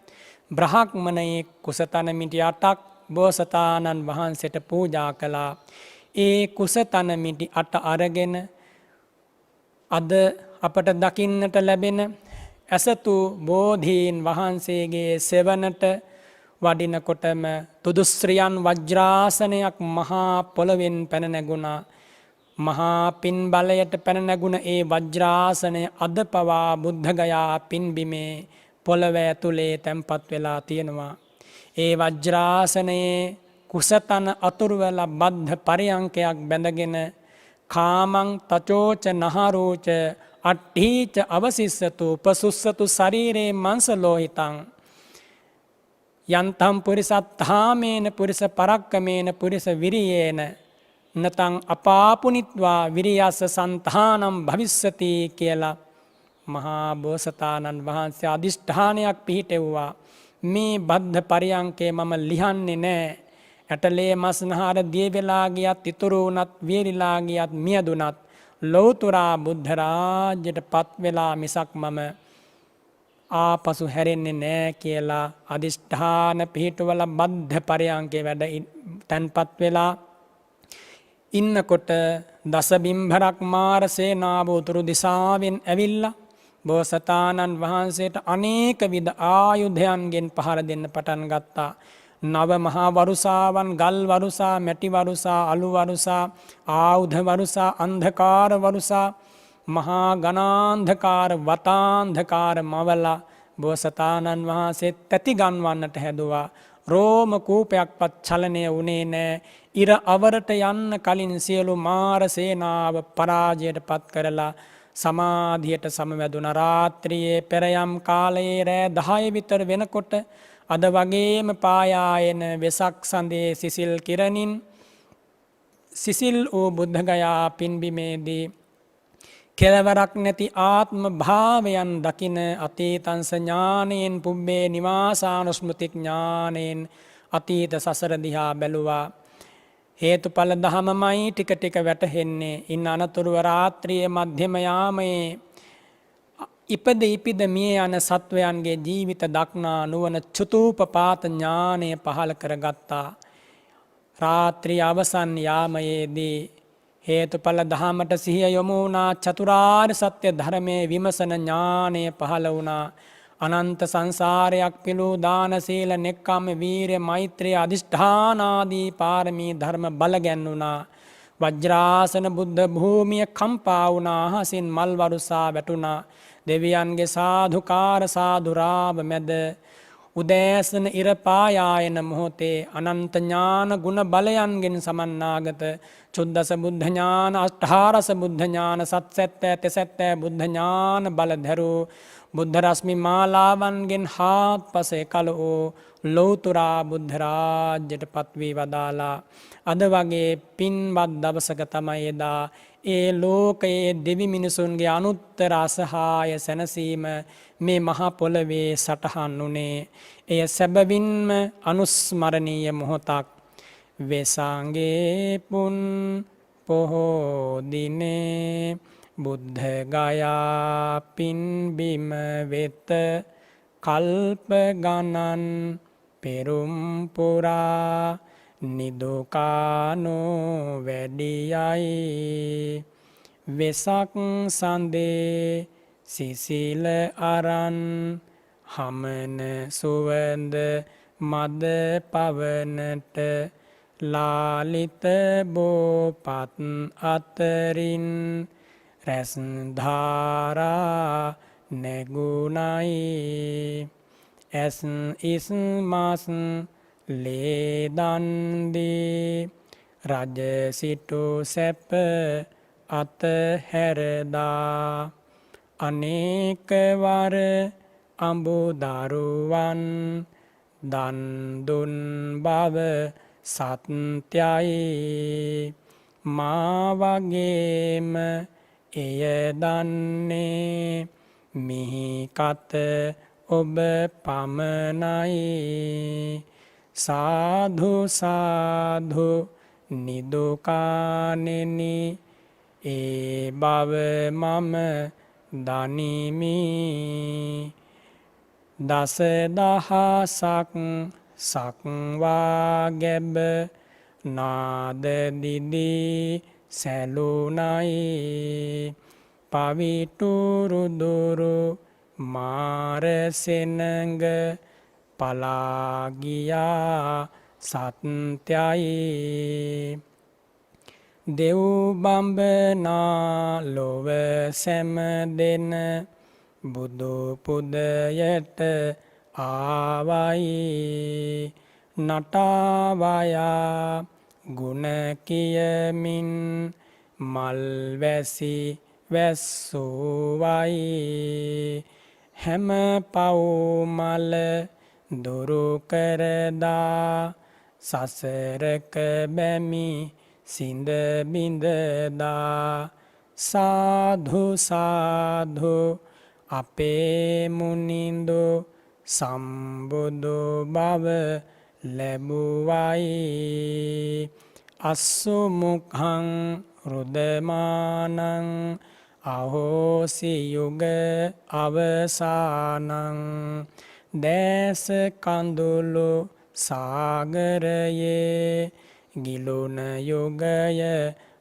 බ්‍රහ්මණයෙක් කුසතන මිටි 8ක් බෝසතාණන් වහන්සේට පූජා කළා. ඒ කුසතන මිටි 8 අරගෙන අද අපට දකින්නට ලැබෙන ඇසතු බෝධීන් වහන්සේගේ සෙවණට වඩිනකොටම තුදුස්ත්‍රියන් වජ්‍රාසනයක් මහා පොළවෙන් පැන නැගුණා. මහා පින් බලයට පැන නැගුණ ඒ වජ්‍රාසනය අද පවා බුද්ධගයා පින්බිමේ පොළව ඇතුලේ තැන්පත් වෙලා තියෙනවා. ඒ වජ්‍රාසනයේ කුසතන අතුරුවලා බද්ධ පරියංකයක් බැඳගෙන කාමං තචෝච නහරෝච අට්ඨීච අවසිස්සතු උපසුස්සතු ශරීරේ මංසලෝහිතං යන්තම් පුරිසත්ථාමේන පුරිස පරක්කමේන පුරිස විරියේන නතං අපාපුනිත්වා විරියස්ස සන්තානම් භවිස්සති කියලා මහා බෝසතාණන් වහන්සේ අදිෂ්ඨානයක් පිහිටෙව්වා. මේ බද්ධ පරියංකේ මම ලිහන්නේ නෑ. ඇටලේ මස්නහර දිය වෙලා ගියත් ඉතුරු වුණත් වේරිලා ගියත් මියදුනත් ලෞතුරා බුද්ධ රාජ්‍යයට පත් වෙලා මිසක් මම ආපසු හැරෙන්නේ නෑ කියලා අදිෂ්ඨාන පිහිටුවලා බද්ධ පරියංකේ වැඩ තැන්පත් වෙලා ඉන්නකොට දසබිම්භරක් මාර සේනාව උතුරු දිසාවෙන් ඇවිල්ලා බෝසතාණන් වහන්සේට අනේක විද ආයුධයන්ගෙන් පහර දෙන්න පටන් ගත්තා. නව මහා වරුසාවන් ගල් වරුසා මැටි වරුසා අලු වරුසා ආයුධ වරුසා අන්ධකාර වරුසා මහා ගණාන්ධකාර වතාන්ධකාර මවලා බෝසතාණන් වහන්සේ තැති ගන්වන්නට හැදුවා. රෝම කූපයක්වත් චලනය වුණේ නෑ. ඉර අවරට යන්න කලින් සියලු මාර සේනාව පරාජයට පත් කරලා සමාධියට සමවැදුන. රාත්‍රියේ පෙරයම් කාලයේ රෑ 10 විතර වෙනකොට අද වගේම පායායන වෙසක් සඳේ සිසිල් කිරණින් සිසිල් වූ බුද්ධගයා පින්බිමේදී කෙලවරක් නැති ආත්ම භාවයන් දකින අතීතංස ඥානයෙන් පුබ්බේ නිවාසානුස්මෘති ඥානයෙන් අතීත සසර දිහා බැලුවා. හේතුඵල ධමමයි ටික ටික වැටහෙන්නේ. ඉන් අනතුරුව රාත්‍රියේ මධ්‍යම යාමයේ ඉපිද මිය යන සත්වයන්ගේ ජීවිත දක්නා නුවණ චුතූපපාත ඥානය පහළ කරගත්තා. රාත්‍රී අවසන් යාමයේදී හේතුඵල දහමට සිහිය යොමු වුණා. චතුරාර්ය සත්‍ය ධර්මයේ විමසන ඥානය පහළ වුණා. අනන්ත සංසාරයක් පිළූ දාන සීල නෙක්ඛම්ම වීරිය මෛත්‍රිය අදිෂ්ඨානාදී පාරමී ධර්ම බල ගැන්වුණා. වජ්‍රාසන බුද්ධ භූමිය කම්පා වුණා. අහසින් මල් වරුසා වැටුණා. දෙවියන්ගේ සාධුකාර සාධුරාව මැද උදෑසන ඉර පායායන මොහොතේ අනන්ත ඥාන ගුණ බලයන්ගෙන් සමන්නාගත චුද්දස බුද්ධ ඥාන අෂ්ඨාරස බුද්ධ ඥාන සත්සැත්තෑ තෙසැත්තෑ බුද්ධ ඥාන බල ධරු බුද්ධ රශ්මි මාලාවන්ගෙන් හාත්පස එකල වූ ලෞතුරා බුද්ධ රාජ්‍යයට පත්වී වදාලා. අද වගේ පින්වත් දවසක තමයි එදා ඒ ලෝකයේ දෙවි මිනිසුන්ගේ අනුත්තර අසහාය සැනසීම මේ මහ පොළවේ සටහන් වුණේ. එය සැබවින්ම අනුස්මරණීය මොහොතක්. වෙසාංගේ පුන් පොහෝ දිනේ බුද්ධ ගයා පින්බිම වෙත කල්ප ගණන් පෙරුම් පුරා නිදුකානෝ වැඩියයි. වෙසක් සඳේ සිසිල අරන් හමන සුවඳ මද පවනට ලාලිත බෝපත් අතරින් රැස් ධාරා නැගුණයි. ඇස් ඉස් මස් ලේදන් දී රජ සිටු සැප අතහැරදා අනේක වර අඹදරුවන් දන් දුන් බව සත්‍යයි. මා වගේම එය දන්නේ මිහි කත ඔබ පමණයි. සාධු සාධු නිදුකානෙනි ඒ බව මම දනිමි. දස දහසක් සක්වා ගැබ නාද දිදී සැලුනයි පවිටුරුදුරු මාරසෙනඟ පලාගියා සත්‍යයි දෙව්බඹනා ලොව සැම දෙන බුදු පුදයට ආවයි නටාවයා ගුණ කියමින් මල්වැසි වැස්සුවයි හැම පවුමල දුරු කරදා සසරක බැමි සිඳ බිඳදා සාධු සාධු අපේ මුනිඳු සම්බුදු බව ලැබුවයි අස්සුමුඛං රුදමානං අහෝසි යුග අවසානං දැස කඳුළු සාගරයේ ගිලුන යුගය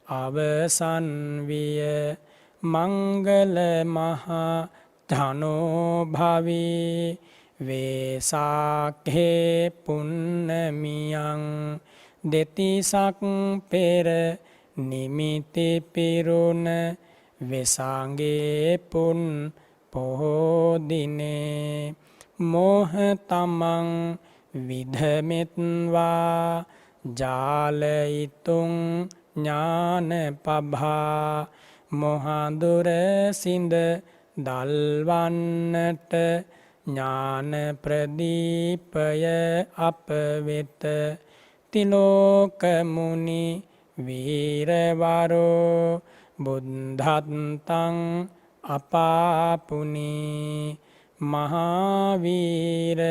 අවසන් විය මංගල මහා ධනෝභවී වේසාඛේ පුන්නමියං දෙතිසක් පෙර නිමිති පිරුණ වෙසාගේ පුන් පොහෝදිනේ මෝහ තමන් විධමෙත්වා ජාලයිතුන් ඥාන පභා මොහඳුර සිඳ දල්වන්නට ඥාන ප්‍රදීපය අප වෙත තිලෝකමුනි වීරවරෝ බුද්ධත්තං අපාපුනි මහාවීර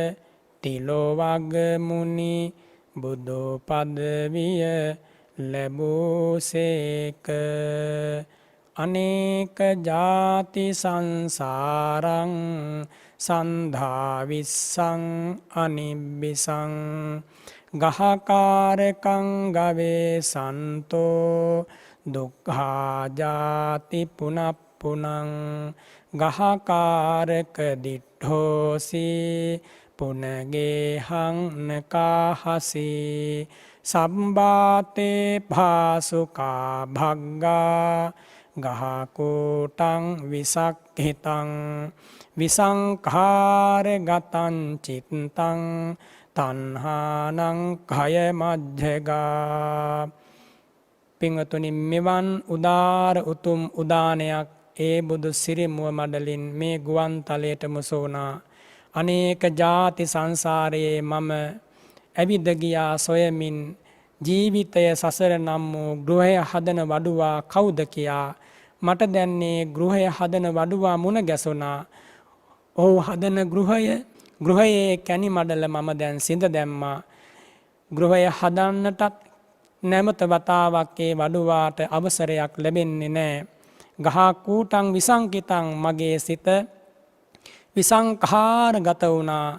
තිලොවගමුනි බුදු පදවිය ලැබූසේක අනේක ජාති සංසාරං සන්ධාවිස්සං අනිබ්බිසං ගහකාරකං ගවේ සන්තෝ දුක්ඛාජාති පුනප්පුනං ගහකාරක දිට්ඨෝසි පුනගේහං නකාහසි සම්බාතේ භාසුකා භග්ගා ගහකෝටං විසක්හිතං විසංඛාරගතං චිත්තං තණ්හානං කය මජ්ජගා පින්වතුනි මෙවන් උදාර උතුම් උදානයක් ඒ බුදු සිරි මුව මඩලින් මේ ගුවන් තලයට මුසෝනා අනේක ජාති සංසාරයේ මම ඇවිද ගියා සොයමින් ජීවිතය සසර නම් වූ ගෘහය හදන වඩුවා කවුද කියා මට දැන්නේ ගෘහය හදන වඩුවා මුණ ගැසුණා ඔහු හදන ගෘහයේ කැණි මඩල මම දැන් සිඳ දැම්මා ගෘහය හදන්නටත් නැමත වතාවක් ඒ වඩුවාට අවසරයක් ලැබෙන්නේ නැහැ ගහ කූටං විසංකිතං මගේ සිත විසංඛාරගත වුණා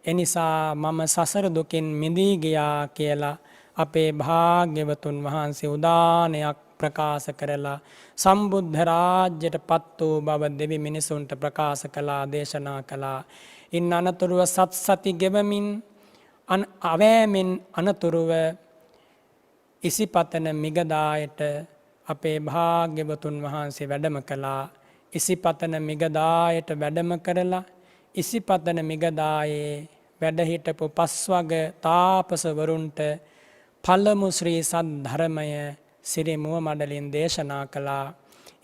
එනිසා මම සසර දුකින් මිදී ගියා කියලා අපේ භාග්‍යවතුන් වහන්සේ උදානයක් ප්‍රකාශ කරලා සම්බුද්ධ රාජ්‍යයට පත් වූ බව දෙවි මිනිසුන්ට ප්‍රකාශ කළා දේශනා කළා ඉන් අනතුරුව සත්සති ගෙවමින් අවෑමෙන් අනතුරුව ඉසිපතන මිගදායට අපේ භාග්‍යවතුන් වහන්සේ වැඩම කළා ඉසිපතන මිගදායට වැඩම කරලා ඉසිපතන මිගදායේ වැඩ හිටපු පස්වග තාපසවරුන්ට පළමු ශ්‍රී සද්ධර්මය සිරි මුව මඩලින් දේශනා කළා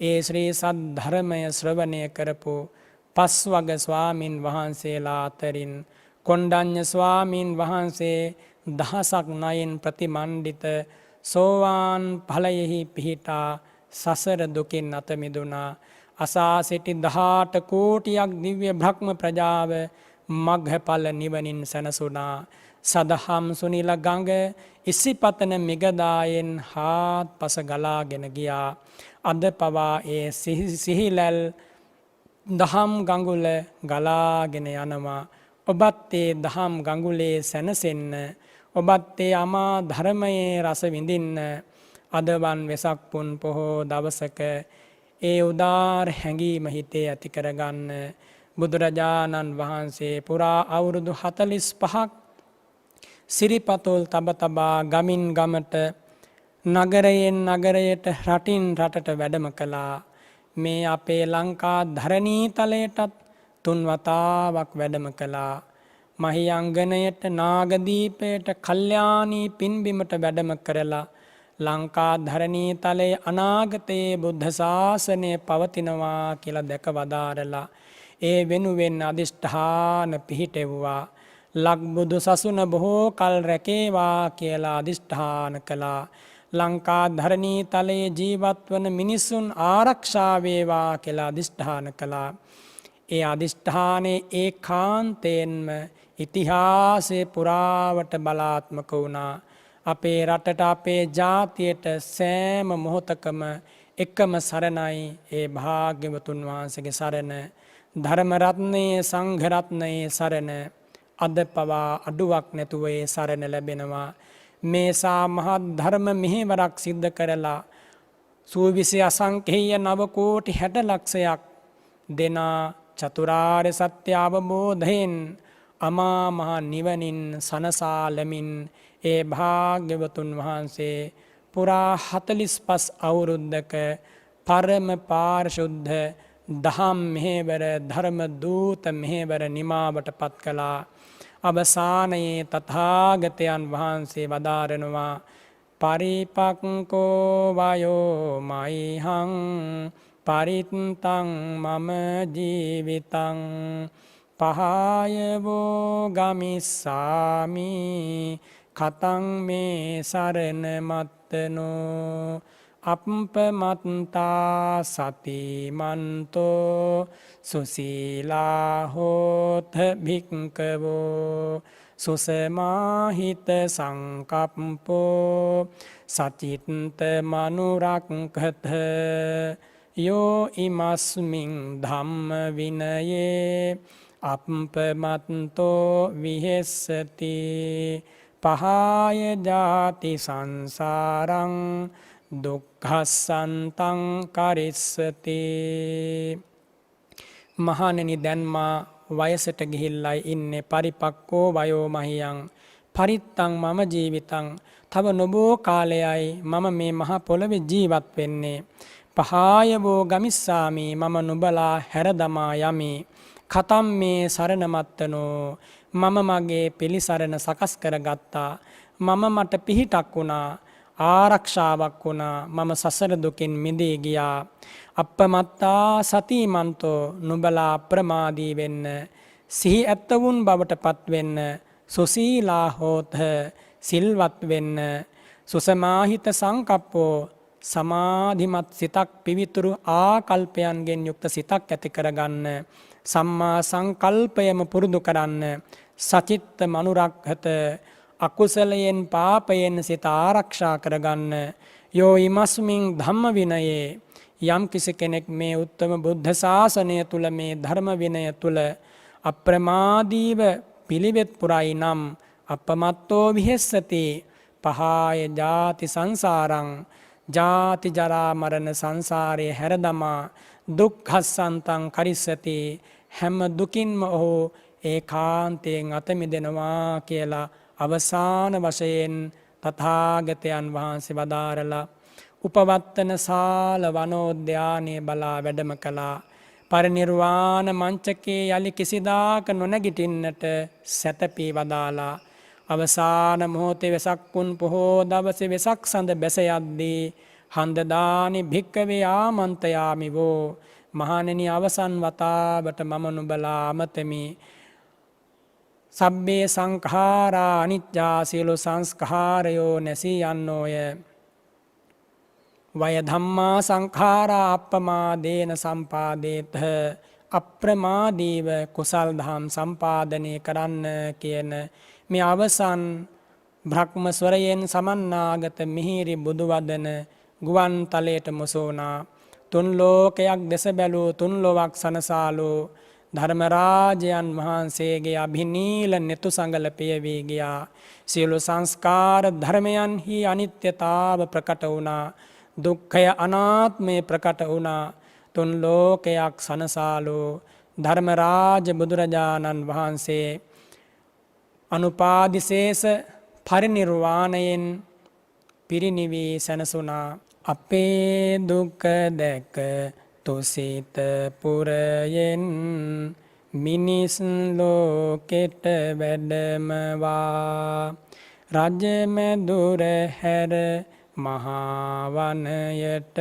ඒ ශ්‍රී සද්ධර්මය ශ්‍රවණය කරපු පස්වග ස්වාමින් වහන්සේලා අතරින් කොණ්ඩඤ්ඤ ස්වාමින් වහන්සේ දහසක් නයින් ප්‍රතිමණ්ඩිත සෝවාන් ඵලයෙහි පිහිටා සසර දුකින් අත මිදුණා අසා සිටි 18 කෝටියක් දිව්‍ය බ්‍රහ්ම ප්‍රජාව මග්ගඵල නිවනින් සැනසුණා සදහම් සුනිල ගඟ ඉසිපතන මිගදායෙන් හාත්පස ගලාගෙන ගියා අද පවා ඒ සිහිලැල් දහම් ගඟුල ගලාගෙන යනවා ඔබත් ඒ දහම් ගඟුලේ සැනසෙන්න, ඔබත් ඒ අමා ධර්මයේ රස විඳින්න අදවන් වෙසක් පුන් පොහෝ දවසක ඒ උදාර හැඟීම හිතේ ඇති කරගන්න. බුදුරජාණන් වහන්සේ පුරා අවුරුදු 45ක් සිරිපතොල් තබ තබා ගමින් ගමට නගරයෙන් නගරයට රටින් රටට වැඩම කළා. මේ අපේ ලංකා ධරණී තලයටත් 3 වතාවක් වැඩම කළා. මහියංගනයට, නාගදීපයට, කල්යාණී පින්බිමට වැඩම කරලා ලංකා ධරණී තලයේ අනාගතයේ බුද්ධ ශාසනය පවතිනවා කියලා දැක වදාරලා ඒ වෙනුවෙන් අදිෂ්ඨාන පිහිටෙව්වා. ලක්බුදු සසුන බොහෝ කල් රැකේවා කියලා අදිෂ්ඨාන කළා. ලංකා ධරණී තලයේ ජීවත් වන මිනිසුන් ආරක්ෂා වේවා කියලා අදිෂ්ඨාන කළා. ඒ අදිෂ්ඨානයේ ඒකාන්තයෙන්ම ඉතිහාසයේ පුරාවට බලාත්මක වුණා. අපේ රටට, අපේ ජාතියට සෑම මොහොතකම එකම සරණයි ඒ භාග්‍යවතුන් වහන්සේගේ සරණ. ධර්ම රත්නයේ, සංඝ රත්නයේ සරණ අද පවා අඩුවක් නැතුව ඒ සරණ ලැබෙනවා. මේසා මහත් ධර්ම මෙහෙවරක් සිද්ධ කරලා සූවිසි අසංඛේය 9 කෝටි 60 ලක්ෂයක් දෙනා චතුරාර්ය සත්‍ය අවබෝධයෙන් අමා මහ නිවනින් සනසාලමින් ඒ භාග්‍යවතුන් වහන්සේ පුරා 45 අවුරුද්දක පරම පාරිශුද්ධ දහම් මෙහෙවර, ධර්ම දූත මෙහෙවර නිමාවට පත් කළා. අවසානයේ තථාගතයන් වහන්සේ වදාරනවා පරිපක්කෝ වයෝ මයිහං පරිත්තං මම ජීවිතං පහයවෝ ගමිස්සාමි කතං මේ සරණ මත්තනෝ අප්පමත්තා සතිමන්තෝ සුසීලා හෝත භික්කවෝ සුසමාහිත සංකප්පෝ සචිත්ත මනුරක්ඛත යෝ ඉමස්මින් ධම්ම විනයේ අප්පමත්තෝ විහෙස්සති පහාය ජාති සංසාරං දුක්ඛසන්තං කරිස්සති. මහණෙනි, දැන් මා වයසට ගිහිල්ලා ඉන්නේ. පරිපක්කෝ වයෝ මහියං පරිත්තං මම ජීවිතං. තව නොබෝ කාලයයි මම මේ මහ පොළවේ ජීවත් වෙන්නේ. පහායවෝ ගමිස්සාමි මම නුඹලා හැර දමා යමි. කතම් මේ සරණ මත්තනෝ මම මගේ පිළිසරණ සකස් කරගත්තා. මම මට පිහිටක් වුණා, ආරක්ෂාවක් වුණා. මම සසර දුකින් මිදී ගියා. අප්පමත්තා සතිමන්තෝ නුඹලා අප්‍රමාදී වෙන්න, සිහි ඇත්තවුන් බවට පත් වෙන්න, සුසීලා හෝත සිල්වත් වෙන්න, සුසමාහිත සංකප්පෝ සමාධිමත් සිතක්, පිවිතුරු ආකල්පයන්ගෙන් යුක්ත සිතක් ඇති කරගන්න, සම්මා සංකල්පයම පුරුදු කරන්න, සචිත්ත මනුරක්ඛත අකුසලයෙන් පාපයෙන් සිත ආරක්ෂා කරගන්න. යෝ ඉමස්මින් ධම්ම විනයේ යම් කිසි කෙනෙක් මේ උත්තම බුද්ධ ශාසනය තුල, මේ ධර්ම විනය තුල අප්‍රමාදීව පිළිවෙත් පුරයි නම් අපමත්තෝ විහෙස්සති පහාය ජාති සංසාරං ජාති ජරා මරණ සංසාරයේ හැරදමා දුක්ඛසන්තං කරිස්සති හැම දුකින්ම ඔහු ඒකාන්තයෙන් අත මිදෙනවා කියලා අවසාන වශයෙන් තථාගතයන් වහන්සේ වදාරලා උපවත්තන සාල වනෝද්‍යානයේ බලා වැඩම කළා. පරිනිර්වාණ මංචකේ යලි කිසිදාක නොනැගිටින්නට සැතපී වදාලා. අවසාන මොහොතේ වෙසක් පුන් පොහෝ දවසේ වෙසක් සඳ බැස යද්දී හන්දදානි භික්කවේ ආමන්තයාමි වෝ මහණෙනි, අවසන් වතාවට මම නුඹලා අමතමි. සබ්බේ සංඛාරා අනිත්‍යා, සියලු සංස්කාරයෝ නැසී යන්නෝය. වය ධම්මා සංඛාරා අප්පමාදේන සම්පාදේත, අප්‍රමාදීව කුසල් දහම් සම්පාදනය කරන්න කියන මේ අවසන් බ්‍රහ්මස්වරයෙන් සමන්නාගත මිහිරි බුදුවදන ගුවන් තලයට මුසෝනා. තුන් ලෝකයක් දෙස බැලූ, තුන් ලොවක් සනසාලෝ ධර්මරාජයන් වහන්සේගේ අභිනීල නෙතු සඟල පියවී ගියා. සියලු සංස්කාර ධර්මයන්හි අනිත්‍යතාව ප්‍රකට වුණා. දුක්ඛය අනාත්මය ප්‍රකට වුණා. තුන් ලෝකයක් සනසාලු ධර්මරාජ බුදුරජාණන් වහන්සේ අනුපාදිශේෂ පරිනිර්වාණයෙන් පිරිනිවී සැනසුණා. අපේ දුක දැක තුසිත පුරයෙන් මිනිස් ලෝකෙට වැඩමවා රජමැදුර හැර මහාවනයට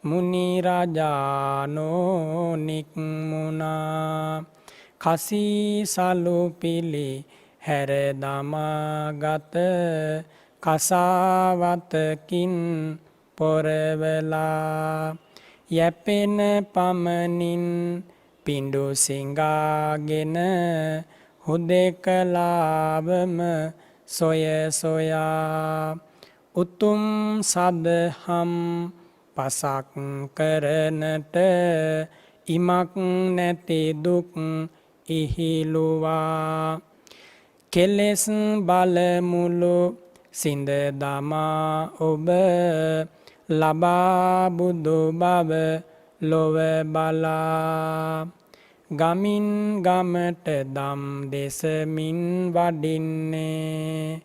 මුනි රජානෝ නික්මුණා. කසී සලු පිළි හැර දමාගත කසාවතකින් පොරවලා යැපෙන පමණින් පිඬු සිඟාගෙන හුදෙකලාවම සොය සොයා උතුම් සදහම් පසක් කරනට ඉමක් නැති දුක් ඉහිලුවා. කෙලෙස් බලමුළු සිඳ දමා ඔබ ලබා බුදු බව ලොව බලා. ගමින් ගමට දම් දෙසමින් වඩින්නේ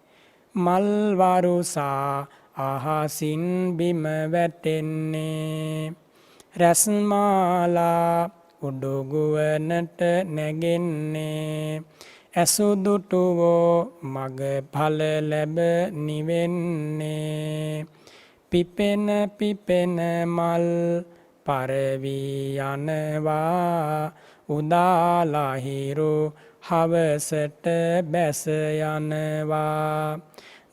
මල්වරුසා අහසින් බිම වැටෙන්නේ. රැස්මාලා උඩුගුවනට නැගෙන්නේ ඇසුදුටුවෝ මග ඵල ලැබ නිවෙන්නේ. පිපෙන පිපෙන මල් පරවී යනවා උදාලහිරු හවසට බැස යනවා.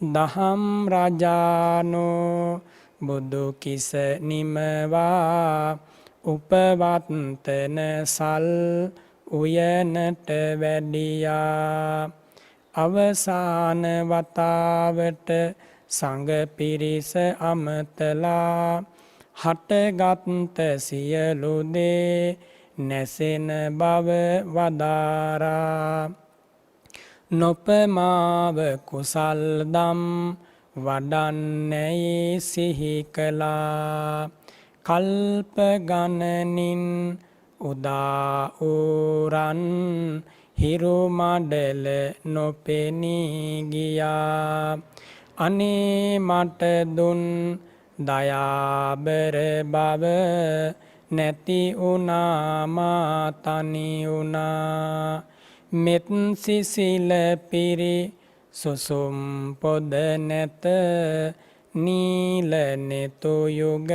දහම් රජානෝ බුදු කිස නිමවා උපවත්තන සල් උයනට වැඩියා. අවසාන වතාවට සංඝ පිරිස අමතලා හටගත් සියලු දේ නැසෙන බව වදාරා. නොපමාව කුසල් දම් වඩන්නැයි සිහි කළා. කල්ප ගණනින් උදා ඌරන් හිරු මඩල නොපෙනී ගියා. අනේ මට දුන් දයාබර බව නැති වුණා මා තනි වුණා. මෙත් සිසිල පිරි සුසුම් පොද නැත නීල නෙතු යුග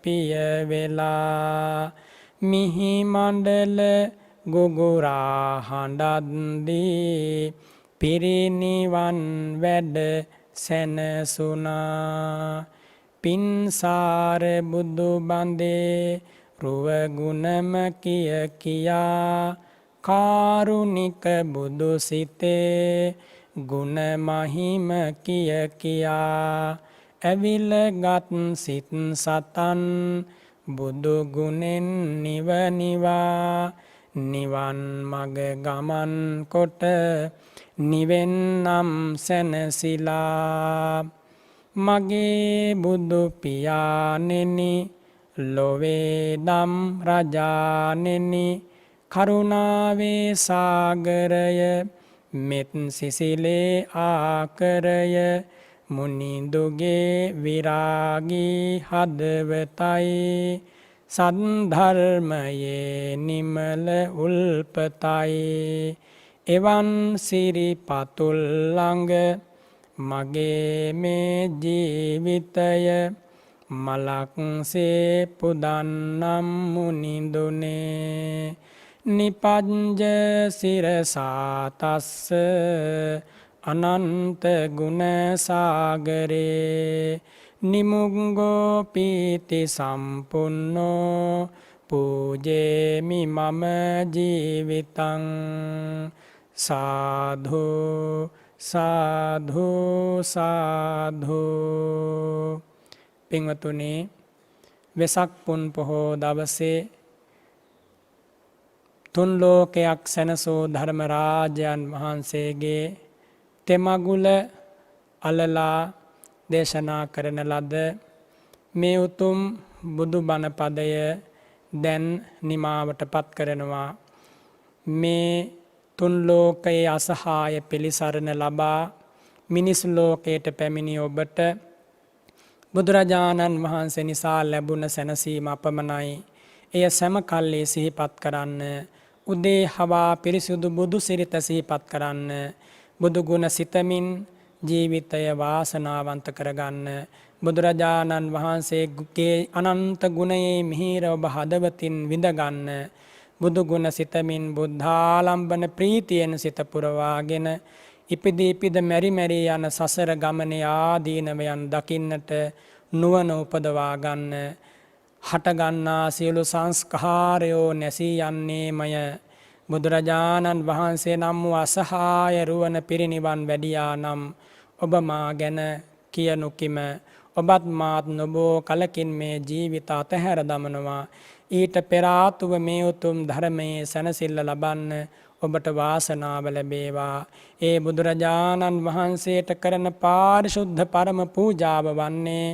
පිය වෙලා. මිහි මණ්ඩල ගුගුරා හඬත් දී පිරිනිවන් වැඩ සැනසුණා. පින්සාර බුදු බඳේ රුව ගුණම කිය කියා කාරුණික බුදු සිතේ ගුණ මහිම කිය කියා ඇවිලගත් සිත් සතන් බුදු ගුණෙන් නිවනිවා නිවන් මග ගමන් කොට නිවෙන්නම් සැනසිලා. මගේ බුදු පියාණෙනි ලොවේ දම් රජාණෙනි කරුණාවේ සාගරය මෙත් සිසිලේ ආකරය මුනිඳුගේ විරාගී හදවතයි සද්ධර්මයේ නිමල උල්පතයි. එවන් සිරිපතුල් ළඟ මගේ මේ ජීවිතය මලක්සේ පුදන්නම් මුනිඳුනේ. නිපංජ සිරසාතස්ස අනන්ත ගුණ සාගරේ නිමුංගෝ පීති සම්පුන්නෝ පූජේමි මම ජීවිතං. සාධු සාධු සාධු. පින්වතුනි, වෙසක් පුන් පොහෝ දවසේ තුන් ලෝකයක් සැනසූ ධර්මරාජයන් වහන්සේගේ තෙමගුල අලලා දේශනා කරන ලද මේ උතුම් බුදු බණ පදය දැන් නිමාවට පත් කරනවා. මේ තුන් ලෝකයේ අසහාය පිළිසරණ ලබා මිනිස් ලෝකයට පැමිණි ඔබට බුදුරජාණන් වහන්සේ නිසා ලැබුණ සැනසීම අපමණයි. එය සෑම කල්ලි සිහිපත් කරන්න. උදේ හවා පිරිසිදු බුදු සිරිත සිහිපත් කරන්න. බුදු ගුණ සිතමින් ජීවිතය වාසනාවන්ත කරගන්න. බුදුරජාණන් වහන්සේගේ අනන්ත ගුණයේ මිහිර ඔබ හදවතින් විඳගන්න. බුදු ගුණ සිතමින් බුද්ධාලම්බන ප්‍රීතියෙන් සිත පුරවාගෙන ඉපිදී ඉපිද මෙරි මෙරි යන සසර ගමනේ ආදීනවයන් දකින්නට නුවණ උපදවා ගන්න. හටගන්නා සියලු සංස්කාරයෝ නැසී යන්නේමය. බුදුරජාණන් වහන්සේ නම් වූ අසහාය රුවන පිරිනිවන් වැඩියා නම් ඔබ මා ගැන කියනු කිම. ඔබත් මාත් නොබෝ කලකින් මේ ජීවිත අතහැර දමනවා. ඊට පෙර ආතුව මේ උතුම් ධර්මයේ සැනසෙල්ල ලබන්න ඔබට වාසනාව ලැබේවා. ඒ බුදුරජාණන් වහන්සේට කරන පාරිශුද්ධ පරම පූජාව වන්නේ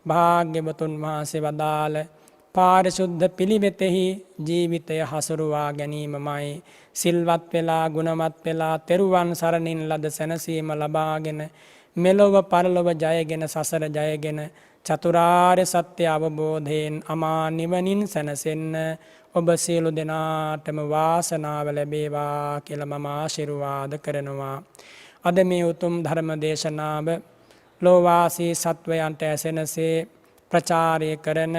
භාග්‍යවතුන් වහන්සේ වදාළ පාරිශුද්ධ පිළිවෙතෙහි ජීවිතය හසුරුවා ගැනීමමයි. සිල්වත් වෙලා ගුණවත් වෙලා තෙරුවන් සරණින් ලද සැනසීම ලබාගෙන මෙලොව පරලොව ජයගෙන සසර ජයගෙන චතුරාර්ය සත්‍ය අවබෝධයෙන් අමා නිවනින් සැනසෙන්න ඔබ සියලු දෙනාටම වාසනාව ලැබේවා කියලා මම ආශිර්වාද කරනවා. අද මේ උතුම් ධර්ම දේශනාව ලෝවාසී සත්වයන්ට ඇසෙනසේ ප්‍රචාරය කරන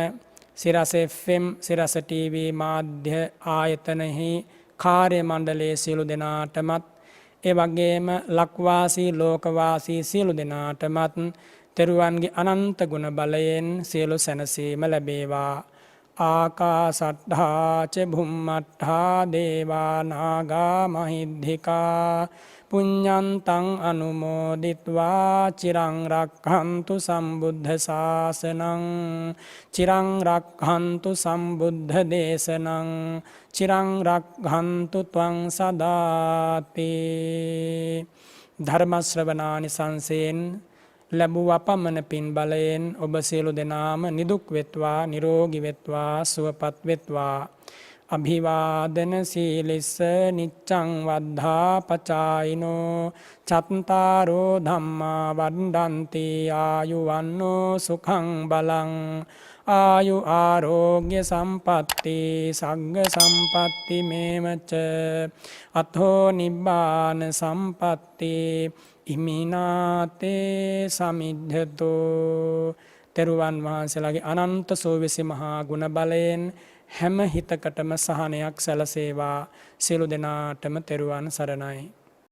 සිරස FM සිරස TV මාධ්‍ය ආයතනෙහි කාර්ය මණ්ඩලයේ සියලු දෙනාටමත් ඒ වගේම ලක්වාසී ලෝකවාසී සියලු දෙනාටමත් තෙරුවන්ගේ අනන්ත ගුණ බලයෙන් සියලු සැනසීම ලැබේවා. ආකාසට්ඨා ච භුම්මට්ඨා දේවා නාග මහිද්దికා පුඤ්ඤන්තං අනුමෝදිත්වා චිරං රක්ඛන්තු සම්බුද්ධ ශාසනං චිරං රක්ඛන්තු සම්බුද්ධ දේශනං චිරං රක්ඛන්තු ත්වං සදාති. ධර්ම ශ්‍රවණානිසංසයෙන් ලැබූ අපමණ පින් බලයෙන් ඔබ සියලු දෙනාම නිදුක් වෙත්වා නිරෝගී වෙත්වා සුවපත් වෙත්වා. අභිවාදන සීලිස්ස නිච්ඡං වද්ධා පචායිනෝ චත්තාරෝ ධම්මා වණ්ඩන්ති ආයුවන්නෝ සුඛං බලං ආයු ආරෝග්‍ය සම්පatti සග්ග සම්පatti මේවච අතෝ නිබ්බාන සම්පatti ඉමිනාතේ සමිද්ධතෝ. තෙරුවන් වහන්සේලාගේ අනන්ත සෝවිසි මහා ගුණ බලයෙන් හැම හිතකටම සහනයක් සැලසේවා. සියලු දෙනාටම තෙරුවන් සරණයි.